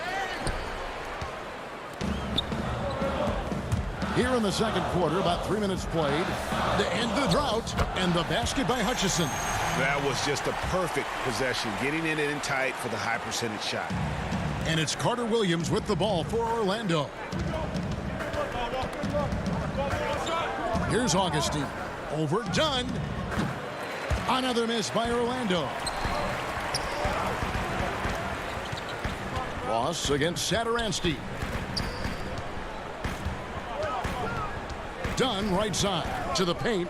S2: Here in the second quarter, about 3 minutes played to end the drought, and the basket by Hutchison.
S3: That was just a perfect possession, getting it in tight for the high percentage shot.
S2: And it's Carter Williams with the ball for Orlando. Here's Augustine. Over Dunn. Another miss by Orlando. Ross against Satoransky. Dunn right side to the paint.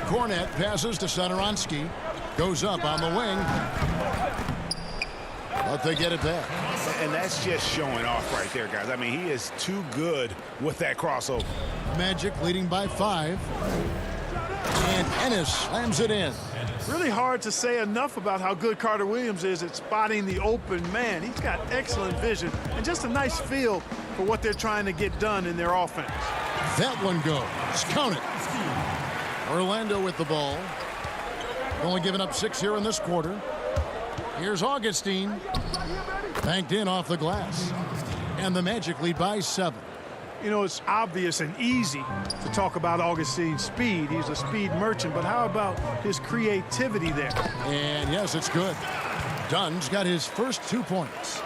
S2: Cornette passes to Satoransky. Goes up on the wing. But they get it back.
S3: And that's just showing off right there, guys. I mean, he is too good with that crossover.
S2: Magic leading by 5. And Ennis slams it in.
S14: Really hard to say enough about how good Carter Williams is at spotting the open man. He's got excellent vision and just a nice feel for what they're trying to get done in their offense.
S2: That one goes. Count it. Orlando with the ball. Only giving up 6 here in this quarter. Here's Augustine. Banked in off the glass. And the Magic lead by 7.
S14: You know, it's obvious and easy to talk about Augustine's speed. He's a speed merchant, but how about his creativity there?
S2: And yes, it's good. Dunn's got his first 2 points.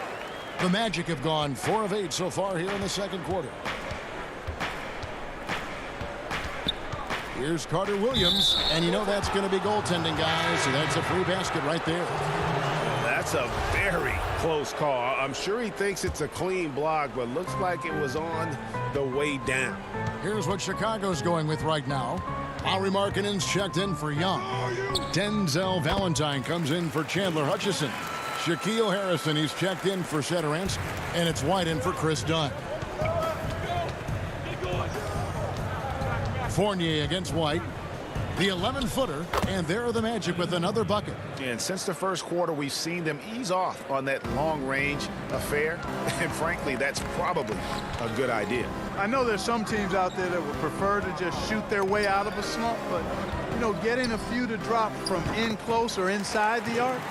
S2: The Magic have gone 4 of 8 so far here in the second quarter. Here's Carter Williams, and you know that's going to be goaltending, guys, so that's a free basket right there.
S10: That's a very close call. I'm sure he thinks it's a clean block, but looks like it was on the way down.
S2: Here's what Chicago's going with right now. Lauri Markkanen's checked in for Young. Denzel Valentine comes in for Chandler Hutchison. Shaquille Harrison, he's checked in for Satoransky. And it's White in for Chris Dunn. Fournier against White. The 11-footer, and there are the Magic with another bucket.
S3: And since the first quarter, we've seen them ease off on that long-range affair. And frankly, that's probably a good idea.
S14: I know there's some teams out there that would prefer to just shoot their way out of a slump, but, you know, getting a few to drop from in close or inside the arc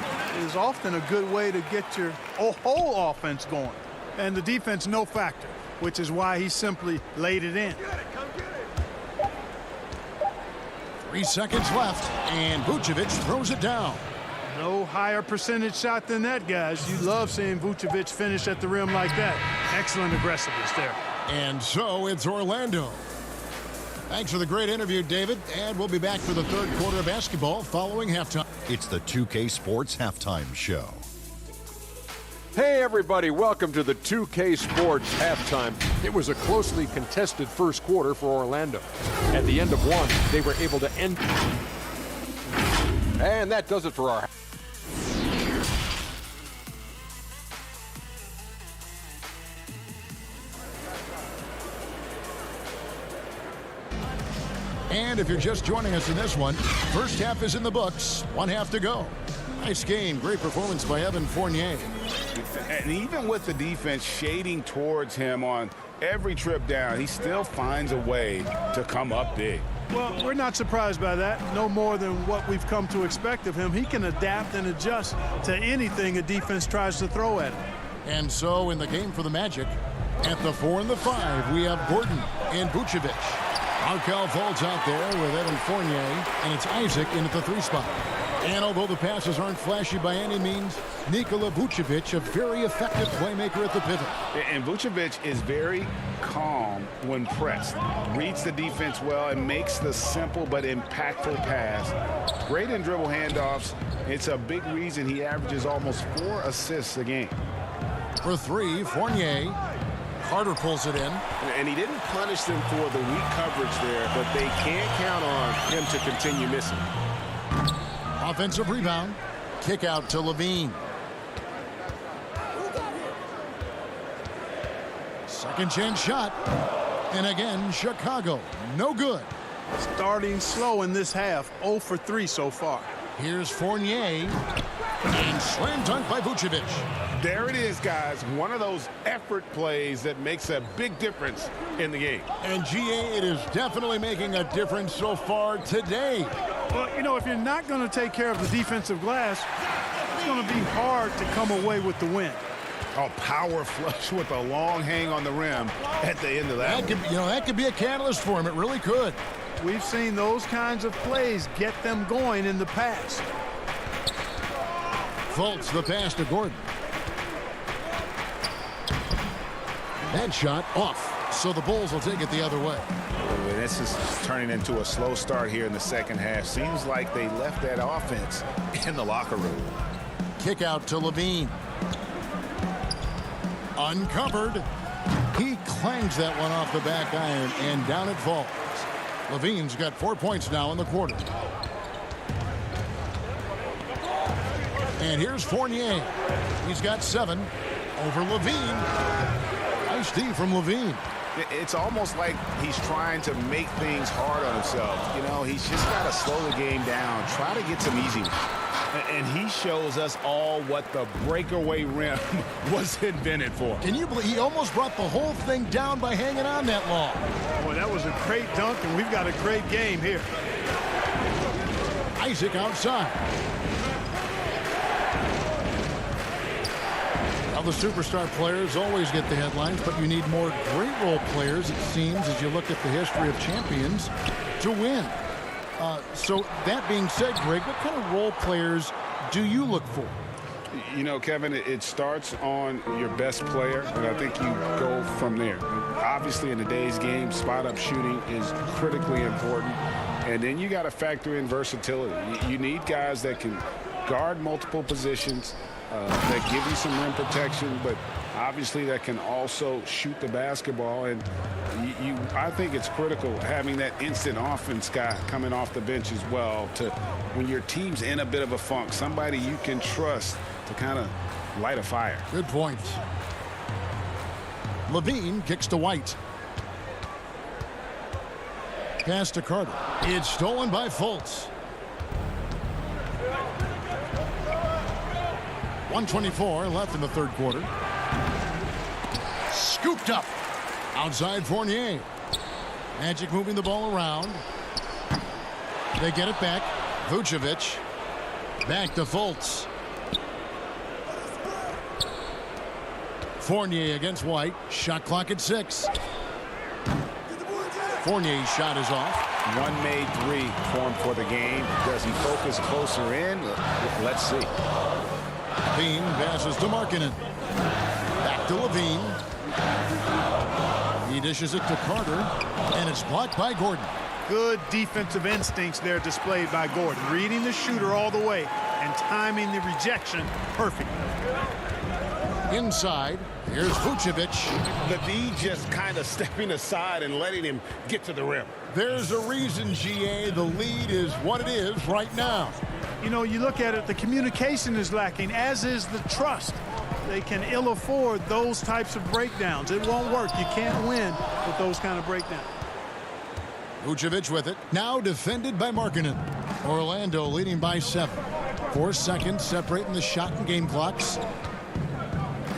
S14: is often a good way to get your whole offense going. And the defense, no factor, which is why he simply laid it in.
S2: 3 seconds left, and Vucevic throws it down.
S14: No higher percentage shot than that, guys. You love seeing Vucevic finish at the rim like that. Excellent aggressiveness there.
S2: And so it's Orlando. Thanks for the great interview, David, and we'll be back for the third quarter of basketball following halftime.
S6: It's the 2K Sports Halftime Show.
S7: Hey everybody, welcome to the 2K Sports Halftime. It was a closely contested first quarter for Orlando. At the end of one, they were able to end. And that does it for our.
S2: And if you're just joining us in this one, first half is in the books, 1 half to go. Nice game, great performance by Evan Fournier.
S3: And even with the defense shading towards him on every trip down, he still finds a way to come up big.
S14: Well, we're not surprised by that. No more than what we've come to expect of him. He can adapt and adjust to anything a defense tries to throw at him.
S2: And so in the game for the Magic, at the 4 and the 5, we have Gordon and Vucevic. Markelle folds out there with Evan Fournier, and it's Isaac in at the 3 spot. And although the passes aren't flashy by any means, Nikola Vucevic, a very effective playmaker at the pivot.
S3: And Vucevic is very calm when pressed. Reads the defense well and makes the simple but impactful pass. Great in dribble handoffs. It's a big reason he averages almost 4 assists a game.
S2: For 3, Fournier. Carter pulls it in.
S10: And he didn't punish them for the weak coverage there, but they can't count on him to continue missing.
S2: Offensive rebound. Kick out to Levine. Second chance shot. And again, Chicago. No good.
S14: Starting slow in this half. 0 for 3 so far.
S2: Here's Fournier. And slam dunk by Vucevic.
S10: There it is, guys. One of those effort plays that makes a big difference in the game.
S2: And GA, it is definitely making a difference so far today.
S14: Well, you know, if you're not going to take care of the defensive glass, it's going to be hard to come away with the win.
S3: Oh, power flush with a long hang on the rim at the end of that.
S2: That could be a catalyst for him. It really could.
S14: We've seen those kinds of plays get them going in the past.
S2: Fultz the pass to Gordon. That shot off, so the Bulls will take it the other way.
S3: This is turning into a slow start here in the second half. Seems like they left that offense in the locker room.
S2: Kick out to Levine. Uncovered. He clangs that one off the back iron, and down it falls. Levine's got 4 points now in the quarter. And here's Fournier. He's got 7 over Levine. Nice D from Levine.
S3: It's almost like he's trying to make things hard on himself. You know, he's just got to slow the game down, try to get some easy ones. And he shows us all what the breakaway rim was invented for.
S2: Can you believe he almost brought the whole thing down by hanging on that long?
S14: Boy, that was a great dunk, and we've got a great game here.
S2: Isaac outside. Now the superstar players always get the headlines, but you need more great role players, it seems, as you look at the history of champions, to win. So that being said, Greg, what kind of role players do you look for?
S3: You know, Kevin, it starts on your best player, and I think you go from there. Obviously, in today's game, spot-up shooting is critically important, and then you got to factor in versatility. You need guys that can guard multiple positions, that give you some rim protection, but obviously that can also shoot the basketball. And I think it's critical having that instant offense guy coming off the bench as well, to when your team's in a bit of a funk, somebody you can trust to kind of light a fire.
S2: Good point. Levine kicks to White. Pass to Carter. It's stolen by Fultz. 1:24 left in the third quarter. Scooped up. Outside Fournier. Magic moving the ball around. They get it back. Vucevic. Back to Fultz. Fournier against White. Shot clock at 6. Fournier's shot is off.
S3: One made three for him for the game. Does he focus closer in? Let's see.
S2: Levine passes to Markkanen. Back to Levine. He dishes it to Carter, and it's blocked by Gordon.
S14: Good defensive instincts there displayed by Gordon. Reading the shooter all the way and timing the rejection perfect.
S2: Inside, here's Vucevic.
S10: The D just kind of stepping aside and letting him get to the rim.
S2: There's a reason, GA, the lead is what it is right now.
S14: You know, you look at it, the communication is lacking, as is the trust. They can ill afford those types of breakdowns. It won't work. You can't win with those kind of breakdowns.
S2: Vucevic with it. Now defended by Markkanen. Orlando leading by 7. 4 seconds separating the shot and game clocks.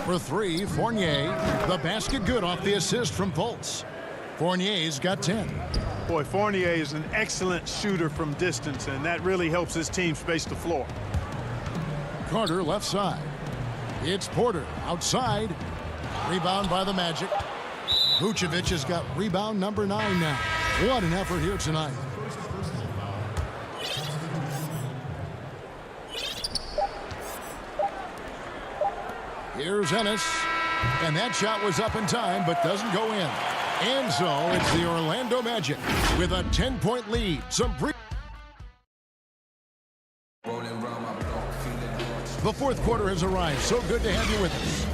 S2: For 3, Fournier. The basket good off the assist from Fultz. Fournier's got 10.
S14: Boy, Fournier is an excellent shooter from distance, and that really helps his team space the floor.
S2: Carter left side. It's Porter outside. Rebound by the Magic. Vucevic has got rebound number 9 now. What an effort here tonight. Here's Ennis. And that shot was up in time, but doesn't go in. And so it's the Orlando Magic with a 10-point lead. The fourth quarter has arrived. So good to have you with us.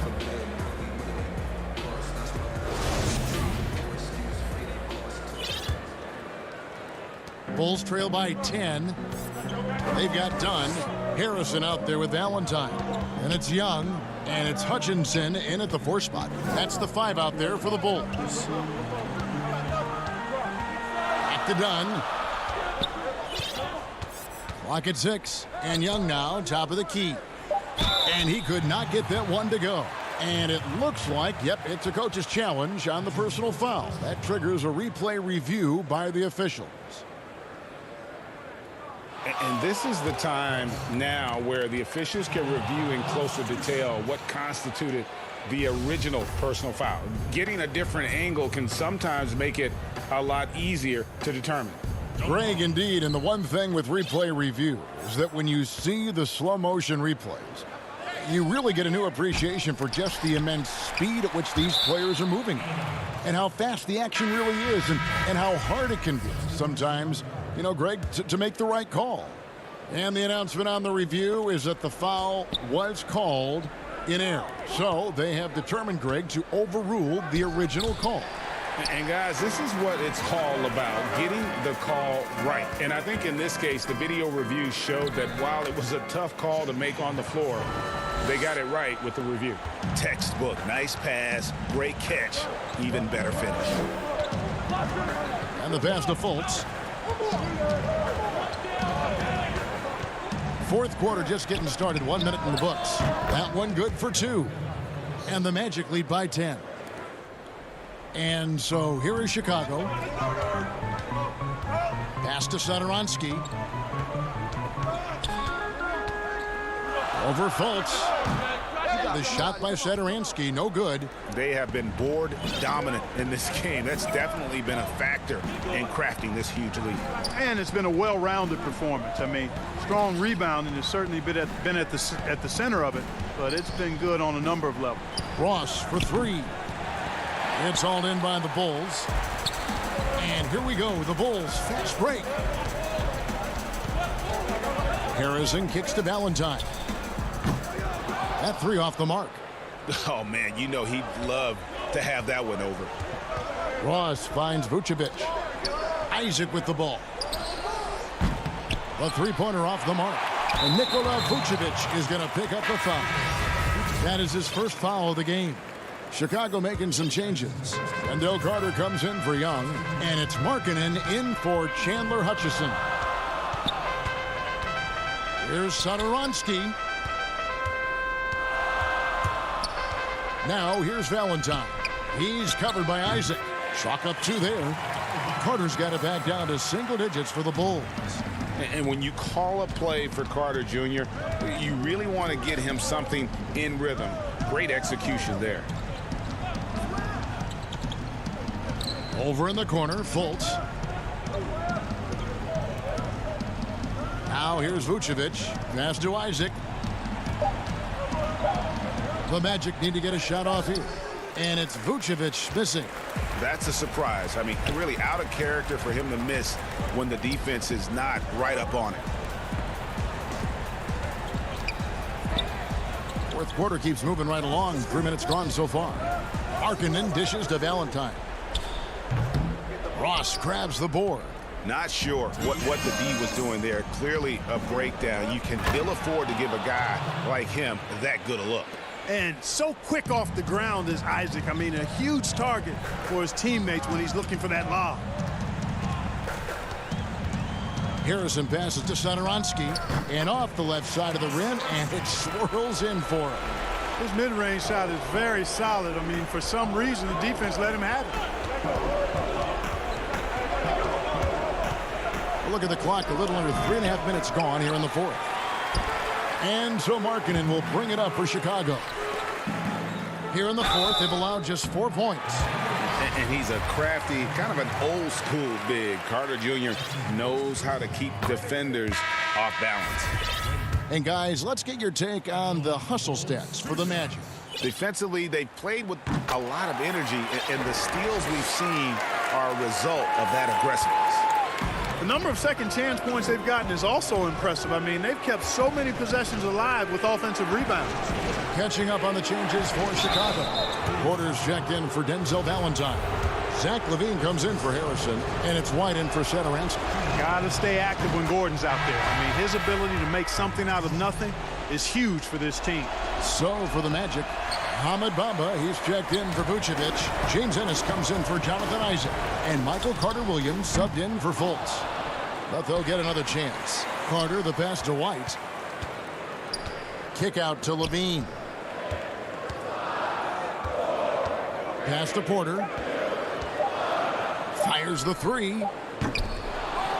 S2: Bulls trail by 10. They've got Dunn. Harrison out there with Valentine. And it's Young. And it's Hutchinson in at the 4 spot. That's the 5 out there for the Bulls. Back to Dunn. Clock at 6. And Young now, top of the key. And he could not get that one to go. And it looks like, yep, it's a coach's challenge on the personal foul. That triggers a replay review by the officials.
S3: And this is the time now where the officials can review in closer detail what constituted the original personal foul. Getting a different angle can sometimes make it a lot easier to determine.
S2: Greg, indeed, and the one thing with replay review is that when you see the slow motion replays, you really get a new appreciation for just the immense speed at which these players are moving and how fast the action really is and how hard it can be sometimes, you know, Greg, to make the right call. And the announcement on the review is that the foul was called in error. So they have determined, Greg, to overrule the original call.
S3: And guys, this is what it's all about, getting the call right. And I think in this case, the video review showed that while it was a tough call to make on the floor, they got it right with the review.
S12: Textbook, nice pass, great catch, even better finish.
S2: And the pass to Fultz. Fourth quarter just getting started. 1 minute in the books. That one good for 2. And the Magic lead by 10. And so here is Chicago. Pass to Satoransky. Over Fultz. The shot by Satoransky, no good.
S3: They have been board dominant in this game. That's definitely been a factor in crafting this huge lead.
S14: And it's been a well-rounded performance. I mean, strong rebounding has certainly been at the center of it, but it's been good on a number of levels.
S2: Ross for 3. It's hauled in by the Bulls. And here we go, the Bulls fast break. Harrison kicks to Valentine. That 3 off the mark.
S12: Oh, man, you know he'd love to have that one over.
S2: Ross finds Vucevic. Isaac with the ball. A 3-pointer off the mark. And Nikola Vucevic is going to pick up the foul. That is his first foul of the game. Chicago making some changes. Wendell Carter comes in for Young. And it's Markkanen in for Chandler Hutchison. Here's Satoransky. Now here's Valentine. He's covered by Isaac. Chalk up 2 there. Carter's got it back down to single digits for the Bulls.
S3: And when you call a play for Carter Jr., you really want to get him something in rhythm. Great execution there.
S2: Over in the corner, Fultz. Now here's Vucevic. Pass to Isaac. The Magic need to get a shot off here. And it's Vucevic missing.
S3: That's a surprise. I mean, really out of character for him to miss when the defense is not right up on it.
S2: Fourth quarter keeps moving right along. 3 minutes gone so far. Markkanen dishes to Valentine. Ross grabs the board.
S3: Not sure what the D was doing there. Clearly a breakdown. You can ill afford to give a guy like him that good a look.
S14: And so quick off the ground is Isaac. I mean, a huge target for his teammates when he's looking for that lob.
S2: Harrison passes to Satoransky. And off the left side of the rim, and it swirls in for him.
S14: His mid-range shot is very solid. I mean, for some reason, the defense let him have it.
S2: Look at the clock. A little under 3.5 minutes gone here in the fourth. And so Markkanen will bring it up for Chicago. Here in the fourth, they've allowed just 4 points.
S3: And he's a crafty, kind of an old school big. Carter Jr. knows how to keep defenders off balance.
S2: And guys, let's get your take on the hustle stats for the Magic.
S3: Defensively, they played with a lot of energy, and the steals we've seen are a result of that aggressiveness.
S14: The number of second chance points they've gotten is also impressive. I mean, they've kept so many possessions alive with offensive rebounds.
S2: Catching up on the changes for Chicago. Porter's checked in for Denzel Valentine. Zach LaVine comes in for Harrison, and it's White in for Satoransky.
S14: Got to stay active when Gordon's out there. I mean, his ability to make something out of nothing is huge for this team.
S2: So for the Magic, Ahmed Bamba, he's checked in for Vucevic. James Ennis comes in for Jonathan Isaac. And Michael Carter-Williams subbed in for Fultz. But they'll get another chance. Carter, the pass to White. Kick out to LaVine. Pass to Porter. Fires the 3.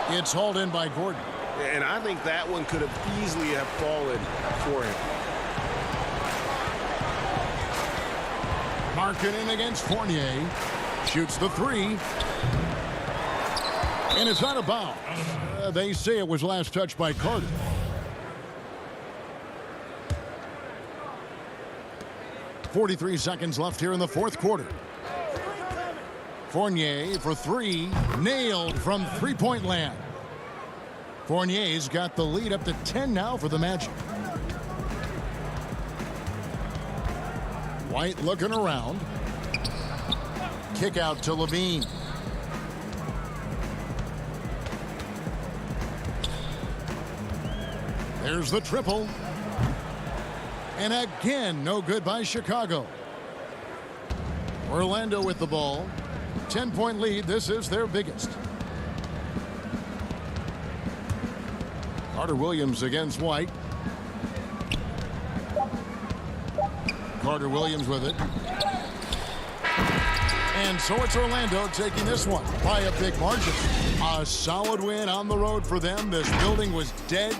S2: It's hauled in by Gordon.
S3: And I think that one could have easily have fallen for him.
S2: Markkanen against Fournier. Shoots the 3. And it's out of bounds. They say it was last touched by Carter. .43 seconds left here in the fourth quarter. Fournier for 3. Nailed from three-point land. Fournier's got the lead up to 10 now for the Magic. White looking around. Kick out to Levine. There's the triple. And again, no good by Chicago. Orlando with the ball. 10-point lead. This is their biggest. Carter Williams against White. Carter Williams with it. And so it's Orlando taking this one by a big margin. A solid win on the road for them. This building was dead.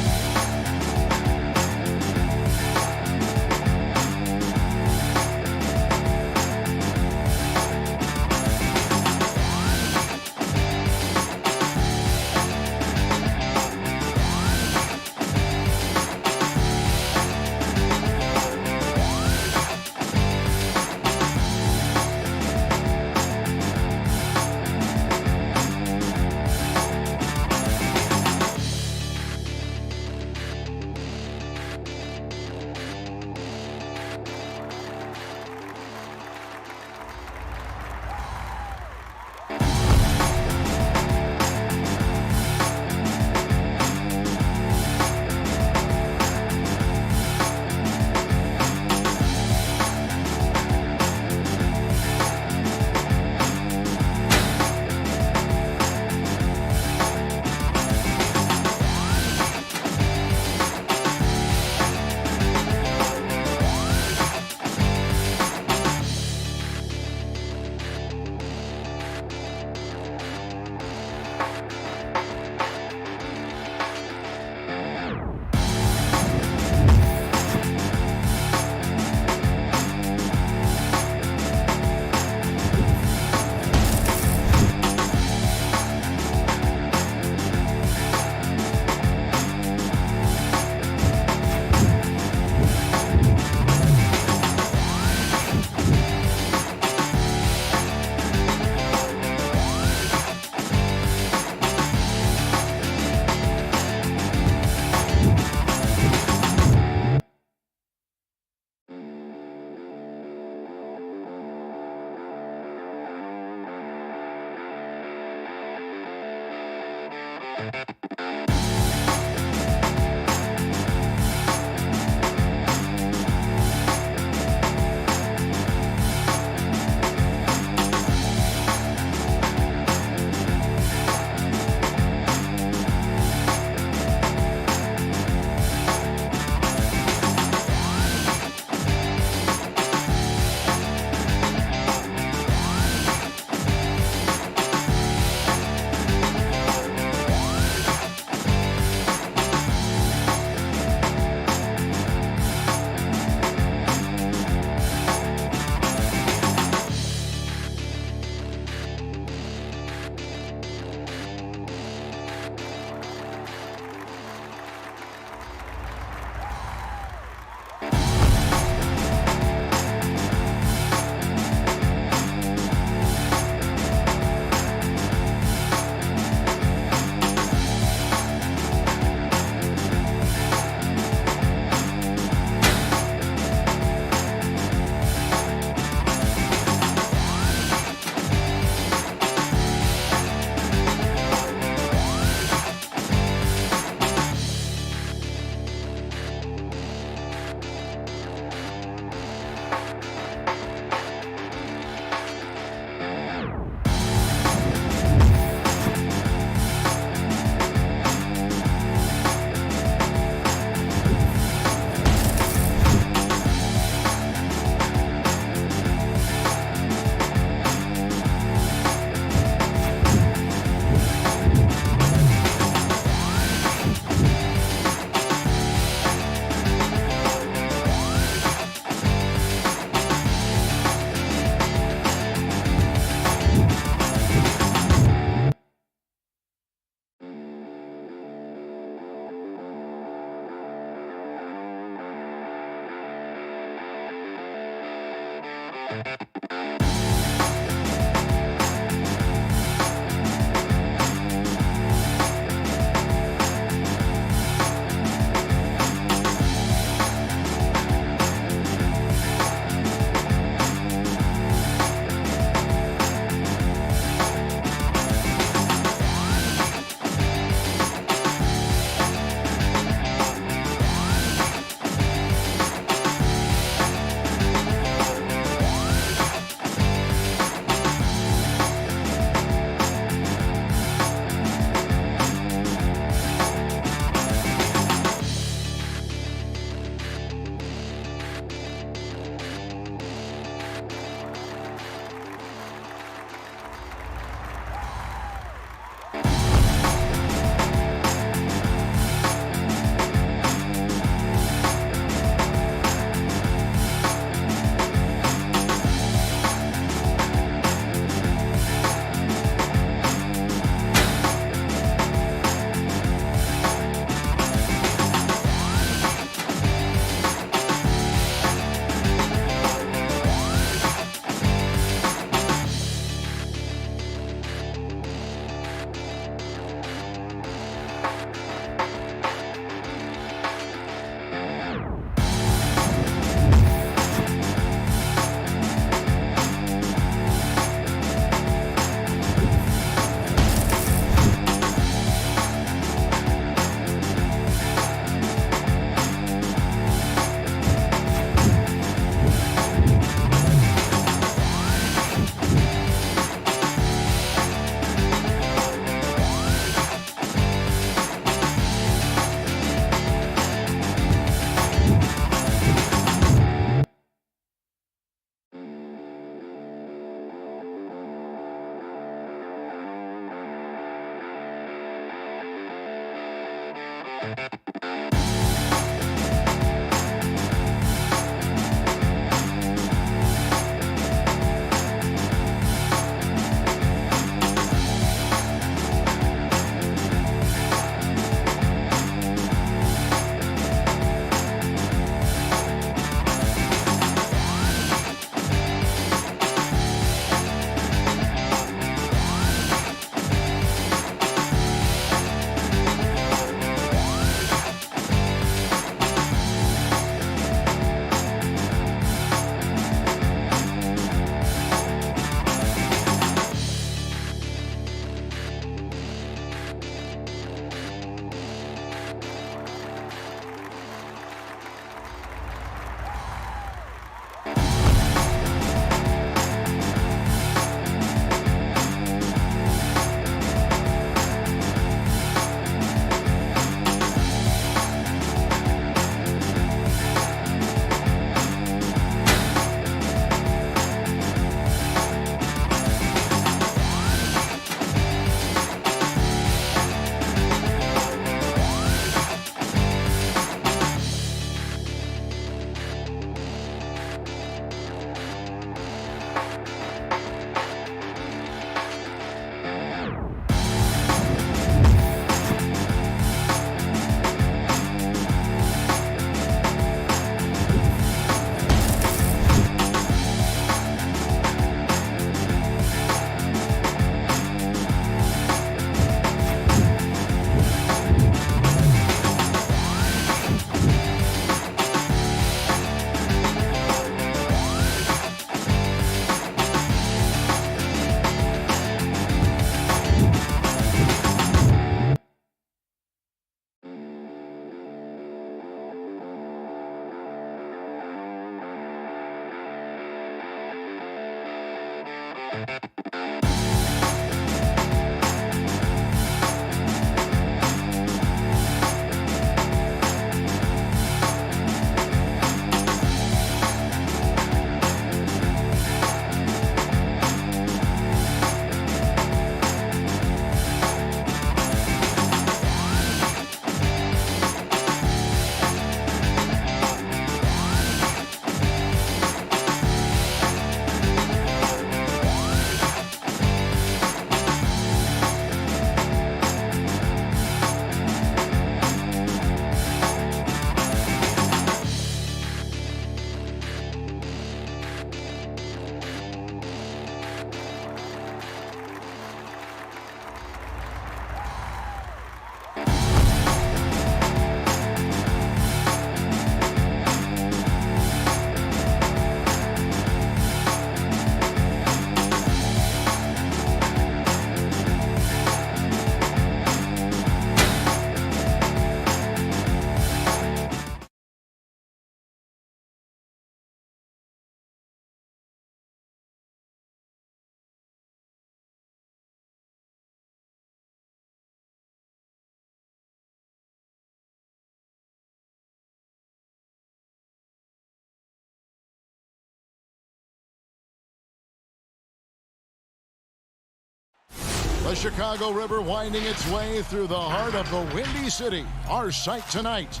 S2: The Chicago River winding its way through the heart of the Windy City, our sight tonight.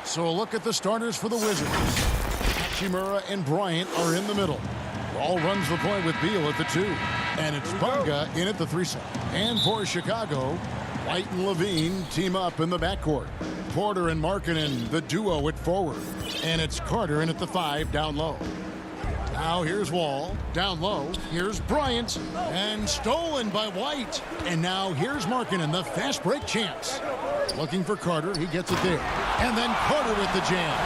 S2: So a look at the starters for the Wizards. Hachimura and Bryant are in the middle. Ball runs the point with Beal at the 2. And it's Bunga in at the 3 set. And for Chicago, White and Levine team up in the backcourt. Porter and Markkanen, the duo at forward. And it's Carter in at the 5 down low. Now here's Wall. Down low, here's Bryant. And stolen by White. And now here's Markkanen, the fast break chance. Looking for Carter, he gets it there. And then Carter with the jam.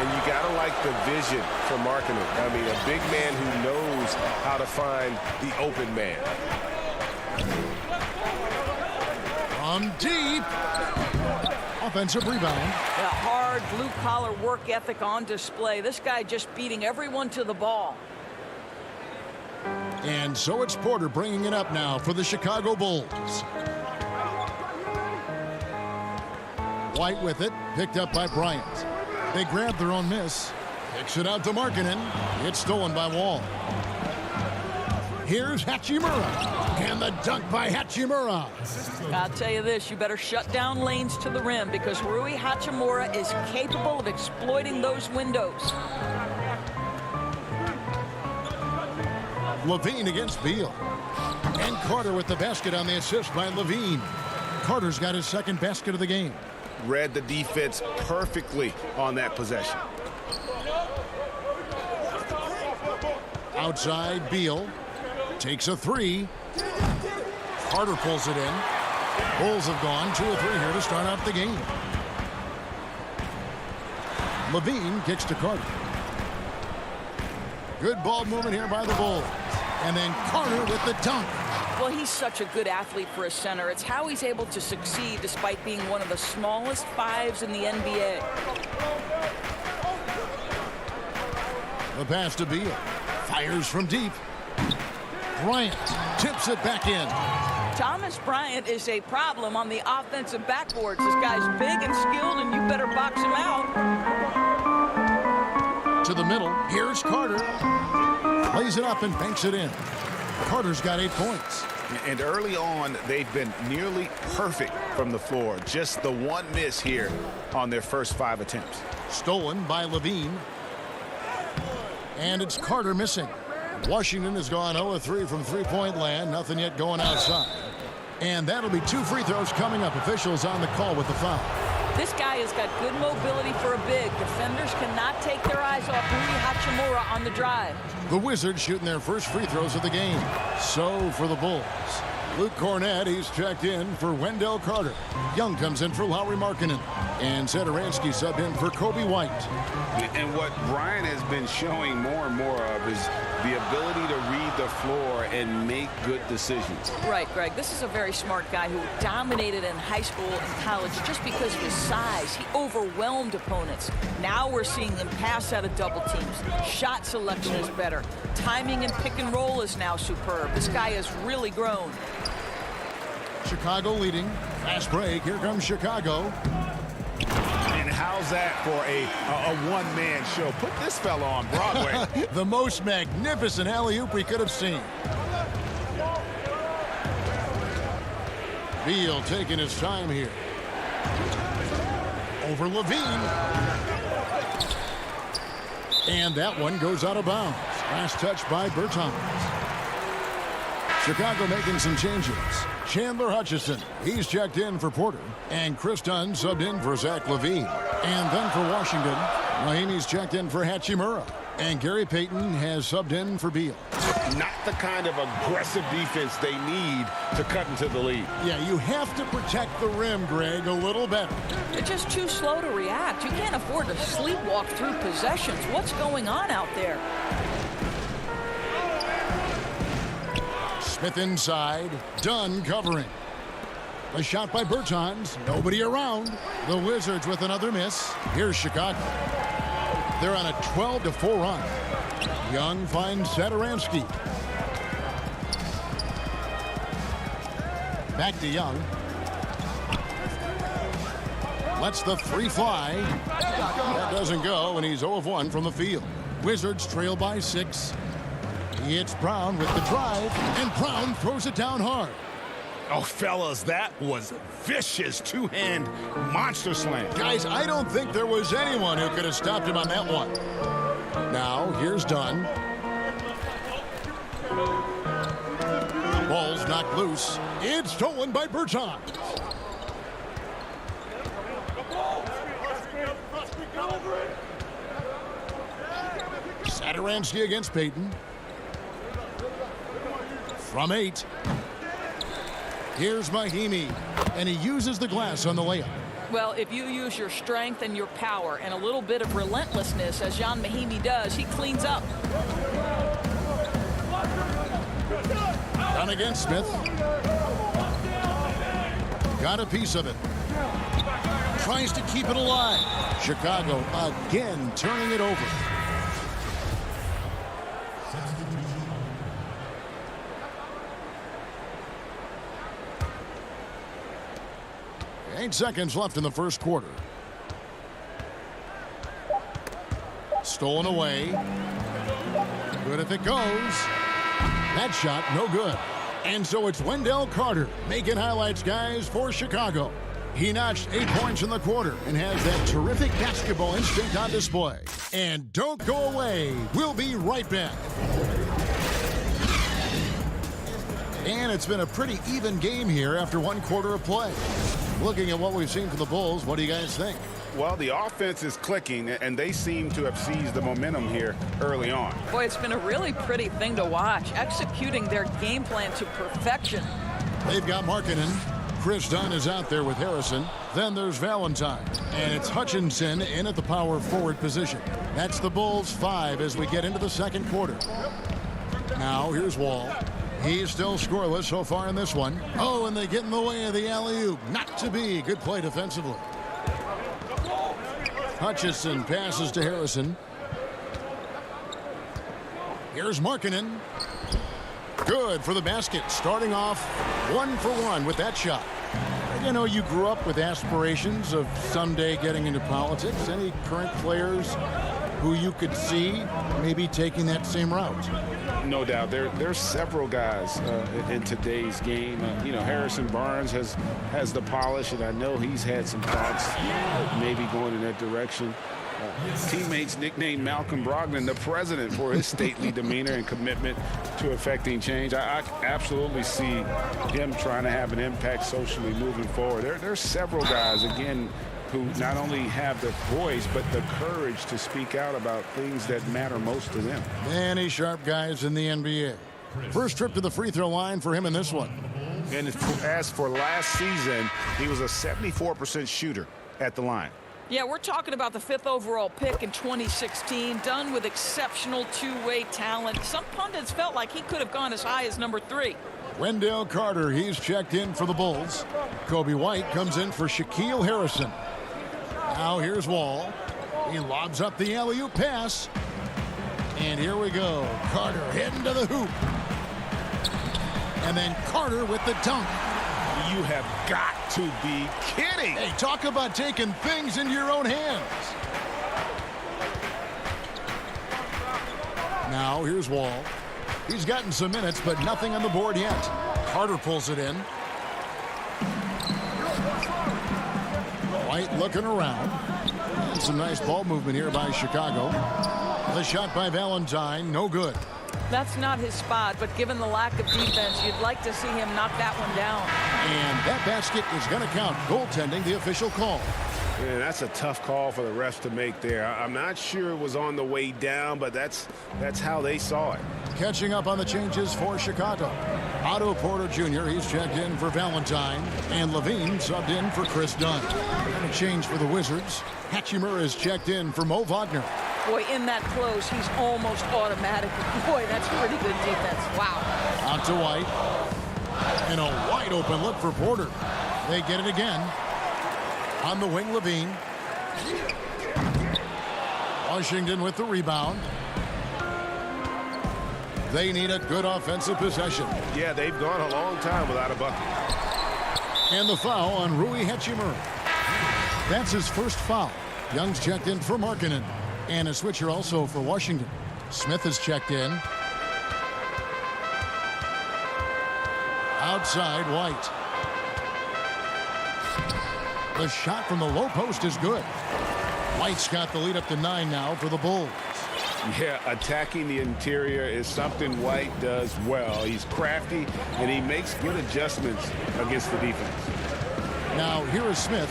S10: And you got to like the vision for Markkanen. I mean, a big man who knows how to find the open man.
S2: From deep. Offensive rebound.
S4: Yeah, hard blue-collar work ethic on display. This guy just beating everyone to the ball.
S2: And so it's Porter bringing it up now for the Chicago Bulls. White with it, picked up by Bryant. They grab their own miss. Kicks it out to Markkanen. It's stolen by Wall. Here's Hachimura. And the dunk by Hachimura.
S4: I'll tell you this, you better shut down lanes to the rim because Rui Hachimura is capable of exploiting those windows.
S2: Levine against Beal. And Carter with the basket on the assist by Levine. Carter's got his second basket of the game.
S3: Read the defense perfectly on that possession.
S2: Outside, Beal takes a three. Carter pulls it in. Bulls have gone 2 or 3 here to start out the game. Levine kicks to Carter. Good ball movement here by the Bulls. And then Carter with the dunk.
S4: Well, he's such a good athlete for a center. It's how he's able to succeed despite being one of the smallest 5s in the NBA.
S2: The pass to Beal. Fires from deep. Bryant tips it back in.
S4: Thomas Bryant is a problem on the offensive backboards. This guy's big and skilled, and you better box him out.
S2: To the middle. Here's Carter. Plays it up and banks it in. Carter's got 8 points.
S3: And early on, they've been nearly perfect from the floor. Just the one miss here on their first 5 attempts.
S2: Stolen by Levine. And it's Carter missing. Washington has gone 0-3 from three-point land. Nothing yet going outside. And that'll be 2 free throws coming up. Officials on the call with the foul.
S4: This guy has got good mobility for a big. Defenders cannot take their eyes off Rui Hachimura on the drive.
S2: The Wizards shooting their first free throws of the game. So for the Bulls. Luke Cornett, he's checked in for Wendell Carter. Young comes in for Lauri Markkanen. And Satoransky subbed in for Kobe White.
S3: And what Brian has been showing more and more of is the ability to read the floor and make good decisions.
S4: Right, Greg. This is a very smart guy who dominated in high school and college just because of his size. He overwhelmed opponents. Now we're seeing him pass out of double teams. Shot selection is better. Timing and pick and roll is now superb. This guy has really grown.
S2: Chicago leading. Fast break. Here comes Chicago.
S3: And how's that for a one-man show? Put this fella on Broadway.
S2: The most magnificent alley-oop we could have seen. Beal taking his time here. Over Levine. And that one goes out of bounds. Last touch by Bertans. Chicago making some changes. Chandler Hutchison, he's checked in for Porter. And Chris Dunn subbed in for Zach LaVine. And then for Washington, Mahimi's checked in for Hachimura. And Gary Payton has subbed in for Beal.
S3: Not the kind of aggressive defense they need to cut into the lead.
S2: Yeah, you have to protect the rim, Greg, a little better.
S4: They're just too slow to react. You can't afford to sleepwalk through possessions. What's going on out there?
S2: Smith inside. Dunn covering. A shot by Bertans. Nobody around. The Wizards with another miss. Here's Chicago. They're on a 12-4 run. Young finds Satoransky. Back to Young. Lets the 3 fly. That doesn't go, and he's 0 of 1 from the field. Wizards trail by 6. It's Brown with the drive, and Brown throws it down hard.
S3: Oh, fellas, that was vicious two-hand monster slam.
S2: Guys, I don't think there was anyone who could have stopped him on that one. Now, here's Dunn. Ball's knocked loose. It's stolen by Bertans. Satoransky against Payton. From 8. Here's Mahimi, and he uses the glass on the layup.
S4: Well, if you use your strength and your power and a little bit of relentlessness, as John Mahimi does, he cleans up.
S2: Done against Smith. Got a piece of it. Tries to keep it alive. Chicago again turning it over. Eight seconds left in the first quarter. Stolen away. Good if it goes. That shot, no good. And so it's Wendell Carter making highlights, guys, for Chicago. He notched 8 points in the quarter and has that terrific basketball instinct on display. And don't go away. We'll be right back. And it's been a pretty even game here after 1 quarter of play. Looking at what we've seen for the Bulls, what do you guys think?
S3: Well, the offense is clicking, and they seem to have seized the momentum here early on.
S4: Boy, it's been a really pretty thing to watch, executing their game plan to perfection.
S2: They've got Markkanen. Chris Dunn is out there with Harrison. Then there's Valentine. And it's Hutchinson in at the power forward position. That's the Bulls 5 as we get into the second quarter. Now, here's Wall. He's still scoreless so far in this one. Oh, and they get in the way of the alley-oop. Not to be. Good play defensively. Hutchinson passes to Harrison. Here's Markkanen. Good for the basket. Starting off 1 for 1 with that shot. You know, you grew up with aspirations of someday getting into politics. Any current players who you could see maybe taking that same route?
S3: No doubt. There's several guys in today's game. Harrison Barnes has the polish, and I know he's had some thoughts maybe going in that direction. Teammates nicknamed Malcolm Brogdon the president for his stately demeanor and commitment to affecting change. I absolutely see him trying to have an impact socially moving forward. There's several guys, again, who not only have the voice but the courage to speak out about things that matter most to them.
S2: Many sharp guys in the NBA. First trip to the free throw line for him in this one.
S3: And as for last season, he was a 74% shooter at the line.
S4: Yeah, we're talking about the 5th overall pick in 2016, done with exceptional two-way talent. Some pundits felt like he could have gone as high as number 3.
S2: Wendell Carter, he's checked in for the Bulls. Kobe White comes in for Shaquille Harrison. Now here's Wall. He lobs up the alley-oop pass. And here we go. Carter heading to the hoop. And then Carter with the dunk.
S3: You have got to be kidding.
S2: Hey, talk about taking things into your own hands. Now here's Wall. He's gotten some minutes, but nothing on the board yet. Carter pulls it in. White looking around. And some nice ball movement here by Chicago. The shot by Valentine, no good.
S4: That's not his spot, but given the lack of defense, you'd like to see him knock that one down.
S2: And that basket is going to count. Goaltending, the official call.
S10: Yeah, that's a tough call for the refs to make there. I'm not sure it was on the way down, but that's how they saw it.
S2: Catching up on the changes for Chicago. Otto Porter Jr., he's checked in for Valentine. And Levine subbed in for Chris Dunn. And a change for the Wizards. Hachimura is checked in for Mo Wagner.
S4: Boy, in that close, he's almost automatic. Boy, that's pretty good defense. Wow.
S2: Out to White. And a wide open look for Porter. They get it again. On the wing, Levine. Washington with the rebound. They need a good offensive possession.
S10: Yeah, they've gone a long time without a bucket.
S2: And the foul on Rui Hachimura. That's his first foul. Young's checked in for Markkanen. And a switcher also for Washington. Smith is checked in. Outside, White. The shot from the low post is good. White's got the lead up to 9 now for the Bulls.
S3: Yeah, attacking the interior is something White does well. He's crafty, and he makes good adjustments against the defense.
S2: Now, here is Smith.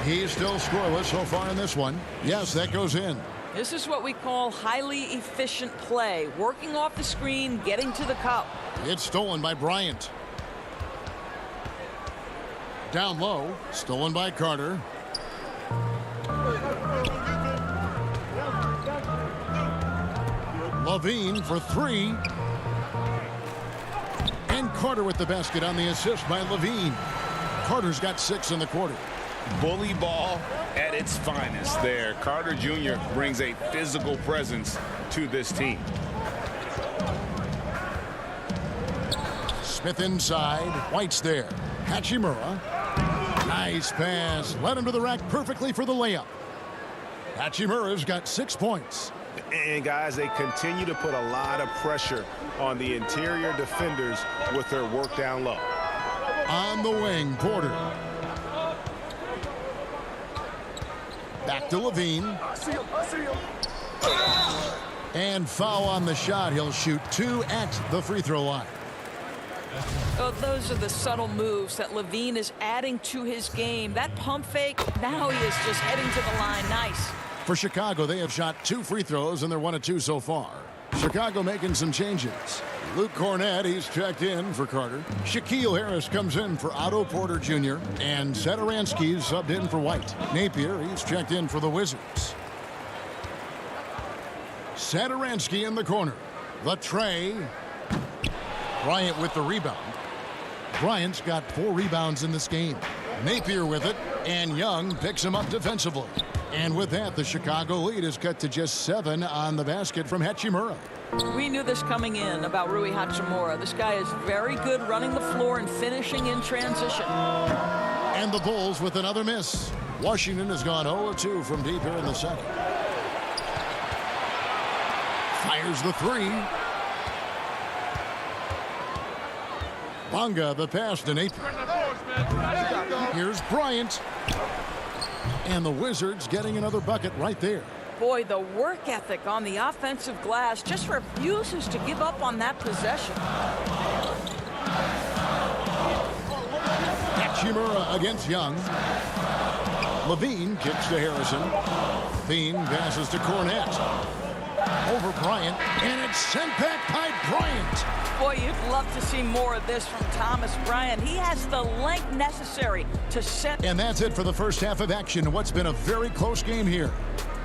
S2: He's still scoreless so far in this one. Yes, that goes in.
S4: This is what we call highly efficient play. Working off the screen, getting to the cup.
S2: It's stolen by Bryant. Down low, stolen by Carter. Levine for 3. And Carter with the basket on the assist by Levine. Carter's got 6 in the quarter.
S3: Bully ball at its finest there. Carter Jr. brings a physical presence to this team.
S2: Smith inside. White's there. Hachimura. Nice pass. Led him to the rack perfectly for the layup. Hachimura's got 6 points.
S12: And, guys, they continue to put a lot of pressure on the interior defenders with their work down low.
S2: On the wing, Porter. Back to Levine. And foul on the shot. He'll shoot 2 at the free throw line.
S4: Oh, those are the subtle moves that Levine is adding to his game. That pump fake, now he is just heading to the line. Nice.
S2: For Chicago, they have shot 2 free throws, and they're 1 of 2 so far. Chicago making some changes. Luke Cornett, he's checked in for Carter. Shaquille Harris comes in for Otto Porter Jr. And Satoransky's subbed in for White. Napier, he's checked in for the Wizards. Satoransky in the corner. The tray. Bryant with the rebound. Bryant's got 4 rebounds in this game. Napier with it, and Young picks him up defensively. And with that, the Chicago lead is cut to just 7 on the basket from Hachimura.
S4: We knew this coming in about Rui Hachimura. This guy is very good running the floor and finishing in transition.
S2: And the Bulls with another miss. Washington has gone 0-2 from deep here in the second. Fires the 3. Bonga the pass to Napier. Here's Bryant. And the Wizards getting another bucket right there.
S4: Boy, the work ethic on the offensive glass just refuses to give up on that possession.
S2: Hachimura against Young. Levine kicks to Harrison. Levine passes to Cornett. Over Bryant, and it's sent back by Bryant.
S4: Boy, you'd love to see more of this from Thomas Bryant. He has the length necessary to set.
S2: And that's it for the first half of action. What's been a very close game here.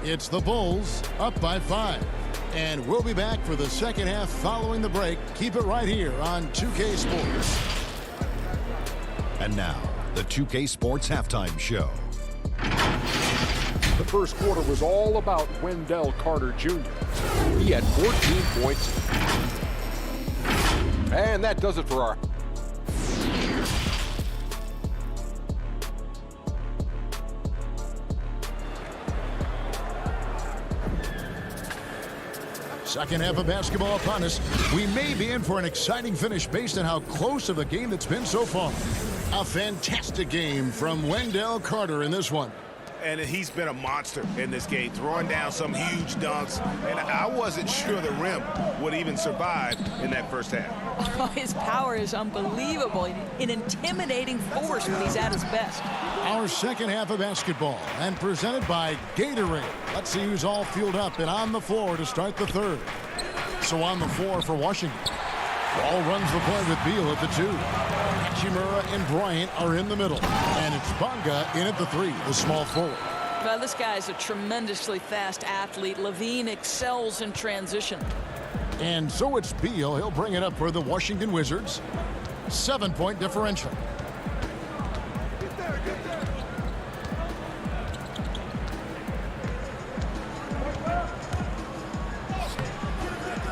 S2: It's the Bulls up by 5. And we'll be back for the second half following the break. Keep it right here on 2K Sports.
S6: And now, the 2K Sports Halftime Show.
S7: The first quarter was all about Wendell Carter Jr. He had 14 points. And that does it for our...
S2: Second half of basketball upon us. We may be in for an exciting finish based on how close of a game that's been so far. A fantastic game from Wendell Carter in this one.
S12: And he's been a monster in this game, throwing down some huge dunks. And I wasn't sure the rim would even survive in that first half.
S4: Oh, his power is unbelievable. An intimidating force when he's at his best.
S2: Our second half of basketball, and presented by Gatorade. Let's see who's all fueled up and on the floor to start the third. So on the floor for Washington. Ball runs the point with Beal at the 2. Hachimura and Bryant are in the middle. And it's Bonga in at the 3, the small forward.
S4: Well, this guy is a tremendously fast athlete. Levine excels in transition.
S2: And so it's Beal. He'll bring it up for the Washington Wizards. 7-point differential.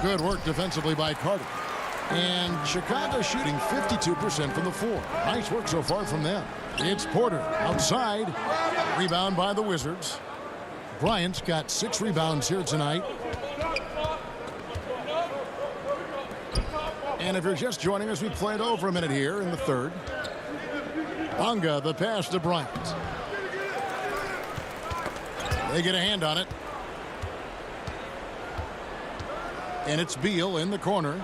S2: Good work defensively by Carter. And Chicago shooting 52% from the floor. Nice work so far from them. It's Porter outside. Rebound by the Wizards. Bryant's got 6 rebounds here tonight. And if you're just joining us, we played over a minute here in the third. Bonga the pass to Bryant. They get a hand on it. And it's Beal in the corner.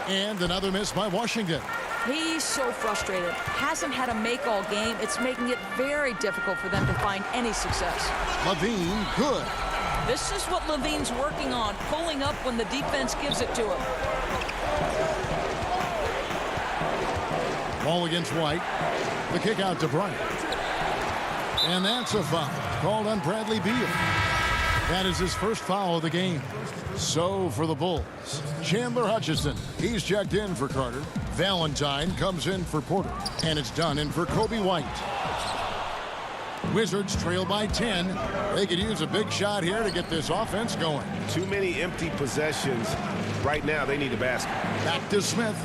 S2: And another miss by Washington.
S4: He's so frustrated. Hasn't had a make all game. It's making it very difficult for them to find any success.
S2: Levine, good.
S4: This is what Levine's working on, pulling up when the defense gives it to him.
S2: Ball against White. The kick out to Bryant. And that's a foul called on Bradley Beal. That is his first foul of the game. So for the Bulls, Chandler Hutchison, he's checked in for Carter. Valentine comes in for Porter. And it's done in for Kobe White. Wizards trail by 10. They could use a big shot here to get this offense going.
S12: Too many empty possessions. Right now, they need a basket.
S2: Back to Smith.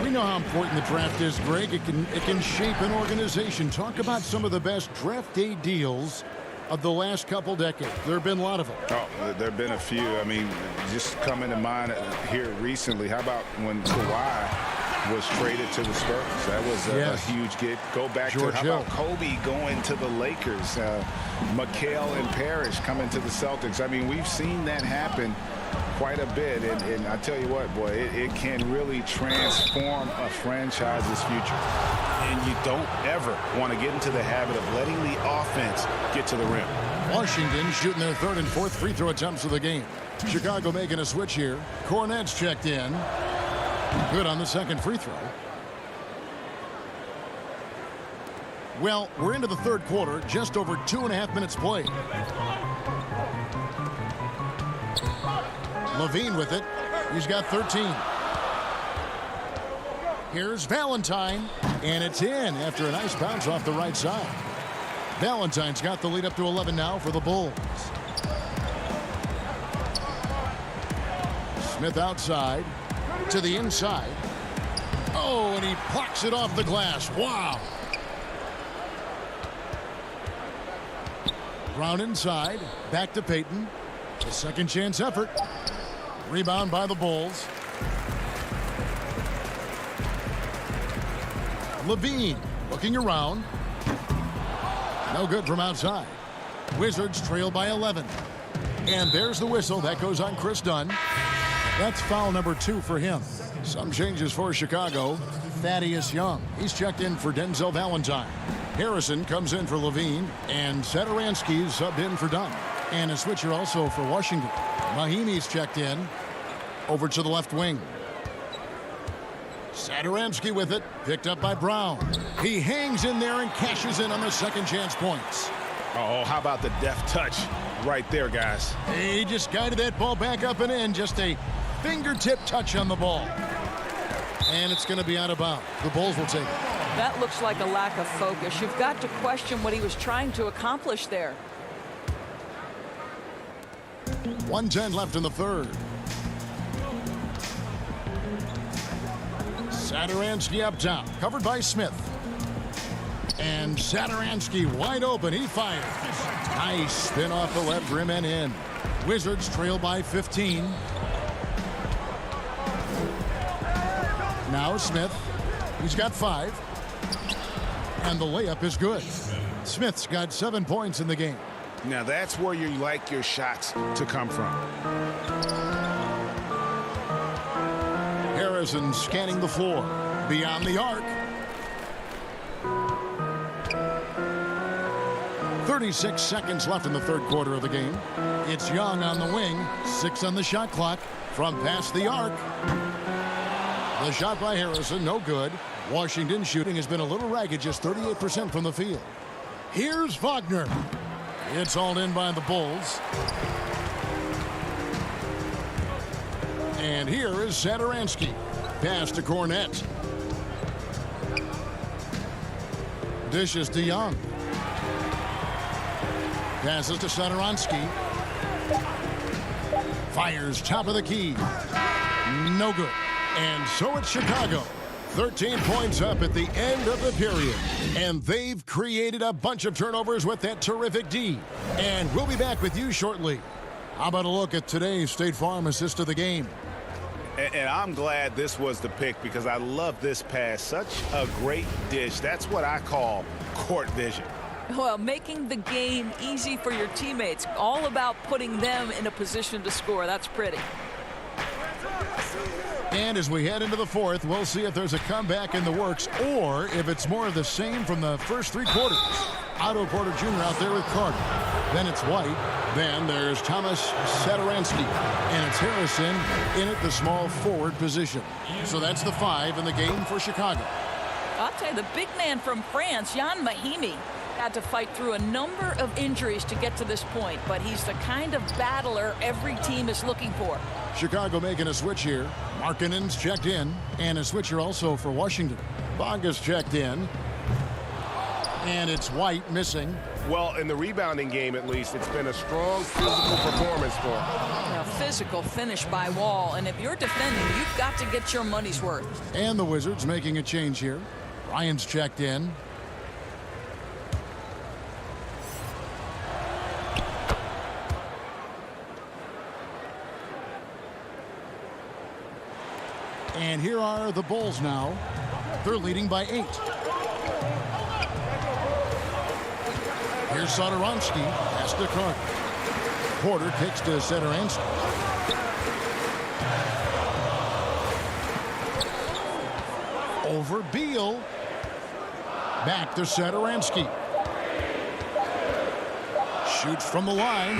S2: We know how important the draft is, Greg. It can shape an organization. Talk about some of the best draft day deals of the last couple decades. There have been a lot of them.
S3: Oh, there have been a few. I mean, just coming to mind here recently. How about when Kawhi was traded to the Spurs? That was a huge get. Go back
S2: George
S3: to how
S2: Hill.
S3: about Kobe going to the Lakers? McHale and Parrish coming to the Celtics. I mean, we've seen that happen quite a bit, and I tell you what, boy, it can really transform a franchise's future. And you don't ever want to get into the habit of letting the offense get to the rim.
S2: Washington shooting their third and fourth free throw attempts of the game. Chicago making a switch here. Cornette's checked in. Good on the second free throw. Well, we're into the third quarter, just over 2.5 minutes played. Levine with it. He's got 13. Here's Valentine, and it's in after a nice bounce off the right side. Valentine's got the lead up to 11 now for the Bulls. Smith outside to the inside. Oh, and he plucks it off the glass. Wow. Brown inside. Back to Payton. A second chance effort. Rebound by the Bulls. Levine looking around. No good from outside. Wizards trail by 11. And there's the whistle. That goes on Chris Dunn. That's foul number 2 for him. Some changes for Chicago. Thaddeus Young. He's checked in for Denzel Valentine. Harrison comes in for Levine. And Satoransky's subbed in for Dunn. And a switcher also for Washington. Mahimi's checked in. Over to the left wing. Satoransky with it. Picked up by Brown. He hangs in there and cashes in on the second chance points.
S3: Oh, how about the deft touch right there, guys?
S2: He just guided that ball back up and in. Just a fingertip touch on the ball. And it's going to be out of bounds. The Bulls will take it.
S4: That looks like a lack of focus. You've got to question what he was trying to accomplish there.
S2: 1:10 left in the third. Satoransky up top, covered by Smith. And Satoransky wide open. He fires. Nice spin off the left rim and in. Wizards trail by 15. Now Smith. He's got 5. And the layup is good. Smith's got 7 points in the game.
S3: Now that's where you like your shots to come from.
S2: Harrison scanning the floor. Beyond the arc. 36 seconds left in the third quarter of the game. It's Young on the wing. 6 on the shot clock. From past the arc. The shot by Harrison, no good. Washington shooting has been a little ragged, just 38% from the field. Here's Wagner. It's hauled in by the Bulls. And here is Satoransky. Pass to Cornette. Dishes to Young. Passes to Satoransky. Fires top of the key. No good. And so it's Chicago. 13 points up at the end of the period. And they've created a bunch of turnovers with that terrific D. And we'll be back with you shortly. How about a look at today's State Farm assist of the game?
S3: And I'm glad this was the pick because I love this pass. Such a great dish. That's what I call court vision.
S4: Well, making the game easy for your teammates. All about putting them in a position to score. That's pretty.
S2: And as we head into the fourth, we'll see if there's a comeback in the works or if it's more of the same from the first 3 quarters. Otto Porter Jr. out there with Carter. Then it's White. Then there's Thomas Satoransky. And it's Harrison in at the small forward position. So that's the 5 in the game for Chicago.
S4: I'll tell you, the big man from France, Jan Mahimi, had to fight through a number of injuries to get to this point, but he's the kind of battler every team is looking for.
S2: Chicago making a switch here. Markkanen's checked in, and a switcher also for Washington. Bonga's checked in, and it's White missing.
S10: Well, in the rebounding game, at least, it's been a strong physical performance for him.
S4: A physical finish by Wall, and if you're defending, you've got to get your money's worth.
S2: And the Wizards making a change here. Ryan's checked in. And here are the Bulls now. They're leading by 8. Here's Satoransky. Pass to Carter. Porter kicks to Satoransky. Over Beal. Back to Satoransky. Shoots from the line.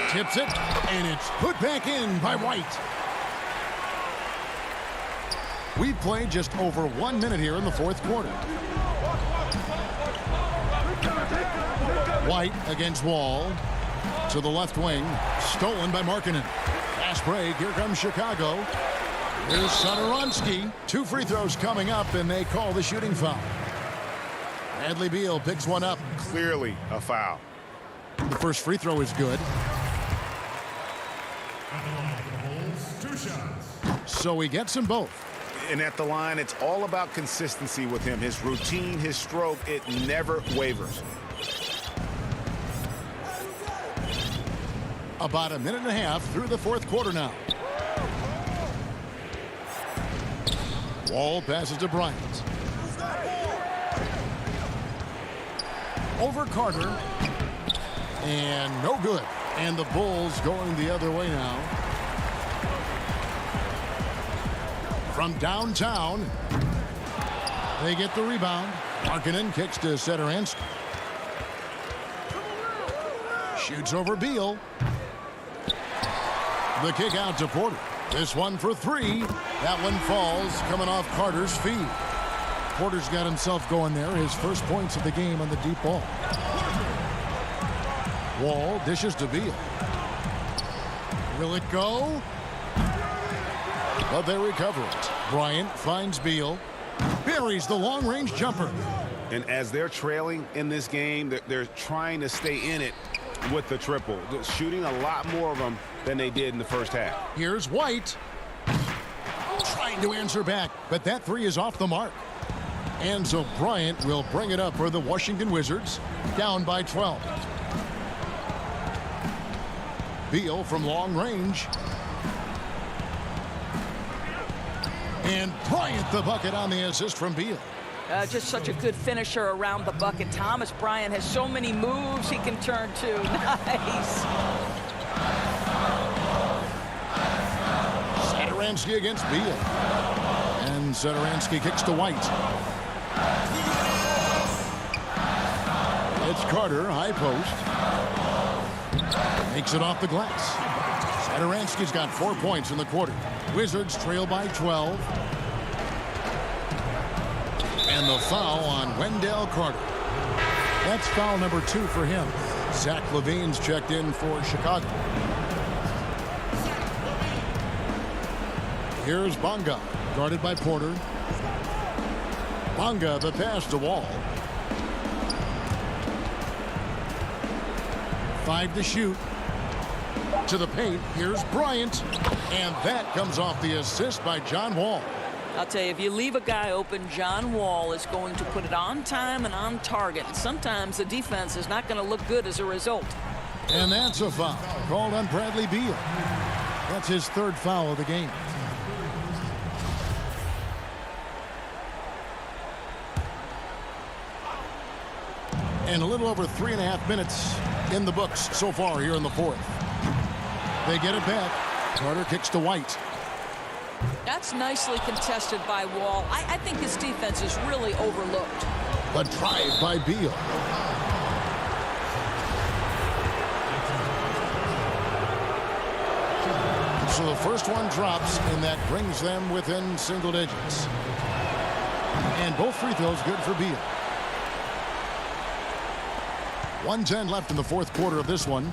S2: Tips it. And it's put back in by White. We've played just over 1 minute here in the fourth quarter. White against Wall. To the left wing. Stolen by Markkanen. Fast break. Here comes Chicago. Here's Satoransky. 2 free throws coming up, and they call the shooting foul. Bradley Beal picks one up.
S10: Clearly a foul.
S2: The first free throw is good. So he gets them both.
S3: And at the line, it's all about consistency with him. His routine, his stroke, it never wavers.
S2: About a minute and a half through the fourth quarter now. Wall passes to Bryant. Over Carter. And no good. And the Bulls going the other way now. From downtown, they get the rebound. Markkanen kicks to Satoransky. Shoots over Beal. The kick out to Porter. This one for 3. That one falls, coming off Carter's feet. Porter's got himself going there. His first points of the game on the deep ball. Wall dishes to Beal. Will it go? But they recover it. Bryant finds Beal. Buries the long-range jumper.
S3: And as they're trailing in this game, they're trying to stay in it with the triple. They're shooting a lot more of them than they did in the first half.
S2: Here's White. Trying to answer back, but that 3 is off the mark. And so Bryant will bring it up for the Washington Wizards, down by 12. Beal from long range. And Bryant the bucket on the assist from Beal.
S4: Just such a good finisher around the bucket. Thomas Bryant has so many moves he can turn to. Nice.
S2: Satoransky against Beal. And Satoransky kicks to White. It's Carter, high post. Makes it off the glass. Satoransky's got 4 points in the quarter. Wizards trail by 12. And the foul on Wendell Carter. That's foul number 2 for him. Zach LaVine's checked in for Chicago. Here's Bonga, guarded by Porter. Bonga, the pass to Wall. 5 to shoot. To the paint, here's Bryant. And that comes off the assist by John Wall.
S4: I'll tell you, if you leave a guy open, John Wall is going to put it on time and on target. And sometimes the defense is not going to look good as a result.
S2: And that's a foul called on Bradley Beal. That's his 3rd foul of the game. And a little over 3.5 minutes in the books so far here in the fourth. They get it back. Carter kicks to White.
S4: That's nicely contested by Wall. I think his defense is really overlooked.
S2: The drive by Beal. So the first one drops, and that brings them within single digits. And both free throws good for Beal. 1:10 left in the fourth quarter of this one.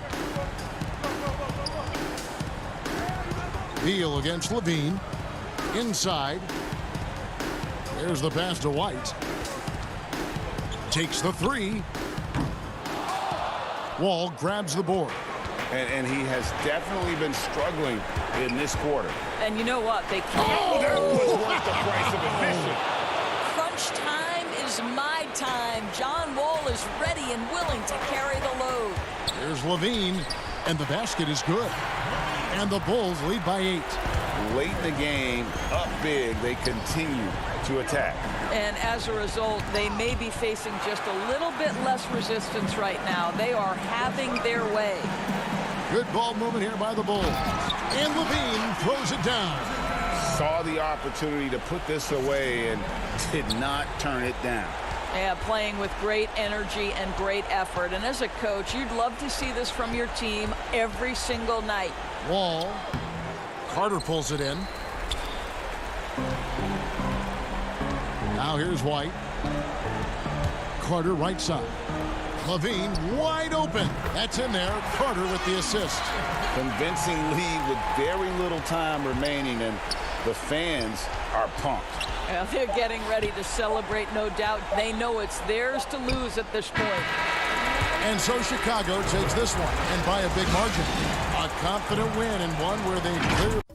S2: Beal against Levine. Inside. There's the pass to White. Takes the 3. Wall grabs the board.
S3: And he has definitely been struggling in this quarter.
S4: And you know what? They can't.
S3: Oh, that was worth the price of admission.
S4: Crunch time is my time. John Wall is ready and willing to carry the load.
S2: Here's Levine, and the basket is good. And the Bulls lead by 8.
S3: Late in the game, up big, they continue to attack.
S4: And as a result, they may be facing just a little bit less resistance right now. They are having their way.
S2: Good ball movement here by the Bulls. And Levine throws it down.
S3: Saw the opportunity to put this away and did not turn it down.
S4: Yeah, playing with great energy and great effort. And as a coach, you'd love to see this from your team every single night.
S2: Wall. Carter pulls it in. Now here's White. Carter right side. Levine wide open. That's in there. Carter with the assist.
S3: Convincing lead with very little time remaining, and the fans are pumped.
S4: Well, they're getting ready to celebrate, no doubt. They know it's theirs to lose at this point.
S2: And so Chicago takes this one, and by a big margin. A confident win, and one where they clearly